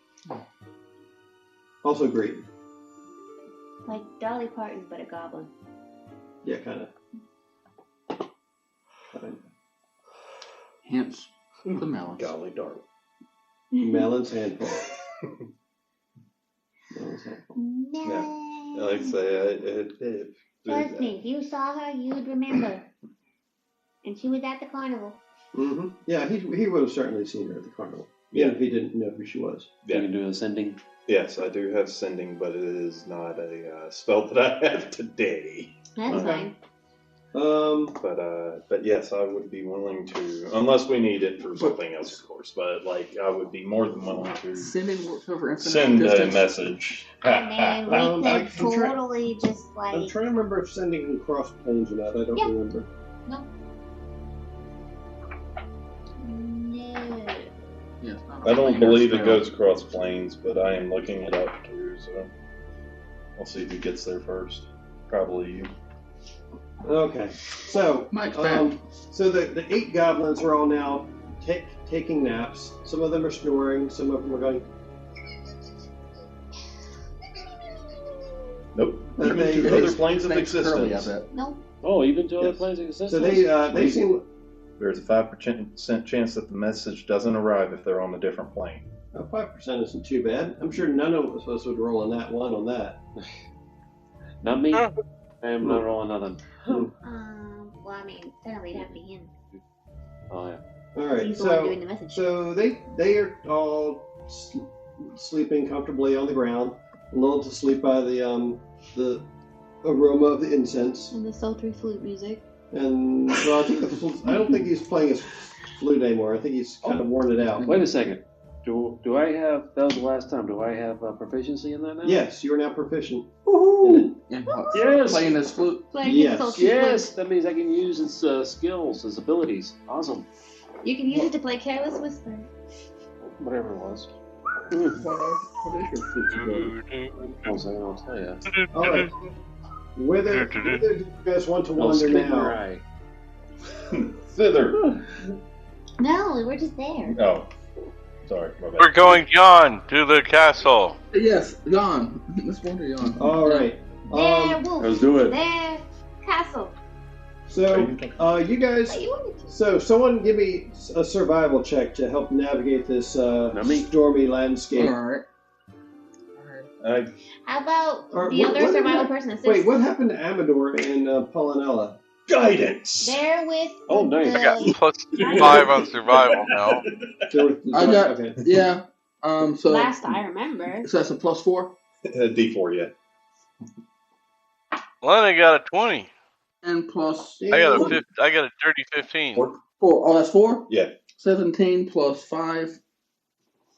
Also green. Like Dolly Parton, but a goblin. Yeah, kind of. Hence the melons. Golly darn. Melon's handful. Yeah, like I say, Trust me, if you saw her, you'd remember. And she was at the carnival. Mm-hmm. Yeah, he would have certainly seen her at the carnival. Yeah. Even if he didn't know who she was. Yeah. You can do a sending? Yes, I do have sending, but it is not a spell that I have today. That's fine. But yes, I would be willing to, unless we need it for something else, of course. But like, I would be more than willing to send a message. And then we could totally just like. I'm trying to remember if sending can cross planes or not. I don't remember. No. No. I don't believe it goes across planes, but I am looking it up too. So I'll see who gets there first. Probably you. Okay, so so the 8 goblins are all now taking naps. Some of them are snoring. Some of them are going. Nope. Even to other planes of existence. Nope. Oh, even to other planes of existence. So they seem. There's a 5% chance that the message doesn't arrive if they're on a different plane. 5% isn't too bad. I'm sure none of us would roll on that one on that. Not me. I am not rolling nothing. Well, I mean, technically it'd have to be him. Oh yeah. All right. He's the one doing the message. So they are all sleeping comfortably on the ground, lulled to sleep by the aroma of the incense and the sultry flute music. And well, I don't think he's playing his flute anymore. I think he's kind of worn it out. Wait a second. Do I have? That was the last time. Do I have proficiency in that now? Yes, you are now proficient. Woohoo! Yes, playing his flute. Yes, that means I can use its skills, its abilities. Awesome. You can use it to play Careless Whisper. Whatever it was. What is your flute? I'll tell you. All right. Whether you guys want to wander now. Thither. No, we're just there. Oh. Sorry, my bad. We're going Yon to the castle. Yes, Yon. Let's go to Yon. All right. There, wolf. Let's do it. There, castle. So, you guys. So, someone give me a survival check to help navigate this stormy landscape. All right. How about the other survival person assist? Wait, what happened to Amador and Pollinella? Guidance. They're with. Oh, nice. I got +5 on survival now. I got yeah. So last I remember. So that's a +4. D4, yeah. Lena got a 20. And plus. I got a dirty 15. 4. Oh, that's 4. Yeah. 17 plus 5.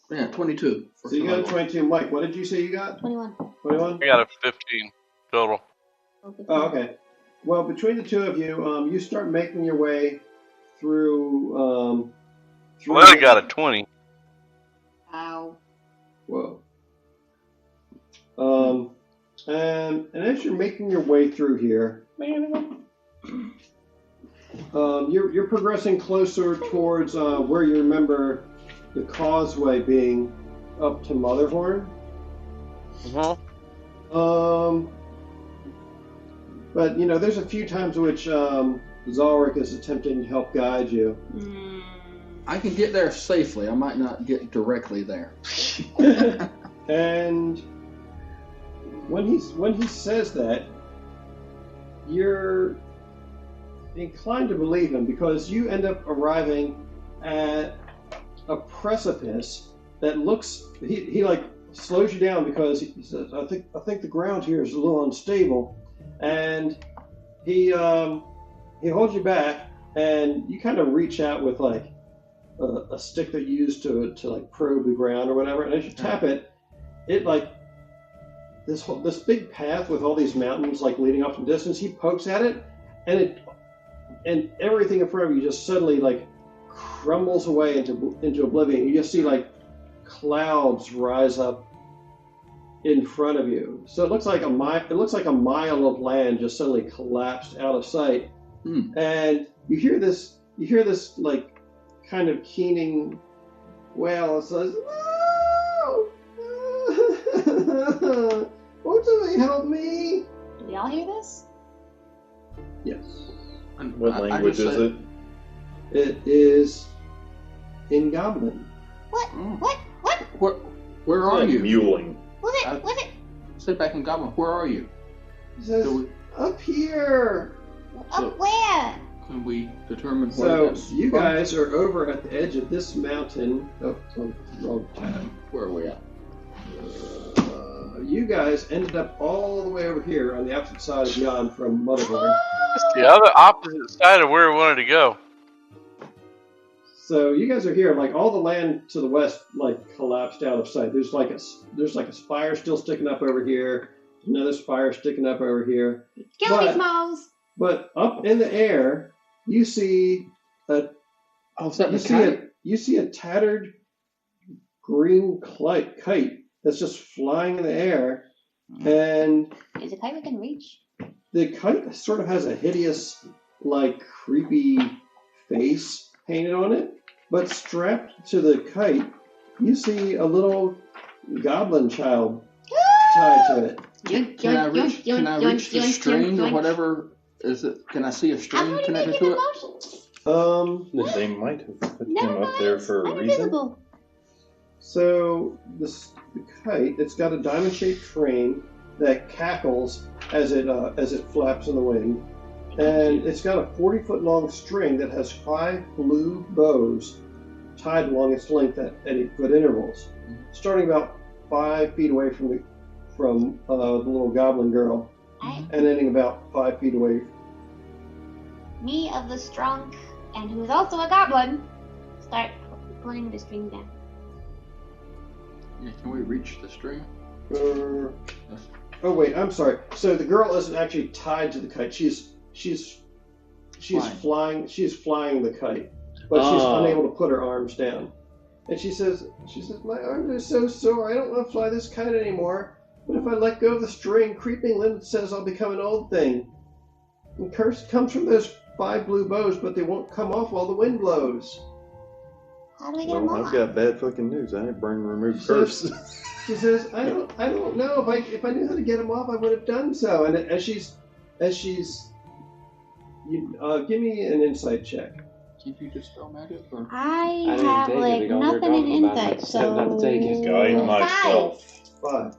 Yeah, 22. So you got a 22. Mike, what did you say you got? 21. 21? I got a 15 total. Oh, okay. Well, between the two of you, you start making your way through. Lena got a 20. Ow. Whoa. And as you're making your way through here, you're progressing closer towards where you remember the causeway being up to Motherhorn. But there's a few times which Zalric is attempting to help guide you. I can get there safely. I might not get directly there. And when he says that, you're inclined to believe him because you end up arriving at a precipice that looks. He like slows you down because he says, "I think the ground here is a little unstable," and he holds you back, and you kind of reach out with like a stick that you use to like probe the ground or whatever, and as you tap it, it like this big path with all these mountains like leading off in the distance. He pokes at it, and everything in front of you just suddenly like crumbles away into oblivion. You just see like clouds rise up in front of you. So it looks like a mile of land just suddenly collapsed out of sight. And you hear this like kind of keening wail. It says, "No! Won't somebody help me?" Do we all hear this? Yes. What language is it? It is in Goblin. What? Where are you? Mewling. What's it? Sit back in Goblin. Where are you? It says, up here. Up where? Can we determine where So that's you from? guys are over at the edge of this mountain. Oh, wrong tab. Where are we at? You guys ended up all the way over here on the opposite side of Yon from Motherhorn. The other opposite side of where we wanted to go. So you guys are here, like all the land to the west, like collapsed out of sight. There's like a spire still sticking up over here. Another spire sticking up over here. Kill me, Smalls. But up in the air, you see a tattered green kite that's just flying in the air, and is a kite we can reach? The kite sort of has a hideous, like creepy face painted on it. But strapped to the kite, you see a little goblin child tied to it. Can I reach the string or whatever? Is it? Can I see a string connected to it? They might have put him up there for a reason. So the kite, it's got a diamond-shaped frame that cackles as it flaps in the wind. And it's got a 40-foot-long string that has 5 blue bows tied along its length at 8-foot intervals, starting about 5 feet away from the little goblin girl, and ending about 5 feet away. Me of the strong, and who is also a goblin, start pulling the string down. Yeah, can we reach the string? Oh wait, I'm sorry. So the girl isn't actually tied to the kite. She's flying. She's flying the kite, but she's unable to put her arms down. And she says, "My arms are so sore. I don't want to fly this kite anymore. But if I let go of the string, Creeping Limb says I'll become an old thing. And curse comes from those 5 blue bows, but they won't come off while the wind blows." How do we get them off? I've got bad fucking news. I didn't bring remove curse. She says, I don't know. If I knew how to get them off, I would have done so. And as she's give me an insight check. Can you just spell magic? Or? I have like nothing in insight, so Not take it. Guide myself. 5.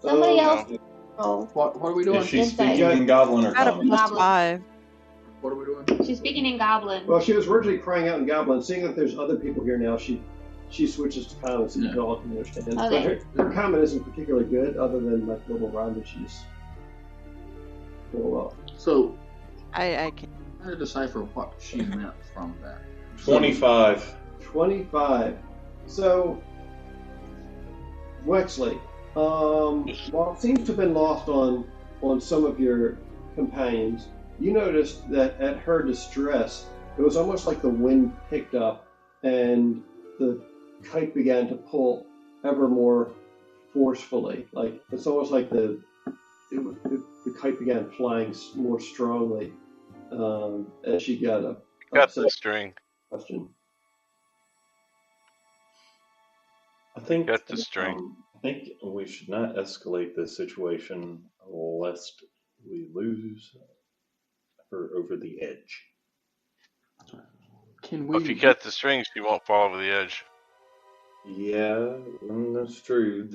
Somebody else. Oh. What are we doing? Is she speaking in Goblin or Common? +5. What are we doing? She's speaking in Goblin. Well, she was originally crying out in Goblin. Seeing that there's other people here now, she switches to Common so you can all can understand. Okay. But her Common isn't particularly good, other than like little rhyme that she's doing well. So I can try to decipher what she meant from that. 25. 25. So, Wexley, while it seems to have been lost on some of your companions, you noticed that at her distress, it was almost like the wind picked up and the kite began to pull ever more forcefully. Like it's almost like the kite began flying more strongly as she got the string. Question. I think Got the string. I think we should not escalate this situation lest we lose her over the edge. Can we? If you cut the string, she won't fall over the edge. Yeah, that's true.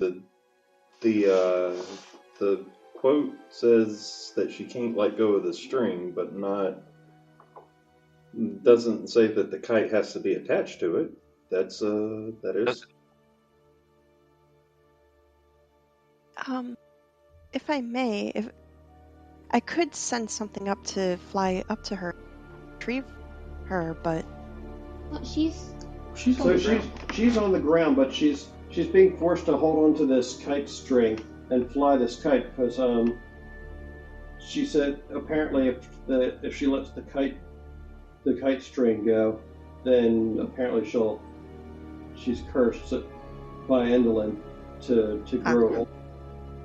The quote says that she can't let go of the string, but doesn't say that the kite has to be attached to it. That is. If I may, if I could send something up to fly up to her, retrieve her, but Well, she's on the ground, but she's being forced to hold on to this kite string and fly this kite because she said apparently if she lets the kite string go, then apparently she's cursed by Endolin to grow.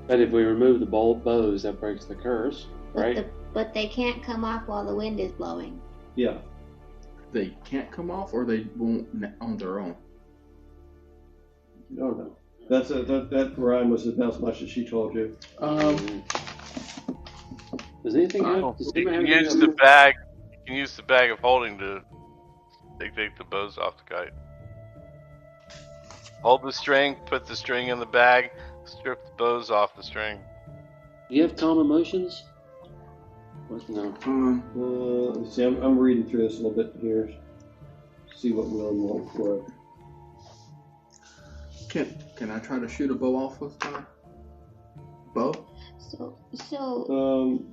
But if we remove the bows, that breaks the curse, right? But they can't come off while the wind is blowing. Yeah. They can't come off, or they won't on their own. No. That rhyme was about as much as she told you. Does anything You can use the bag. You can use the bag of holding to take the bows off the kite. Hold the string. Put the string in the bag. Strip the bows off the string. Do you have calm emotions? No. Let me see. I'm reading through this a little bit here. See what will and won't work. Can I try to shoot a bow off with my bow? So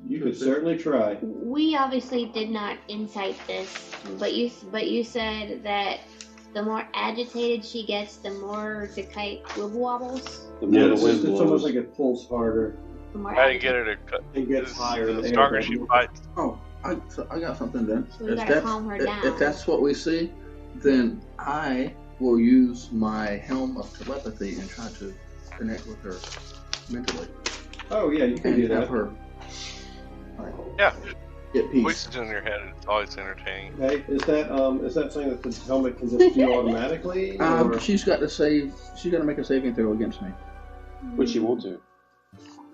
you could certainly try. We obviously did not incite this, but you said that the more agitated she gets, the more the kite wobbles. It's almost like it pulls harder. Try to get her to cut. It gets higher. The stronger she fights. Oh, I got something then. So we gotta calm her down. If that's what we see, then I will use my helm of telepathy and try to connect with her mentally. Oh yeah, you can do that. Her. Yeah. Get peace. Voices in your head. It's always entertaining. Okay, is that something that the helmet can just do automatically? She's got to save. She's got to make a saving throw against me. Would she want to?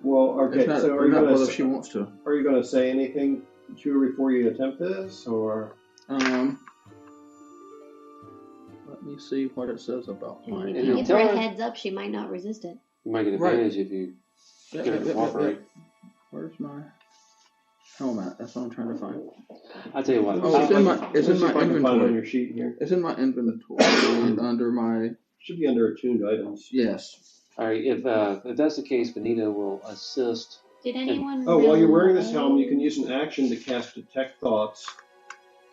Well, okay. Not, so are you going to? If she wants to. Are you going to say anything to her before you attempt this, or? Let me see what it says about mine. If you give her a heads up, she might not resist it. You might get advantage if you get her to cooperate. Where's my helmet? That's what I'm trying to find. I'll tell you what. Oh, it's in my inventory. On your sheet here. It's in my inventory and under my. Should be under attuned items. Yes. All right. If that's the case, Benita will assist. Did anyone? While you're wearing this helm, you can use an action to cast Detect Thoughts.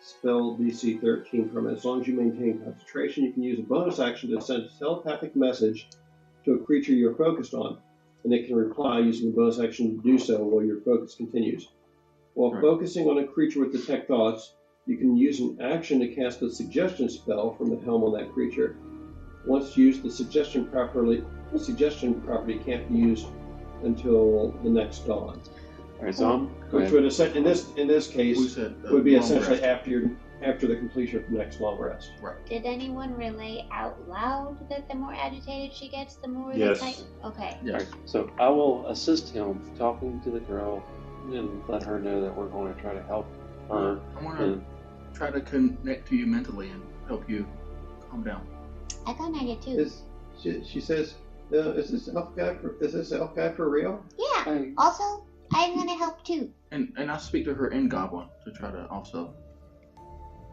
Spell DC 13 from it. As long as you maintain concentration, you can use a bonus action to send a telepathic message to a creature you're focused on, and it can reply using a bonus action to do so while your focus continues. While focusing on a creature with Detect Thoughts, you can use an action to cast a suggestion spell from the helm on that creature. Once used, the suggestion property can't be used until the next dawn. All right, so which would in this case would be essentially after after the completion of the next long rest. Right. Did anyone relay out loud that the more agitated she gets, the more Yes. the type? Okay. Yeah. Right, so I will assist him talking to the girl and let her know that we're going to try to help her. I want to try to connect to you mentally and help you calm down. I got an idea too. She says, "Is this elf guy for real?" Yeah. Also, I'm gonna help too. And I speak to her in Goblin to try to also.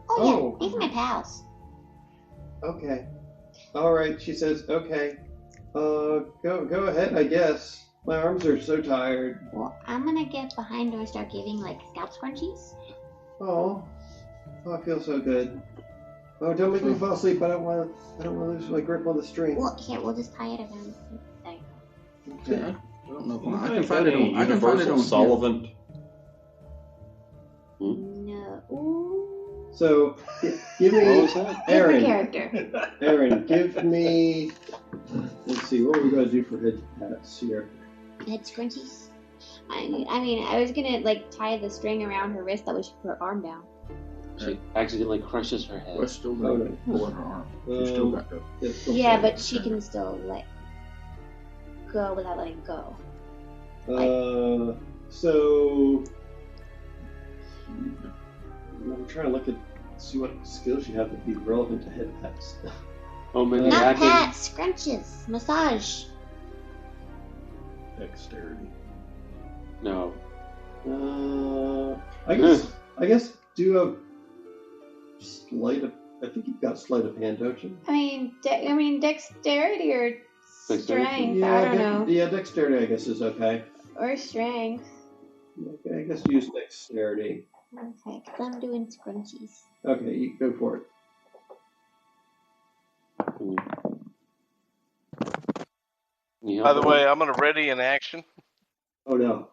Oh yeah, these are my pals. Okay. All right. She says, "Okay. Go ahead. I guess my arms are so tired." Well, I'm gonna get behind her and start giving like scalp scrunchies. Oh, I feel so good. Oh, don't make me fall asleep. I don't want to lose my grip on the string. Well, here we'll just tie it around. There. Okay. I don't know. You I might can find have it on. a I can find it universal on. solvent. No. Ooh. So, give me Different Aaron. character. Aaron, give me. Let's see. What are we going to do for head pats here? Head scrunchies. I mean, I was gonna like tie the string around her wrist that way she put her arm down. She accidentally crushes her head. We're still pulling her arm. She's still got to. Yeah, but she can still let go without letting go. So I'm trying to look at see what skills you have that be relevant to head pats. Oh, maybe Not pats, scrunches, massage. Dexterity. No. I guess do a sleight of. I think you've got sleight of hand, don't you? I mean, dexterity or strength. Yeah, I don't know. Yeah, dexterity I guess is okay. Or strength. Okay, I guess use dexterity. Okay, because I'm doing scrunchies. Okay, you go for it. By the way, I'm gonna ready in action. Oh no.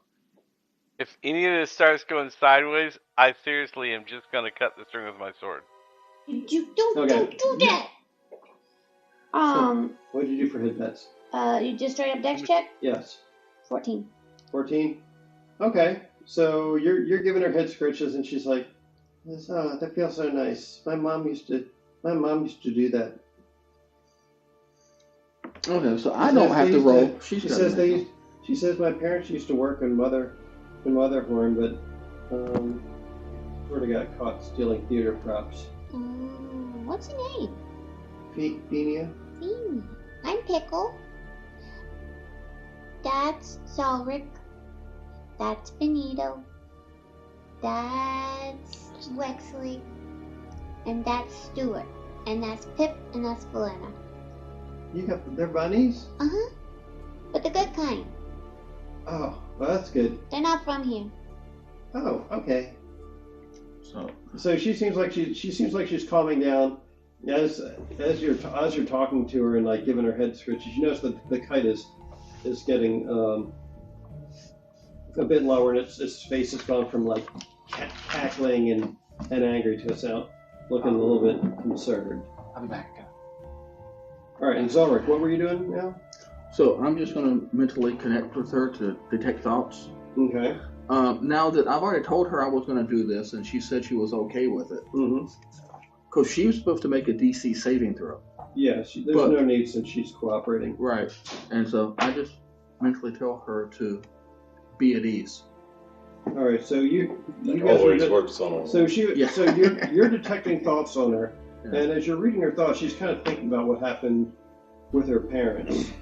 If any of this starts going sideways, I seriously am just gonna cut the string with my sword. You don't do that. What did you do for head pats? You just straight up dex check? Yes. 14. 14? Okay. So you're giving her head scratches and she's like, "Oh, that feels so nice. My mom used to do that." Okay, so I don't have to roll. She says my parents used to work in Motherhorn, but sort of got caught stealing theater props. What's your name? Fenia. Fenia. I'm Pickle. That's Solric. That's Benito. That's Wexley. And that's Stuart. And that's Pip. And that's Valena. You got their bunnies? Uh-huh. But the good kind. Oh, well, that's good. They're not from here. Oh, okay. So she seems like she's calming down as you're talking to her and like giving her head scratches. You notice that the kite is getting a bit lower, and its face has gone from like cackling and angry to us out looking a little bit concerned. I'll be back. All right, and Zolric, what were you doing now? So I'm just going to mentally connect with her to detect thoughts. Okay. Now that I've already told her I was going to do this, and she said she was okay with it. Because she was supposed to make a DC saving throw. Yeah, there's no need since she's cooperating. Right. And so I just mentally tell her to be at ease. All right, so you guys always works on her. So you're detecting thoughts on her, and as you're reading her thoughts, she's kind of thinking about what happened with her parents.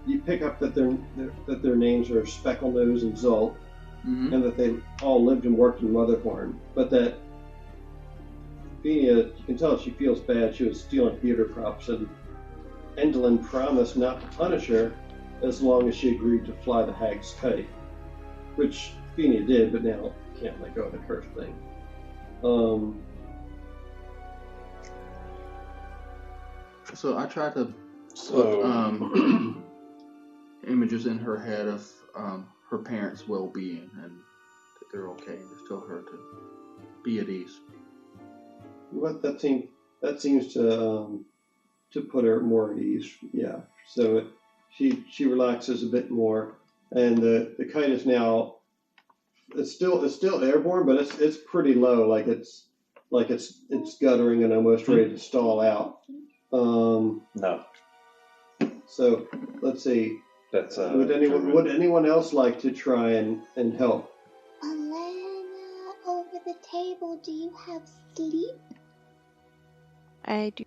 You pick up that their names are Specklenose and Zult, and that they all lived and worked in Motherhorn. But that Fenia, you can tell she feels bad. She was stealing theater props, and Endlin promised not to punish her as long as she agreed to fly the hag's kite, which Fenia did, but now can't let go of the curse thing. So I tried to put images in her head of her parents' well-being and that they're okay, and just tell her to be at ease. Well, that seems to put her more at ease. Yeah. So she relaxes a bit more, and the kite is now it's still airborne, but it's pretty low. Like it's like it's guttering and almost ready to stall out. No. So let's see. That's would anyone else like to try and help? Elena, over the table, do you have sleep? I do.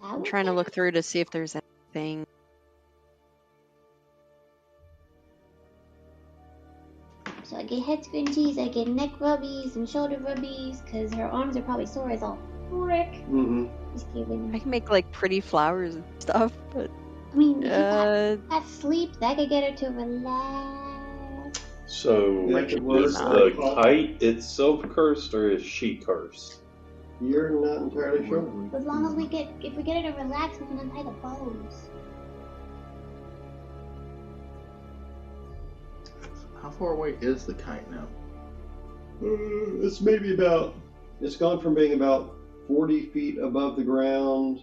I'm trying to look through to see if there's anything. So I get head scrunchies, I get neck rubbies and shoulder rubbies, because her arms are probably sore as all frick. Mm-hmm. Just kidding. I can make like pretty flowers and stuff, but I mean, if you got sleep, that could get her to relax. So, is the kite itself cursed or is she cursed? You're not entirely sure. As long as if we get her to relax, we can untie the bows. How far away is the kite now? It's gone from being about 40 feet above the ground,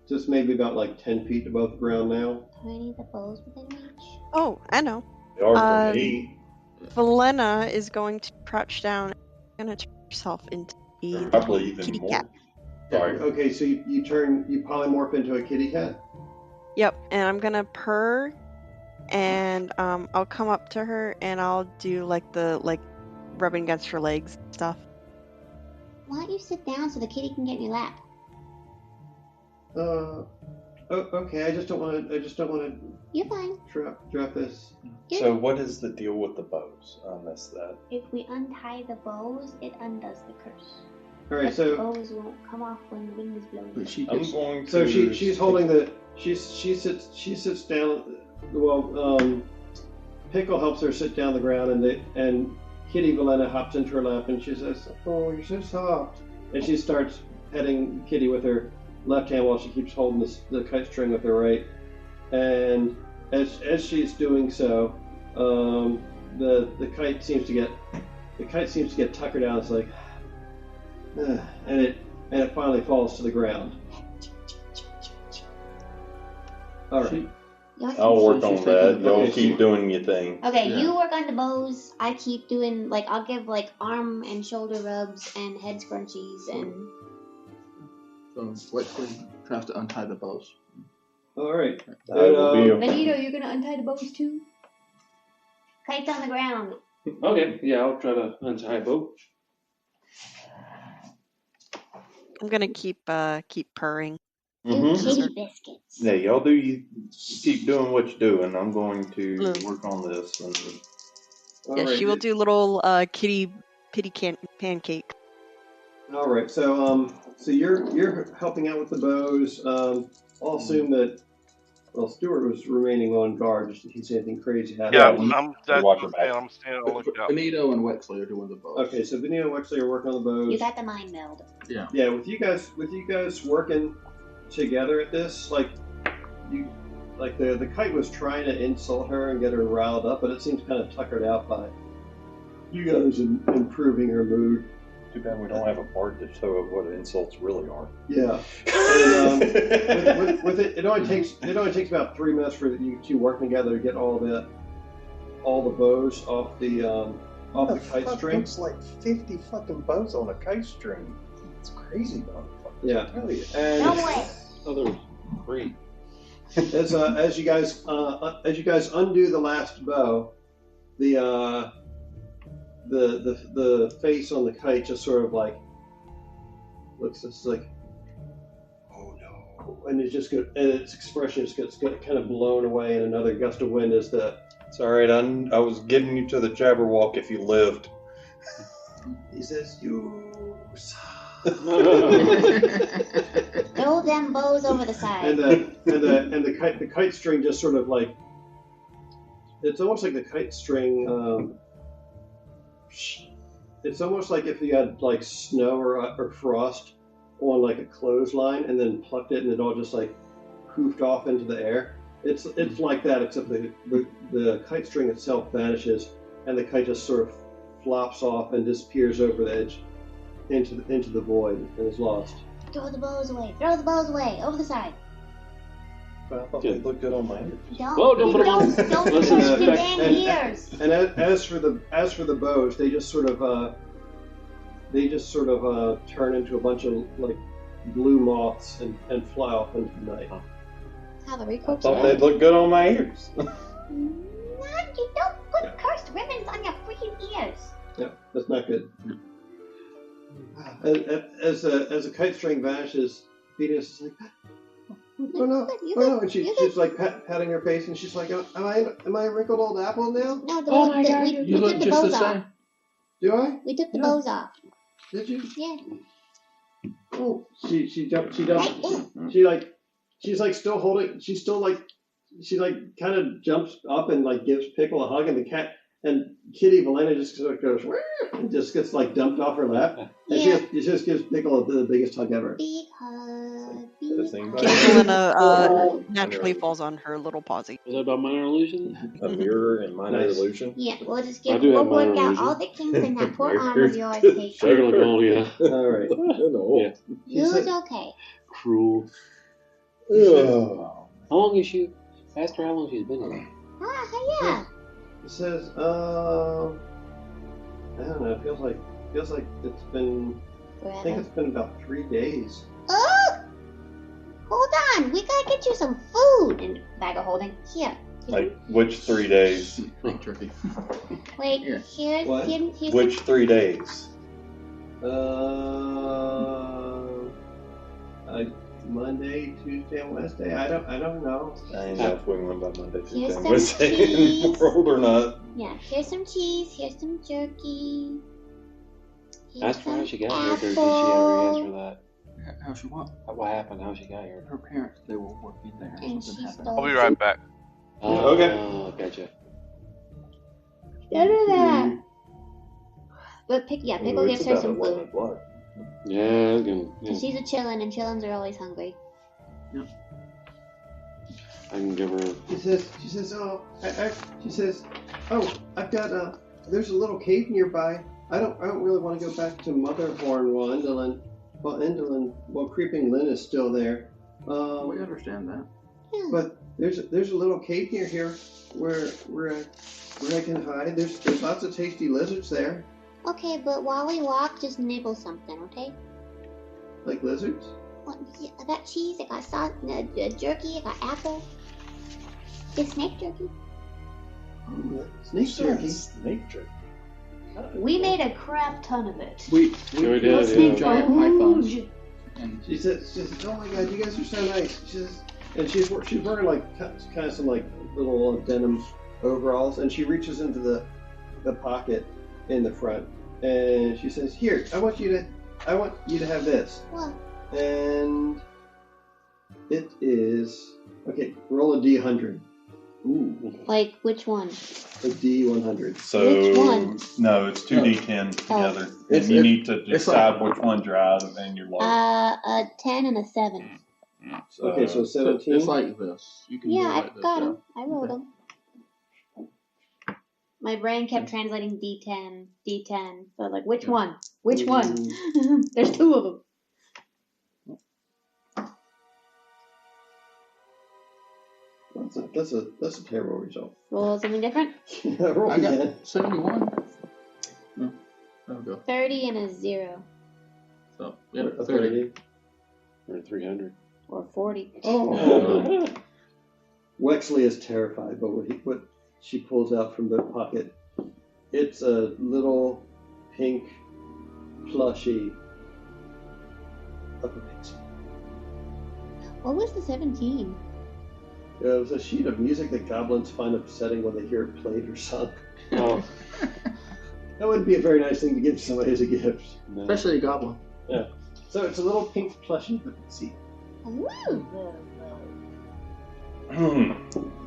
just maybe about like 10 feet above the ground now. Are any of the bows within reach? Oh, I know. They are for me. Valena is going to crouch down and going to turn herself into a Probably even kitty more. cat. Sorry. Okay, so you polymorph into a kitty cat? Yep, and I'm gonna purr, and I'll come up to her and I'll do like rubbing against her legs and stuff. Why don't you sit down so the kitty can get in your lap? Okay. I just don't want to. You're fine. Drop this. So what is the deal with the bows? I missed that. If we untie the bows, it undoes the curse. All right, but so the bows won't come off when the wind is blowing. But she I'm gets, going to. So she's holding the. She sits down. Well, Pickle helps her sit down on the ground, and Kitty Valena hops into her lap, and she says, "Oh, you're so soft." And she starts petting Kitty with her left hand while she keeps holding the kite string with her right. And as she's doing so, the kite seems to get tuckered down. It's like, and it finally falls to the ground. All right. I'll work on that. Y'all keep doing your thing. Okay, yeah. You work on the bows. I keep doing I'll give arm and shoulder rubs and head scrunchies and. So Witchlight tries to untie the bows. All right. Benito, you're gonna untie the bows too. Kite's on the ground. Okay, yeah, I'll try to untie a bow. I'm gonna keep purring. Kitty biscuits. Yeah, y'all do. You keep doing what you're doing. I'm going to work on this. And... Yeah, she will do little kitty pancake. All right, so you're helping out with the bows. I'll assume that. Well, Stuart was remaining on guard just in case anything crazy happened. Yeah, I'm standing on the lookout. Benito and Wexley are doing the bows. Okay, so Benito and Wexley are working on the bows. You got the mind meld. Yeah. Yeah, with you guys working together at this, the kite was trying to insult her and get her riled up, but it seems kind of tuckered out by you guys improving her mood. Too bad we don't have a part to show what insults really are. Yeah. And, with it only takes about 3 minutes for you two working together to get all the bows off the kite string. It's like 50 fucking bows on a kite string. It's crazy, motherfucker. Yeah. And no way. Other great. As you guys undo the last bow, the face on the kite just sort of looks just like, oh no, and its expression just gets kind of blown away in another gust of wind as the. It's all right. I was getting you to the Jabberwock if you lived. He says, "You." Throw them bows over the side. And the kite string just sort of it's almost like the kite string. It's almost like if you had snow or frost on a clothesline and then plucked it and it all just poofed off into the air. It's like that, except the kite string itself vanishes and the kite just sort of flops off and disappears over the edge into the void and is lost. Throw the bows away. Throw the bows away. Over the side. But I thought they looked good on my ears. Don't put them on. Don't push the damn ears. And as for the bows, they just sort of turn into a bunch of like blue moths and fly off into the night. How the I thought they'd look good on my ears. No, you don't put cursed ribbons on your freaking ears. Yeah, that's not good. As a kite string vanishes, Venus is like, oh no, and she's like patting her face, and she's like, am I a wrinkled old apple now? No, You look took the just the bows same. off. Do I? We took the bows off. Did you? Yeah. Oh, she jumped. She's like still holding. She's still like, she like kind of jumps up and like gives Pickle a hug, and the cat and Kitty Valena just sort of goes and just gets like dumped off her lap, and she just gives Pickle the biggest hug ever. Big hug. Valena naturally falls on her little pausey. Was that about minor illusion? A mirror and minor illusion? Yeah, we'll just I do have work minor out illusion. all the kinks in that poor arm of yours, Kate. They're gonna go, yeah. All right. Yeah. You's okay. Cruel. Oh. How long is she? Asked her how long she's been here. Yeah. It says, I don't know. It feels like it's been. Forever. I think it's been about 3 days. Oh! Hold on, we gotta get you some food. And bag of holding. Here. Like, which 3 days? Fake turkey. Wait, Here. here's What? Which 3 days? Monday, Tuesday, and Wednesday. I don't know. I ain't know if we went by Monday, Tuesday, Here's and some Wednesday in cheese. the world or not. Yeah, here's some cheese, here's some jerky. Asked her how she got here, or did she apple. already answer that? How she what? What happened? How she got here? Her parents, they were working there. And Something she happened. stole I'll be right back. Oh, gotcha. None of that. But Pickle gives her some food. Yeah, it's gonna. Cause she's a chillin', and chillins are always hungry. I can give her. She says, I've got there's a little cave nearby. I don't really want to go back to Motherhorn while Indolin, Creeping Lynn is still there. We understand that. Yeah. But there's a little cave near here where I can hide. There's lots of tasty lizards there. Okay, but while we walk, just nibble something, okay? Like lizards? Well, yeah, I got cheese, I got sauce, jerky, I got apple. It's snake jerky. Snake jerky. Snake jerky. We made a crap ton of it. We did, Those yeah. snakes giant were pythons. huge. And She says, oh my god, you guys are so nice. She's wearing like kind of some like little denim overalls, and she reaches into the pocket in the front, and she says, "Here, I want you to have this." What? And it is okay. Roll a D100. ooh, Like, which one? A D100. So, Which one? no, it's 2d10 together. It's- And you need to it's decide which one you're out of and you're low. A 10 and a 7. So, Okay, so 17. it's like this. You can do Yeah, it like I've this, got yeah. them. I rolled them. My brain kept translating D10, D10. So like, which one? Which one? There's 2 of them. That's a terrible result. Roll something different. Roll I again. got 71. No, there we go. 30 and a 0. So, yeah, A 30. Or 300. Or 40. Oh. Wexley is terrified, but what she pulls out from the pocket, it's a little pink plushie of a pixie. What was the 17? It was a sheet of music that goblins find upsetting when they hear it played or sung. Oh, That wouldn't be a very nice thing to give somebody as a gift. no. Especially a goblin. Yeah. So it's a little pink plushie of a pixie. Ooh.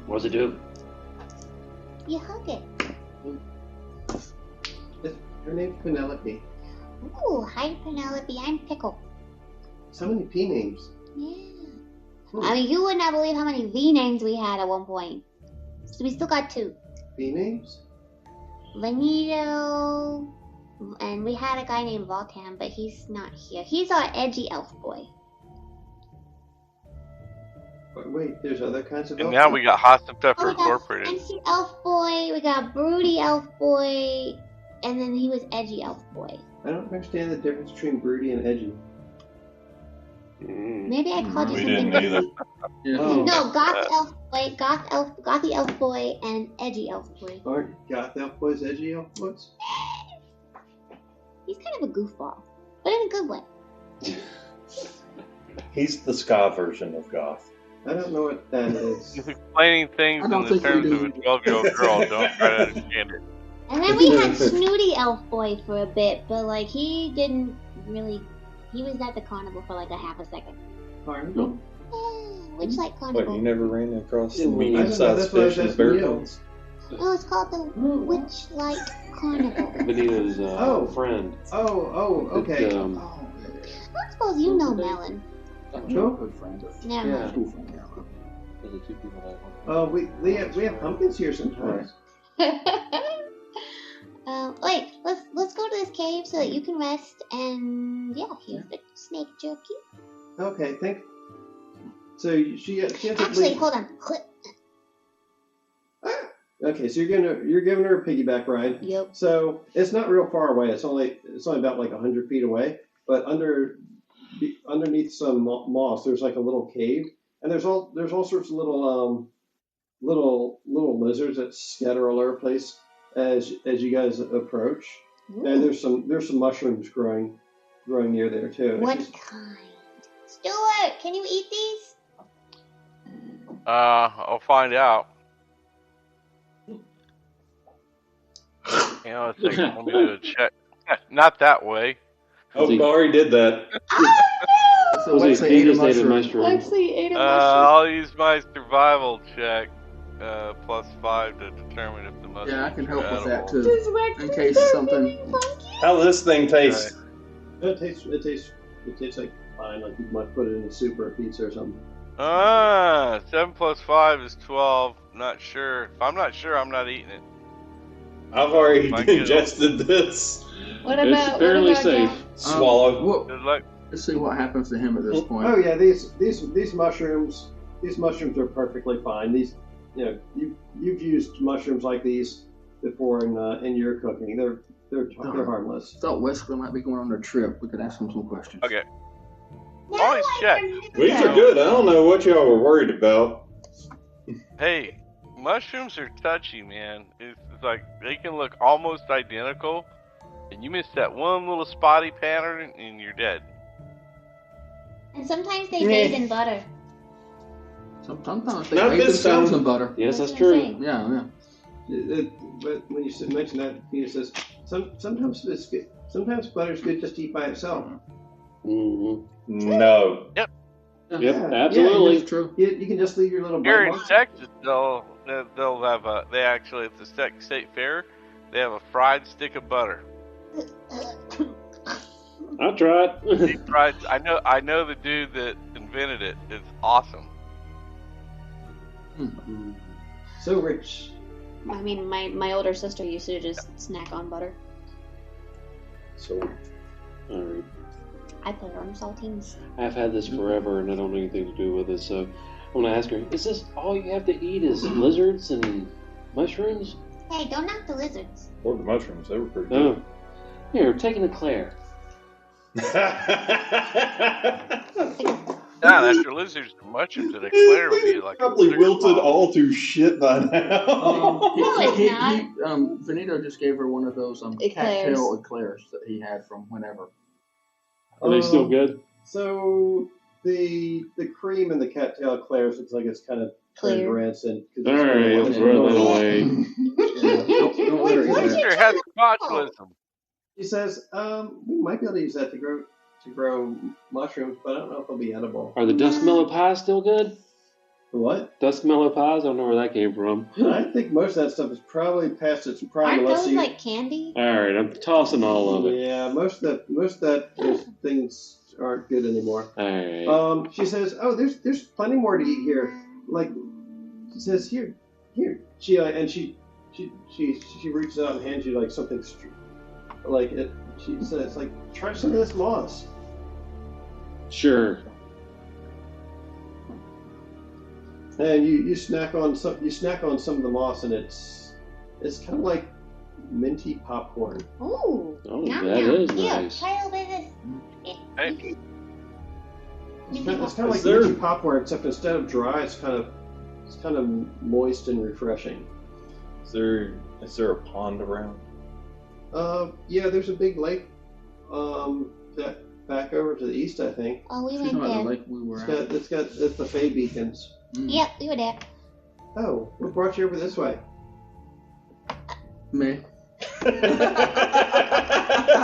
What's it do? You hug it. Her name's Penelope. Ooh, hi Penelope, I'm Pickle. So many P names. Yeah. I mean, you would not believe how many V names we had at one point. So we still got 2. B names? Vanito, and we had a guy named Voltan, but he's not here. He's our edgy elf boy. Wait, there's other kinds of And elf now boy? we got Hot and Pepper Oh, we got Incorporated. fancy elf boy. We got broody elf boy, and then he was edgy elf boy. I don't understand the difference between broody and edgy. Maybe I called you We something didn't either. Oh. No, gothy elf boy, and edgy elf boy. Aren't goth elf boys edgy elf boys? He's kind of a goofball, but in a good way. He's the ska version of goth. I don't know what that is. He's explaining things I in don't the think we terms do. of a 12-year-old girl. Don't try to understand it. And then we had Snooty Elf Boy for a bit, but like he didn't really. He was at the carnival for like a half a second. Carnival? Witchlight Wait, Carnival. you never ran across the I don't know, medium-sized that's what I was fish and asking bear you. bones? No, it's called the Witchlight Carnival. Benita's friend. Oh, okay. It, I suppose you know Melon. Childhood friend. Never mind. School friend. There's the two people that Oh, we have pumpkins here sometimes. Wait, let's go to this cave so that you can rest, and yeah, here's the snake jerky. Okay, thank. So she has to Actually, leave. hold on. Clip. Okay, so you're giving her a piggyback ride. Yep. So it's not real far away. It's only about like 100 feet away. But underneath some moss, there's like a little cave, and there's all sorts of little lizards that scatter all over the place as you guys approach. Ooh. And there's some mushrooms growing near there too. What kind? Stuart, can you eat these? I'll find out. Hang on a second. Let me do a check. Not that way. Oh, Gary did that. So let's say ate a mushroom. Lexi ate a mushroom. I'll use my survival check, +5 to determine if the mushroom. Yeah, I can help with that edible. too. In case something. How does this thing taste? It tastes like fine. Like you might put it in a soup or a pizza or something. 7 + 5 is 12. Not sure. If I'm not sure, I'm not eating it. I've already Might get ingested this. What about safe. John? Swallow. Well, Good luck. let's see what happens to him at this point. Oh yeah, these mushrooms are perfectly fine. These you've used mushrooms like these before in your cooking. They're harmless. I thought Wesley might be going on a trip. We could ask him some questions. Okay. Always check. These are good. I don't know what y'all were worried about. Hey, mushrooms are touchy, man. It's like they can look almost identical, and you miss that one little spotty pattern, and you're dead. And sometimes they bathe in butter. Sometimes they Not make this themselves time. in butter. Yes, that's That's what I'm true. saying. Yeah. But when you mention that, Peter says sometimes it's good. Sometimes butter's good just to eat by itself. Mm-hmm. No. Yep, Yeah, absolutely. That's true. You can just leave your little Here bite in marks. Texas, they'll have they actually at the state fair, they have a fried stick of butter. I'll try it. Deep fried. I know the dude that invented it. It's awesome. So rich. I mean, my older sister used to just snack on butter. So All right. I put her on saltines. I've had this forever, and I don't know anything to do with it. So I'm gonna ask her: is this all you have to eat? Is lizards and mushrooms? Hey, don't knock the lizards. or the mushrooms, they were pretty Oh, good. here, taking a Claire. Nah, after lizards and mushrooms, an eclair would be like Probably a wilted bomb. all to shit by now. No, it's not. Benito just gave her one of those Eclairs. cattail eclairs that he had from whenever. Are they still good? So the cream in the cattail eclairs looks like it's kind of turned Clear. rancid. All right, let's throw that away. Don't let her eat that. Sure, has botulism. He says, we might be able to use that to grow mushrooms, but I don't know if they'll be edible. Are the Duskmellow pies still good? What? Duskmellow pies? I don't know where that came from. I think most of that stuff is probably past its prime. Aren't unless those you- like candy? All right, I'm tossing all of it. Yeah, most of that those things aren't good anymore. All right. She says, "Oh, there's plenty more to eat here." Like, she says, "Here." She reaches out and hands you like something, like it. She says, "Like, try some of this moss." Sure. And you snack on some of the moss, and it's kind of like minty popcorn. Ooh, that is nice. Try a little bit of this. It's kind of like minty popcorn, except instead of dry, it's kind of moist and refreshing. Is there a pond around? Yeah, there's a big lake. Back over to the east, I think. Oh, we went there. The lake we were at. It's the Fey Beacons. Yep, we were there. Oh, what brought you over this way? Me.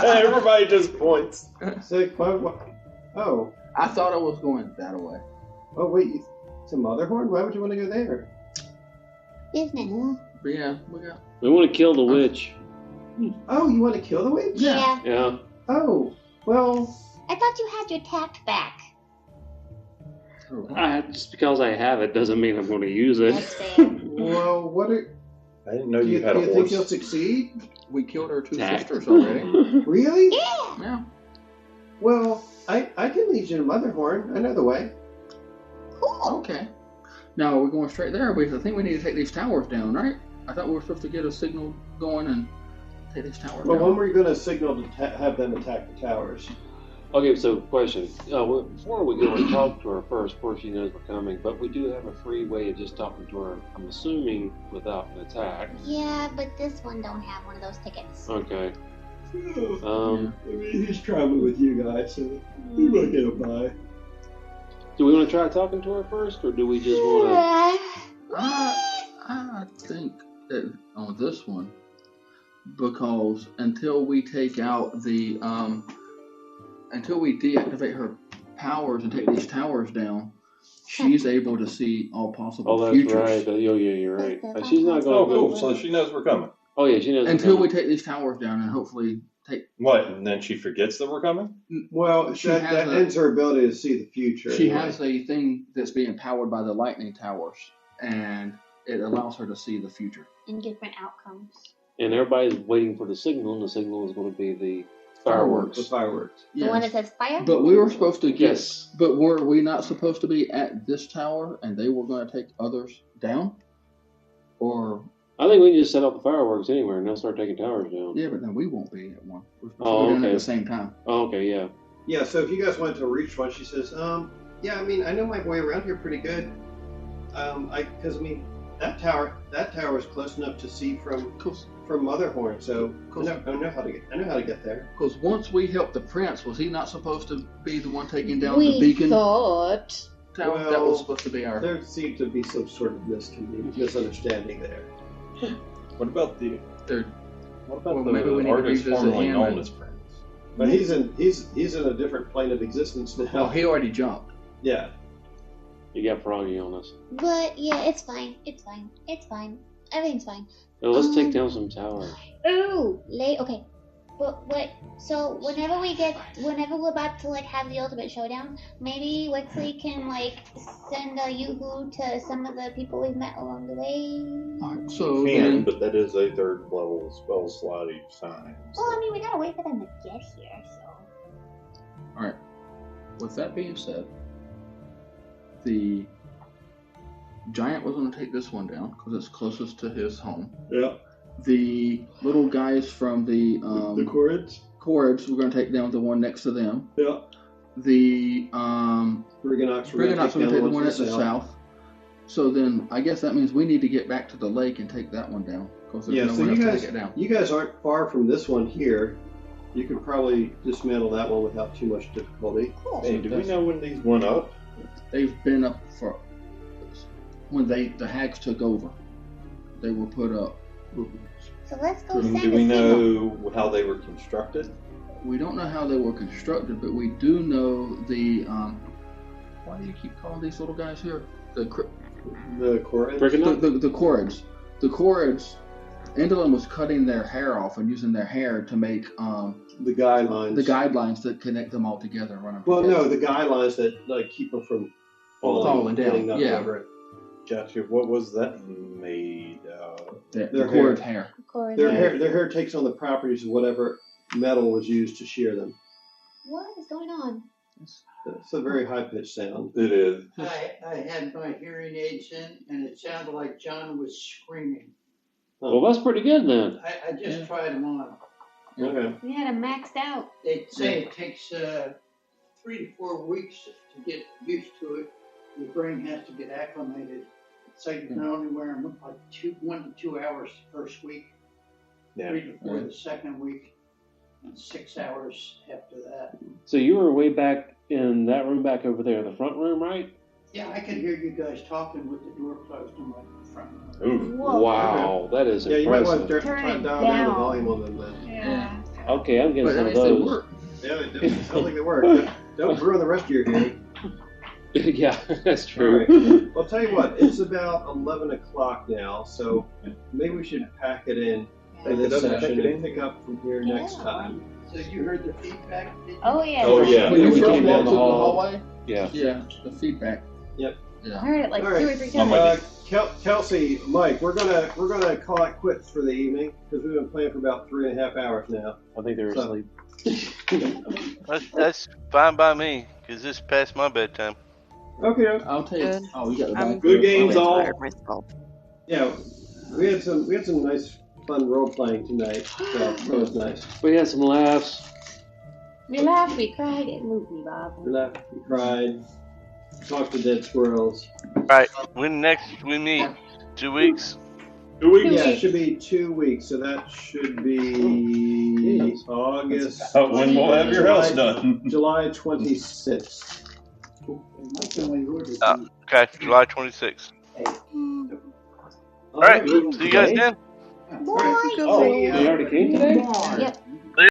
Everybody just points. So, oh. I thought I was going that way. Oh, wait. To Motherhorn? Why would you want to go there? Business. But yeah, we want to kill the witch. Oh, you want to kill the witch? Yeah. Yeah. Oh, well. I thought you had your tact back. Just because I have it doesn't mean I'm going to use it. That's fair. Well, I didn't know you had a horse. Do you think you'll succeed? We killed our 2 sisters already. Really? Yeah. Well, I can lead you to Motherhorn. I know the way. Cool. Okay. Now, are we going straight there? I think we need to take these towers down, right? I thought we were supposed to get a signal going and take these towers Well, down. when were you going to signal to have them attack the towers? Okay, so question. Before we go and talk to her first, of course she knows we're coming, but we do have a free way of just talking to her, I'm assuming, without an attack. Yeah, but this one don't have one of those tickets. Okay. I mean, he's traveling with you guys, so he might get a buy. Do we want to try talking to her first, or do we just want to... I think that on this one, because until we take out the... until we deactivate her powers and take these towers down, she's able to see all possible futures. Oh, that's right. Yeah, you're right. She's not going to go... Cool. So she knows we're coming. Oh, yeah, she knows until we take these towers down and hopefully take... What, and then she forgets that we're coming? Well, that ends her ability to see the future. She has a thing that's being powered by the lightning towers, and it allows her to see the future. In different outcomes. And everybody's waiting for the signal, and the signal is going to be the fireworks. The fireworks. The one that says fire? But we were supposed to get... Yes. But were we not supposed to be at this tower, and they were going to take others down? Or... I think we can just set off the fireworks anywhere, and they'll start taking towers down. Yeah, but then we won't be at one. We're supposed to be at the same time. Oh, okay, yeah. Yeah, so if you guys went to reach one, she says, yeah, I mean, I know my way around here pretty good. Because, I mean, that tower is close enough to see from Motherhorn, so I know how to get there. Because once we helped the prince, was he not supposed to be the one taking down the beacon? Thought. Tower? That was supposed to be our... There seemed to be some sort of misunderstanding there. What about the artist formerly known as Prince? But he's in a different plane of existence now. Oh, he already jumped. Yeah. You got Froggy on us. But yeah, it's fine. It's fine. Everything's fine. Well, let's take down some towers. Ooh, okay. But what? So whenever we're about to have the ultimate showdown, maybe Witchlight can send a yoo-hoo to some of the people we've met along the way. Alright, so but that is a 3rd level spell slot each time. So. Well, I mean, we gotta wait for them to get here, so. Alright. With that being said, the giant was going to take this one down because it's closest to his home. Yeah. The little guys from the Corrids were going to take down the one next to them. Yeah. The Briganox were going to take the one at the south. So then I guess that means we need to get back to the lake and take that one down because there's no one else to take it down. You guys aren't far from this one here. You could probably dismantle that one without too much difficulty. Cool. Hey, do we know when these went up? They've been up for when the hags took over. They were put up. So let's go send Do we know how they were constructed? We don't know how they were constructed, but we do know the. Why do you keep calling these little guys here? The Corrids? The Corrids. The Corrids. Indolin was cutting their hair off and using their hair to make the guidelines. The guidelines that connect them all together. The guidelines that keep them from falling down. Yeah. Gotcha. What was that made of? The Corrid's hair. Their hair takes on the properties of whatever metal was used to shear them. What is going on? It's a very high-pitched sound. It is. I had my hearing aids in, and it sounded like John was screaming. Well, that's pretty good then. I just tried them on. Okay. We had them maxed out. They say it takes 3 to 4 weeks to get used to it. Your brain has to get acclimated. So you can only wear them like 1 to 2 hours the first week, 3 to 4 the second week, and 6 hours after that. So you were way back in that room back over there, the front room, right? Yeah, I could hear you guys talking with the door closed in my front room. Ooh, wow, that is Yeah, you might impressive. want to try to dial down the volume on them then. Yeah. Okay, I'm getting But some at of least they those. work. Yeah, they sound like they work. Don't ruin the rest of your hearing. Yeah, that's All true. right. Well, I'll tell you what, it's about 11 o'clock now, so maybe we should pack it in for this session and pick up from here next time. So you heard the feedback? Did you? Oh yeah. Oh, yeah. When we first came down walked the to hall. Yeah. Yeah, the feedback. Yep. I Yeah. heard it like All 2 right. or 3 times. Kelsey, Mike, we're gonna call it quits for the evening because we've been playing for about 3.5 hours now. I think they were So- asleep. That's fine by me, because this is past my bedtime. Okay. I'll take. Good. Oh, you got the I'm back. Good games all. tired myself. Yeah, we had some nice fun role playing tonight. So that was nice. We had some laughs. We laughed, we cried, it moved me, Bob. We laughed, we cried, talked to dead squirrels. Right. When next we meet? 2 weeks? 2 weeks. Yeah, it should be 2 weeks, so that should be August. When we'll have your house done. July 26th. Okay, July 26th. All right. See you guys then. All right. Oh, they already came today? Yep.